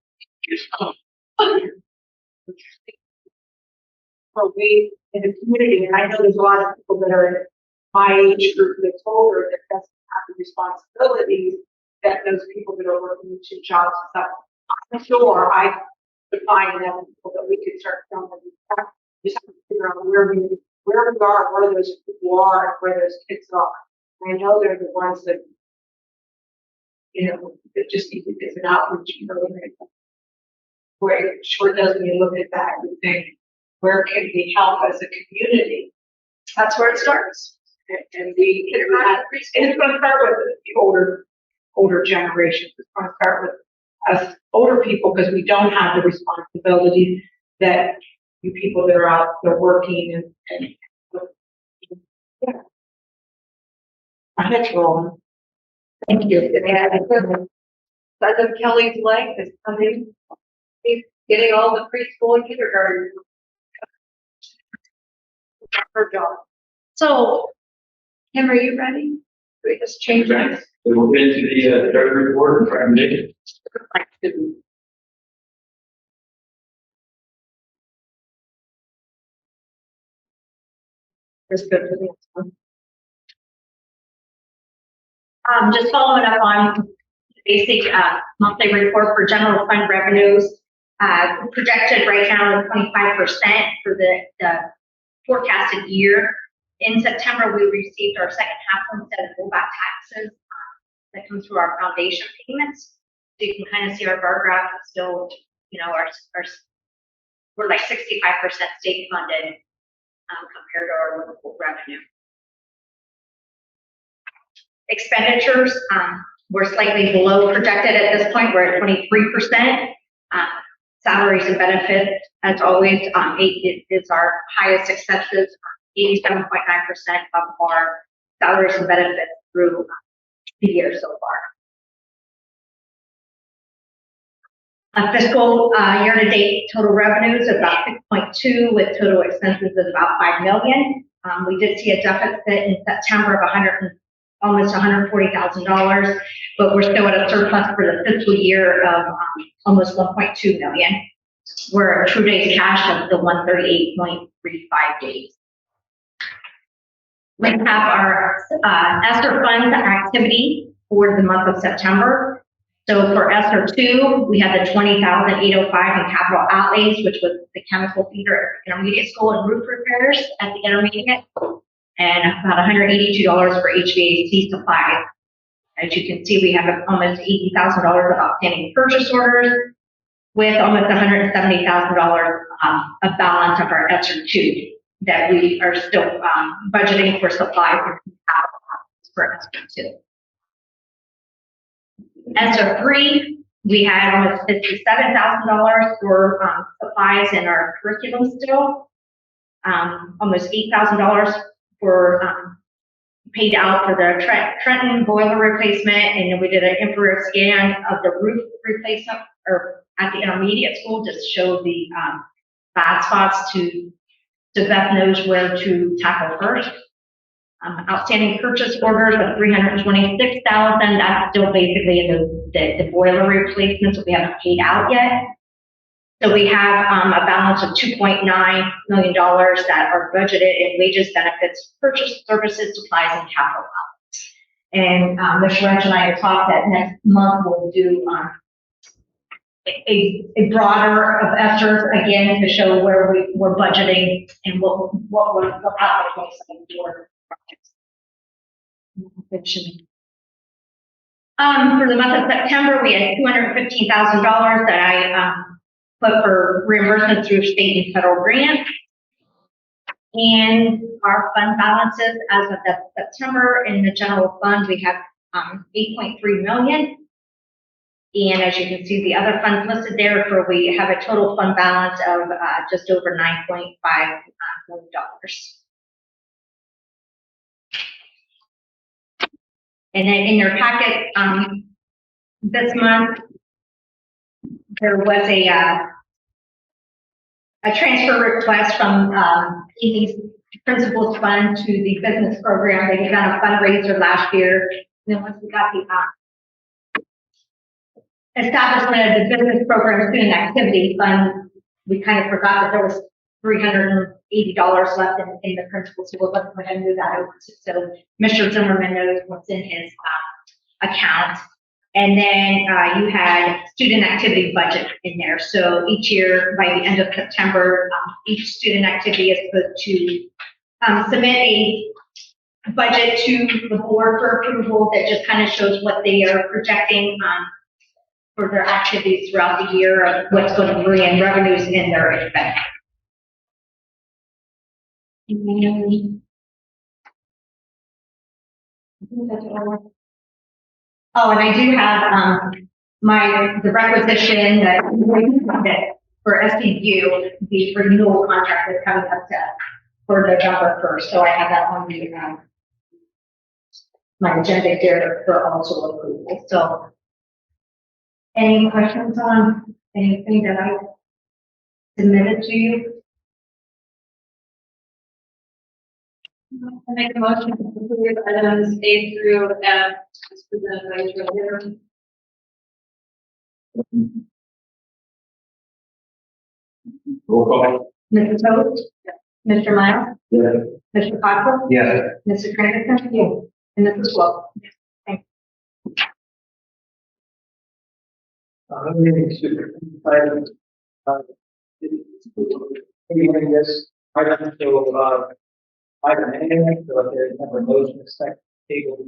So we, in the community, and I know there's a lot of people that are my age group that's older that doesn't have the responsibilities that those people that are working in two jobs and stuff. I'm sure I could find enough people that we could start filming. Just have to figure out where we are, where those people are, and where those kids are. And I know they're the ones that, that just need to get an outreach program. Where it sure does when you look at that and think, where can we help as a community? That's where it starts. And we can, and it's going to start with the older generations. It's going to start with us older people because we don't have the responsibility that you people that are out there working and yeah. My head's rolling. Thank you. Cousin Kelly's leg is coming. He's getting all the preschool and kindergarten. Her job. So, Kim, are you ready? Do we just change that? So we'll get to the third report recommendation. Just good for the next one. Just following up on the basic monthly report for general fund revenues, projected right now is 25% for the forecasted year. In September, we received our second half one set of rollback taxes that come through our foundation payments. So you can kind of see our bar graph is still, you know, we're like 65% state funded compared to our local revenue. Expenditures, we're slightly below projected at this point. We're at 23%. Salaries and benefits, as always, it is our highest expenses, 87.9% of our salaries and benefits through the year so far. Fiscal year-to-date total revenues of about 6.2, with total expenses of about 5 million. We did see a deficit in September of almost $140,000, but we're still at a surplus for the fiscal year of almost 1.2 million. We're at true days cash of the 138.35 days. We have our ESSER funds activity for the month of September. So for ESSER 2, we had the $20,805 in capital outlays, which was the chemical feeder at the intermediate school and roof repairs at the intermediate, and about $182 for HVAC supplies. As you can see, we have almost $80,000 of outstanding purchase orders, with almost $170,000 of balance of our ESSER 2 that we are still budgeting for supplies for ESSER 2. ESSER 3, we had almost $57,000 for supplies in our curriculum still, almost $8,000 for paid out for the Trenton boiler replacement, and we did an infrared scan of the roof replacement or at the intermediate school to show the bad spots so Beth knows where to tackle first. Outstanding purchase orders of $326,000. That's still basically in the boiler replacements that we haven't paid out yet. So we have a balance of $2.9 million that are budgeted in wages, benefits, purchase services, supplies, and capital outlets. And Mr. Wrench and I have talked that next month we'll do a broader of ESSER again to show where we're budgeting and what we're out for 2024 projects. For the month of September, we had $215,000 that I put for reimbursement through state and federal grants. And our fund balances as of September in the general fund, we have 8.3 million. And as you can see, the other funds listed there, we have a total fund balance of just over $9.5 million. And then in your packet this month, there was a transfer request from Amy's principal's fund to the business program. They done a fundraiser last year. And then once we got the establishment of the business program student activity fund, we kind of forgot that there was $380 left in the principal, so we'll go ahead and move that over to, so Mr. Zimmerman knows what's in his account. And then you had student activity budget in there. So each year, by the end of September, each student activity is supposed to submit a budget to the board for approval that just kind of shows what they are projecting for their activities throughout the year, of what's going to bring in revenues in their expenses. Oh, and I do have the requisition that for SDU, the renewal contract is coming up for November 1st. So I have that on the my agenda there for also approval. So any questions on anything that I submitted to you? I make a motion to approve items A through F as presented by the treasurer. Roll call. Mrs. Hope? Mr. Miles? Yes. Mr. Cotter? Yes. Mr. Transition? Yes. And Mrs. Wolf? Hearing this, item, so, item A, so if there's a motion, a second, table.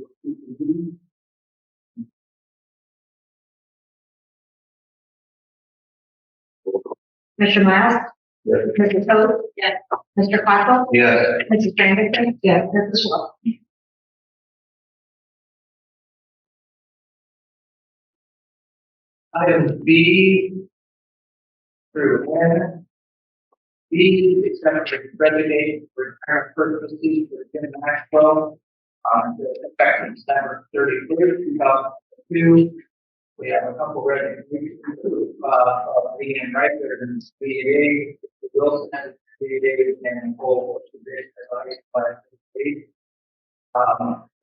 Mr. Miles? Yes. Mrs. Toth? Yes. Mr. Cotter? Yes. Mrs. Transition? Yes. Mrs. Wolf? Item B through N. B, except for resignation for current purposes for Kim Maxwell, effective December 31st, 2002. We have a couple resignations, Leanne Reichert and CAA, Wilson and CAA, and Cole, which is advised by the state.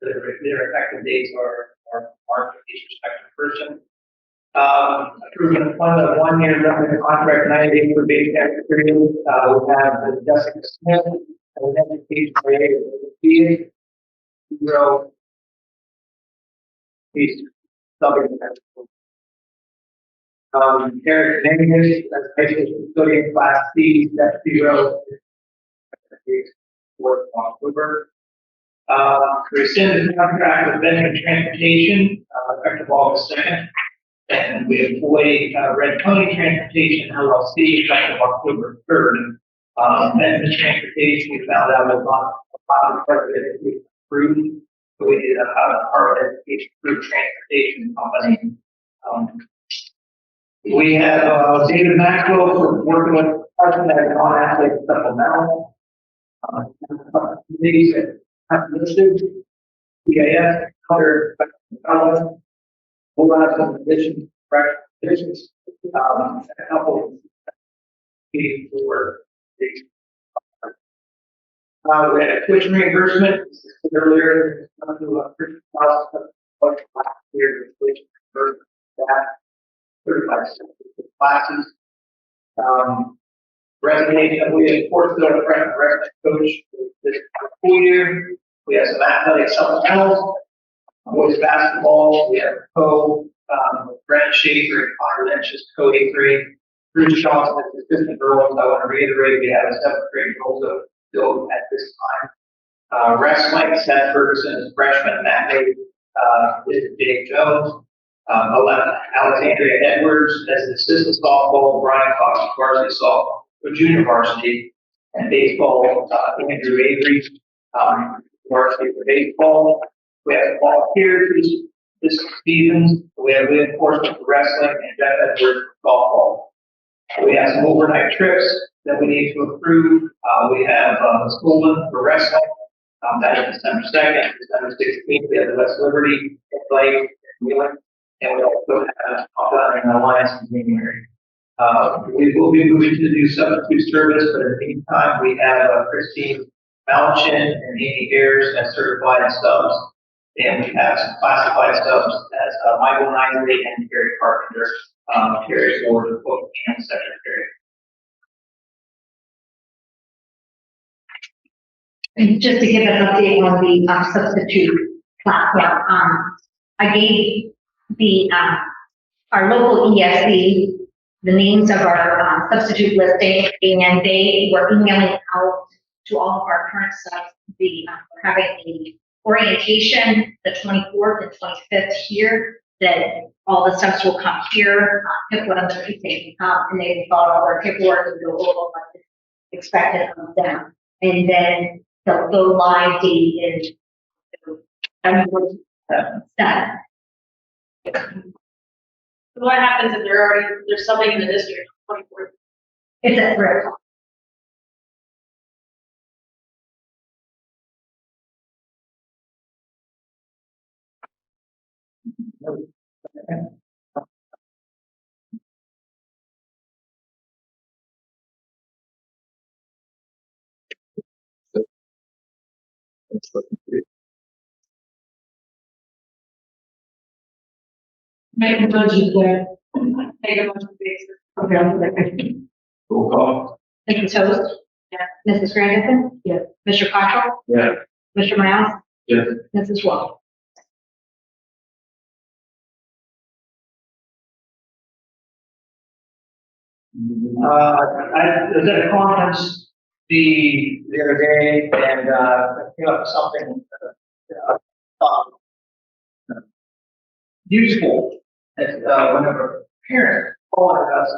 Their effective dates are marked for each respective person. Approving employment of 1 year government contract, 90 days probation after period. We have Jessica Smith, an education related to the zero. Please, Eric Nangus, as patient custodian class C, that's 0. For October. Rescind the contract with Benjamin Transportation, effective August 2nd. And we employ Red Pony Transportation LLC effective October 3rd. Benjamin Transportation, we found out was not a part of it, we approved. So we did a part of education through transportation company. We have David Maxwell for working with Parson as non-athlete supplemental. These have listed PAS, other we'll have some additions, correct additions, a couple meetings for these. We had a tuition reimbursement earlier, last year, tuition reimbursement that 35 classes. Resignation, we have fourth resident coach this school year. We have some athletic supplementals. Boys basketball, we have Brent Schaefer and Connor Lynch as Cody 3. Bruce Johnson is assistant girls. I want to reiterate, we have a 7th grade girls still at this time. Wrestling, Seth Ferguson is freshman, Matt May is Jake Jones. 11, Alexandria Edwards as an assistant softball, Brian Fox varsity softball, for junior varsity, and baseball, Andrew Avery, varsity for baseball. We have volunteers this season. We have reinforcement for wrestling and Jeff Edwards for softball. We have some overnight trips that we need to approve. We have Schoolman for wrestling. That is December 2nd, December 16th. We have the West Liberty, Lake, and Wheeling. And we also have an alliance in January. We will be moving to do substitute service, but in the meantime, we have Christine Malchin and Amy Ayers as certified subs. And we have some classified subs as Michael Knightley and Gary Carpenter, Terry Ford, the book and secretary. And just to give an update on the substitute platform, I gave the our local ESC the names of our substitute listing, and they were emailing out to all of our current subs. We're having a orientation the 24th and 25th here, that all the subs will come here, pick one of their they can come, and they thought all their paperwork and go over what expected of them. And then the go live date is set. So what happens if there's something in the district 24? It's at 3 o'clock. Make a motion there. Make a motion, please. Okay. Roll call. Mrs. Toth? Mrs. Grandison? Yes. Mr. Cottrell? Yeah. Mr. Miles? Yes. Mrs. Wall? I was at a conference the other day and, I came up with something, useful. That, whenever a parent calls us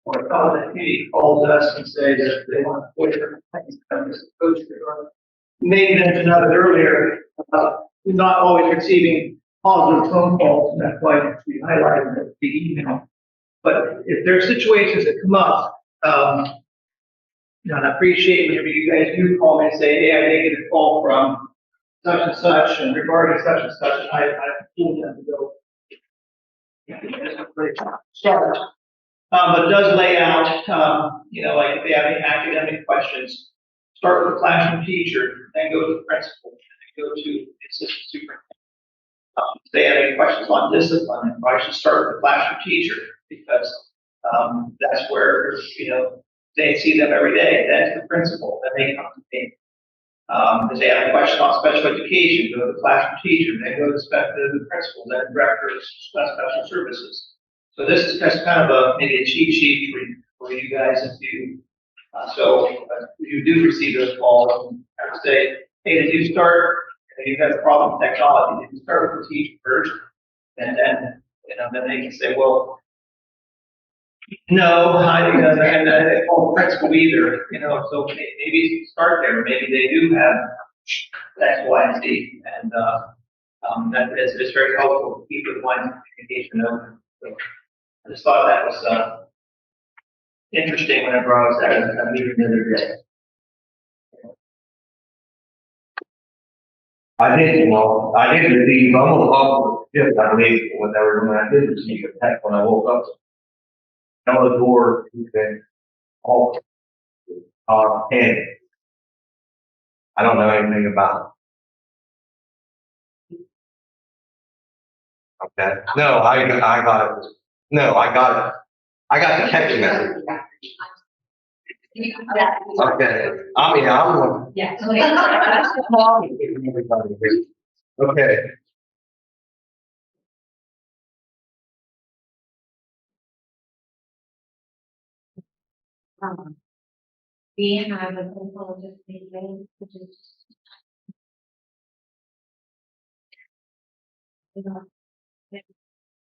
or a college community calls us and say that they want to quit their things, coach or maybe mentioned another earlier, we're not always receiving positive phone calls, and that's why we highlighted the email. But if there are situations that come up, you know, and I appreciate whenever you guys do call me and say, hey, I did get a call from such and such and regarding such and such, and I told them to go. Start. But it does lay out, you know, like if they have any academic questions, start with the classroom teacher, then go to the principal, then go to the assistant superintendent. If they have any questions on discipline, then probably should start with the classroom teacher because that's where, you know, they see them every day. That's the principal, then they come to me. If they have a question on special education, go to the classroom teacher, then go to the principal, then directors, special services. So this is just kind of maybe a cheat sheet for you guys if you, if you do receive those calls, I would say, hey, did you start, you have a problem with technology, did you start with the teacher first? And then, you know, then they can say, well, no, and they call the principal either, you know, so maybe you start there, maybe they do have X, Y, and Z, and, that is, it's very helpful to keep the lines of communication open. So I just thought that was, interesting whenever I was at a meeting the other day. I did receive almost all of the, I believe, whenever, when I did receive a text when I woke up. Tell the door, he said, oh, and I don't know anything about it. Okay, no, I got it. No, I got it. I got the text message. Okay, I mean, I'm. Yeah. Okay. We have a proposal just meeting, which is. You know,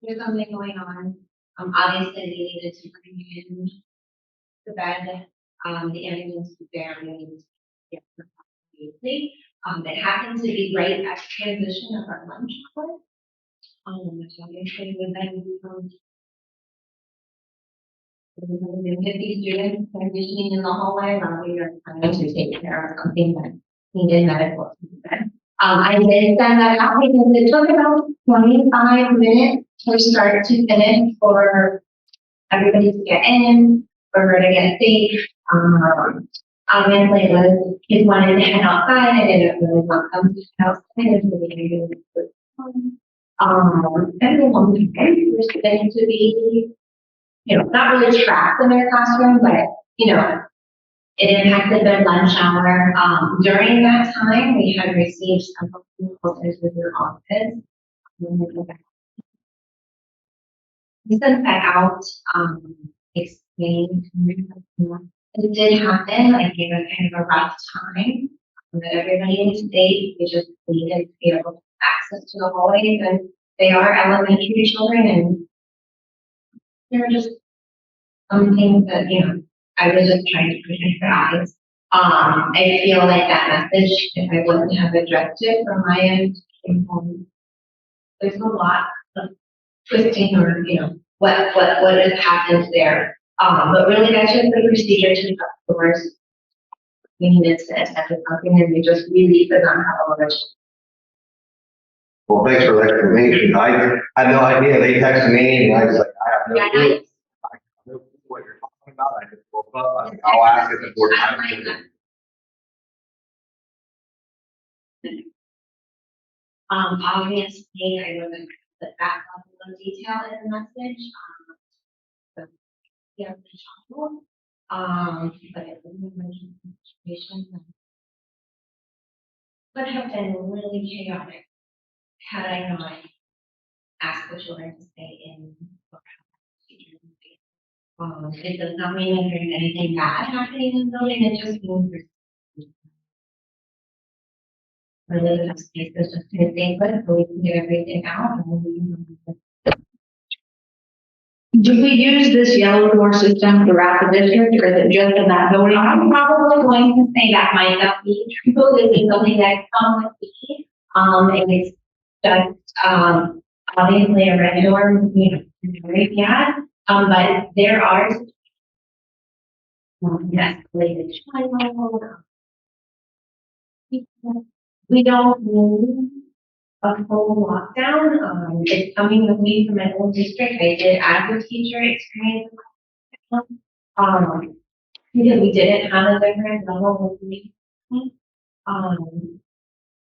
there's something going on. Obviously they needed to bring in the bed, the ambulance was there, we needed to get them immediately. It happened to be right at transition of our lunch hour. Which obviously would then become. There was 50 students transitioning in the hallway, while we were trying to take care of something that needed medical attention. I did send that out because it took about 25 minutes from start to finish for everybody to get in, for her to get safe. Obviously, the kids wanted to head outside. I didn't really want them to head outside. Everyone was getting to be, you know, not really trapped in their classroom, but, you know, it impacted their lunch hour. During that time, we had received several calls into their office. We sent that out, explained it did happen. I gave a kind of a rough time that everybody in the state, we just needed to be able to have access to the hallways, and they are elementary children, and they're just some things that, you know, I was just trying to protect their eyes. I feel like that message, if I wouldn't have addressed it from my end, there's a lot of twisting or, you know, what has happened there. But really that's just the procedure to shut doors. We needed to assess something and we just really could not have a much. Well, thanks for the explanation. I had no idea. They texted me and I was like, I have no clue. I have no clue what you're talking about. I just woke up. I think I'll ask it before time. Obviously, I wasn't put that level of detail in the message. So, yeah, But it wouldn't mention situation would have been really chaotic had I not asked the children to stay in. It does not mean that there's anything bad happening in the building, it just means there's really enough spaces just to stay put, so we can get everything out. And we Do we use this yellow door system throughout the district, or is it just in that building? I'm probably going to say that might not be true. This is something that comes with me. And it's just, obviously a red door, you know, is very bad. But there are escalated child. We don't need a full lockdown. It's coming with me from my old district. I did as a teacher experience. Because we didn't have a different level of leave.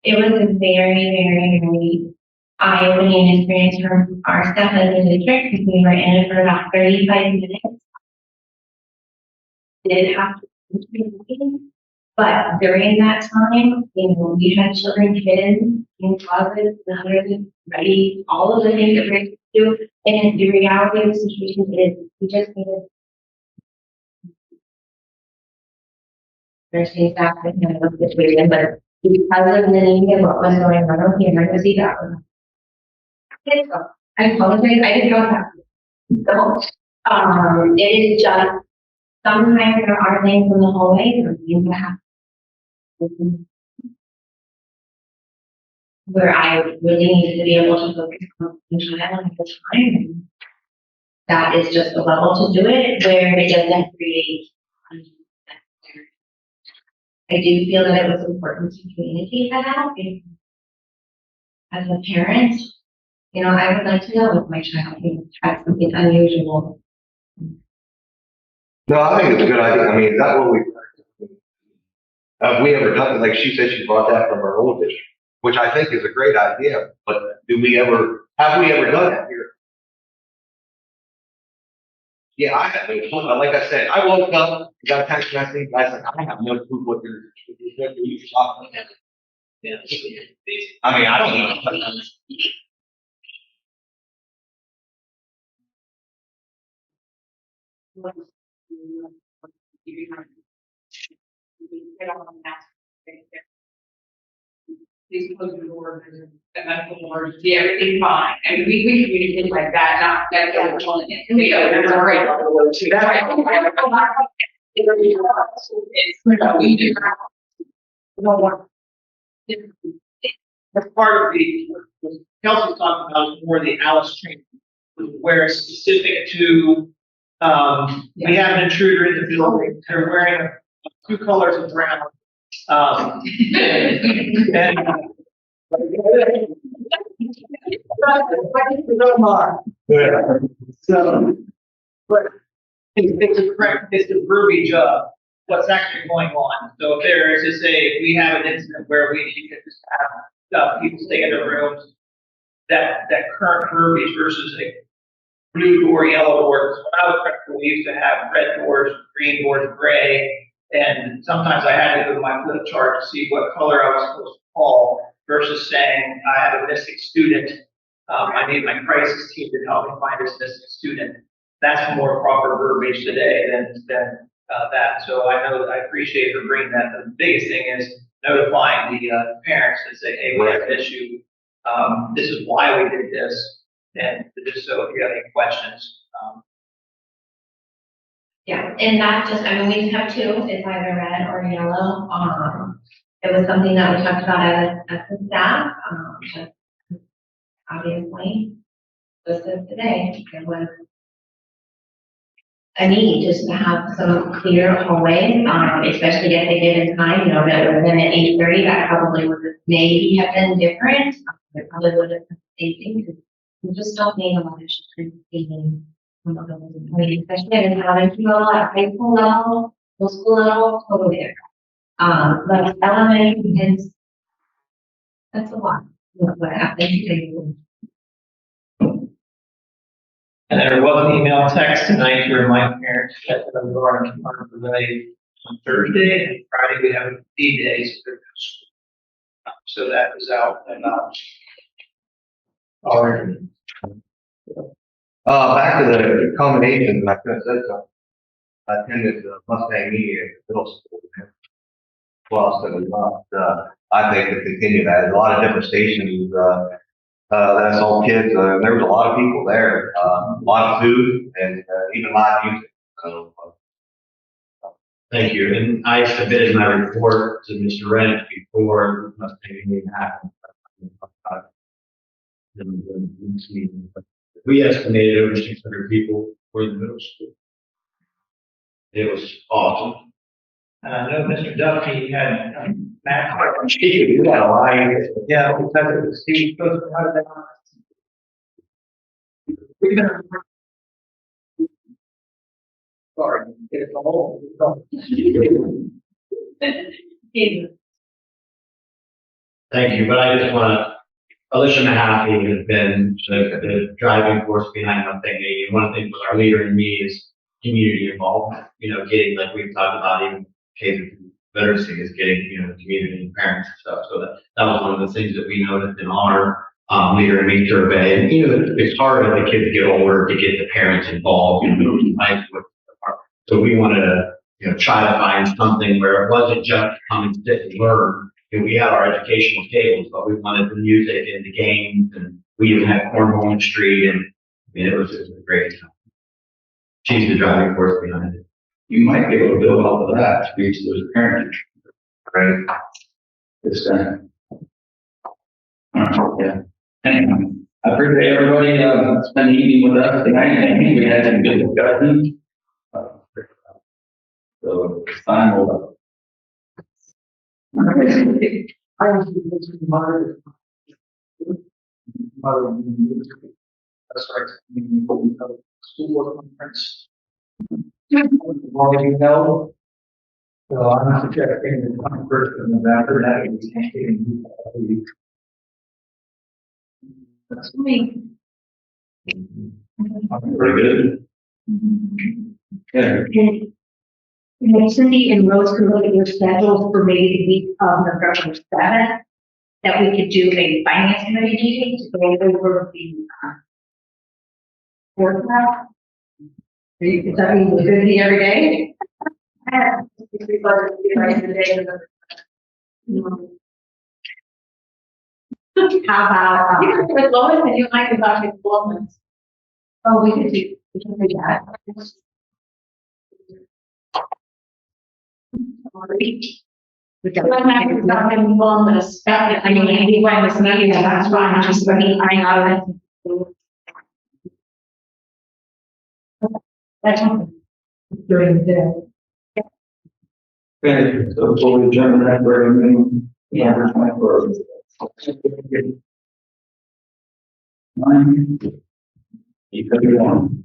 It was a very eye-opening experience from our staff as a district, because we were in it for about 35 minutes. Did have to, but during that time, you know, we had children hidden in closets, ready, all of the things that we're do. And the reality of the situation is we just needed nursing staff to handle the situation, but because of the need of what was going on, the emergency that was. I apologize, I didn't know that. So, it is just, sometimes there are things in the hallway that you have where I really needed to be able to focus on the child at the time. And that is just a level to do it where it doesn't create. I do feel that it was important to communicate that out. As a parent, you know, I would like to know if my child had something unusual. No, I think it's a good idea. I mean, is that what we, have we ever done it? Like she said, she brought that from her old district, which I think is a great idea, but have we ever done that here? Yeah, I have, like I said, I woke up, got a text message, I said, I have no clue what you're talking about. Yeah. I mean, I don't know. Please close your door, there's a medical emergency, everything's fine. And we communicate like that, not that we're calling it. We go, there's a great. That's right. It's, you know, we do. No one. As part of the, Kelsey's talking about is more the Alice training, where it's specific to, we have an intruder in the building, they're wearing two colors of brown. And so, but it's the verbiage of what's actually going on. So if there is, to say, if we have an incident where we need to just have people stay in their rooms, that current verbiage versus a blue door, yellow door. When I was practical, we used to have red doors, green doors, gray. And sometimes I had to go to my flip chart to see what color I was supposed to call versus saying, I have a missing student. I need my crisis team to help me find this missing student. That's more proper verbiage today than that. So I know that I appreciate her bringing that. The biggest thing is notifying the parents and say, hey, we have an issue. This is why we did this. And just so if you have any questions. Yeah, and not just, I mean, we have two, it's either red or yellow. It was something that we talked about as a staff, but obviously, just as today, it was a need just to have some clear hallways, especially if they did in time, you know, that it was in at 8:30, that probably would have maybe have been different. It probably would have been the same thing, because we just don't need a lot of screening. I mean, especially in elementary level, at high school level, middle school level, totally different. But elementary kids, that's a lot. What happens to you? And there was an email text tonight to remind parents that they're going to Farm Relay on Thursday and Friday. We have a D day, so there's no school. So that is out and already. Back to the accommodations, I could have said something. I attended the Mustang meeting at the middle school. Plus, and I think to continue that, there's a lot of different stations, that's all kids, there was a lot of people there, a lot of food and even live music, so. Thank you. And I submitted my report to Mr. Rent before the meeting happened. We estimated over 600 people for the middle school. It was awesome. And I know Mr. Duffy had, Matt. Gee, we got a line. Yeah, because it was Steve, goes out of that. We're gonna. Sorry, it's a whole. Thank you, but I just want to, Alicia Mahaffey has been the driving force behind my thing. One of the things with our leader in me is community involvement, getting, like we've talked about, even cases literacy is getting, community and parents and stuff. So that was one of the things that we noticed in our leader in me survey. And, it's hard as the kids get older to get the parents involved, so we wanted to, try to find something where it wasn't just come and sit and learn. We had our educational tables, but we wanted the music and the games, and we even had cornhole on the street, and it was just a great time. She's the driving force behind it. You might be able to build off of that to reach those parents. Right. This time. Yeah. Anyway, I appreciate everybody, spending the evening with us tonight. I think we had some good discussions. So it's time over. School conference. Already held. So I'm suggesting the 21st of November, that would be Thanksgiving week. That's me. Pretty good. Yeah. Cindy and Rose could look at your schedules for maybe the week of November 7th, that we could do a finance committee meeting to go over the forecast. Is that mean we're going to be every day? How about, With Lois and you and I can talk in moments. oh, we can do that. We I'm not talking in moments. I mean, anyone was meeting, that's fine, just let me find out. That's during the day. Okay, so before we adjourn that, we're going to, yeah, we're trying for. Nine. 8:31.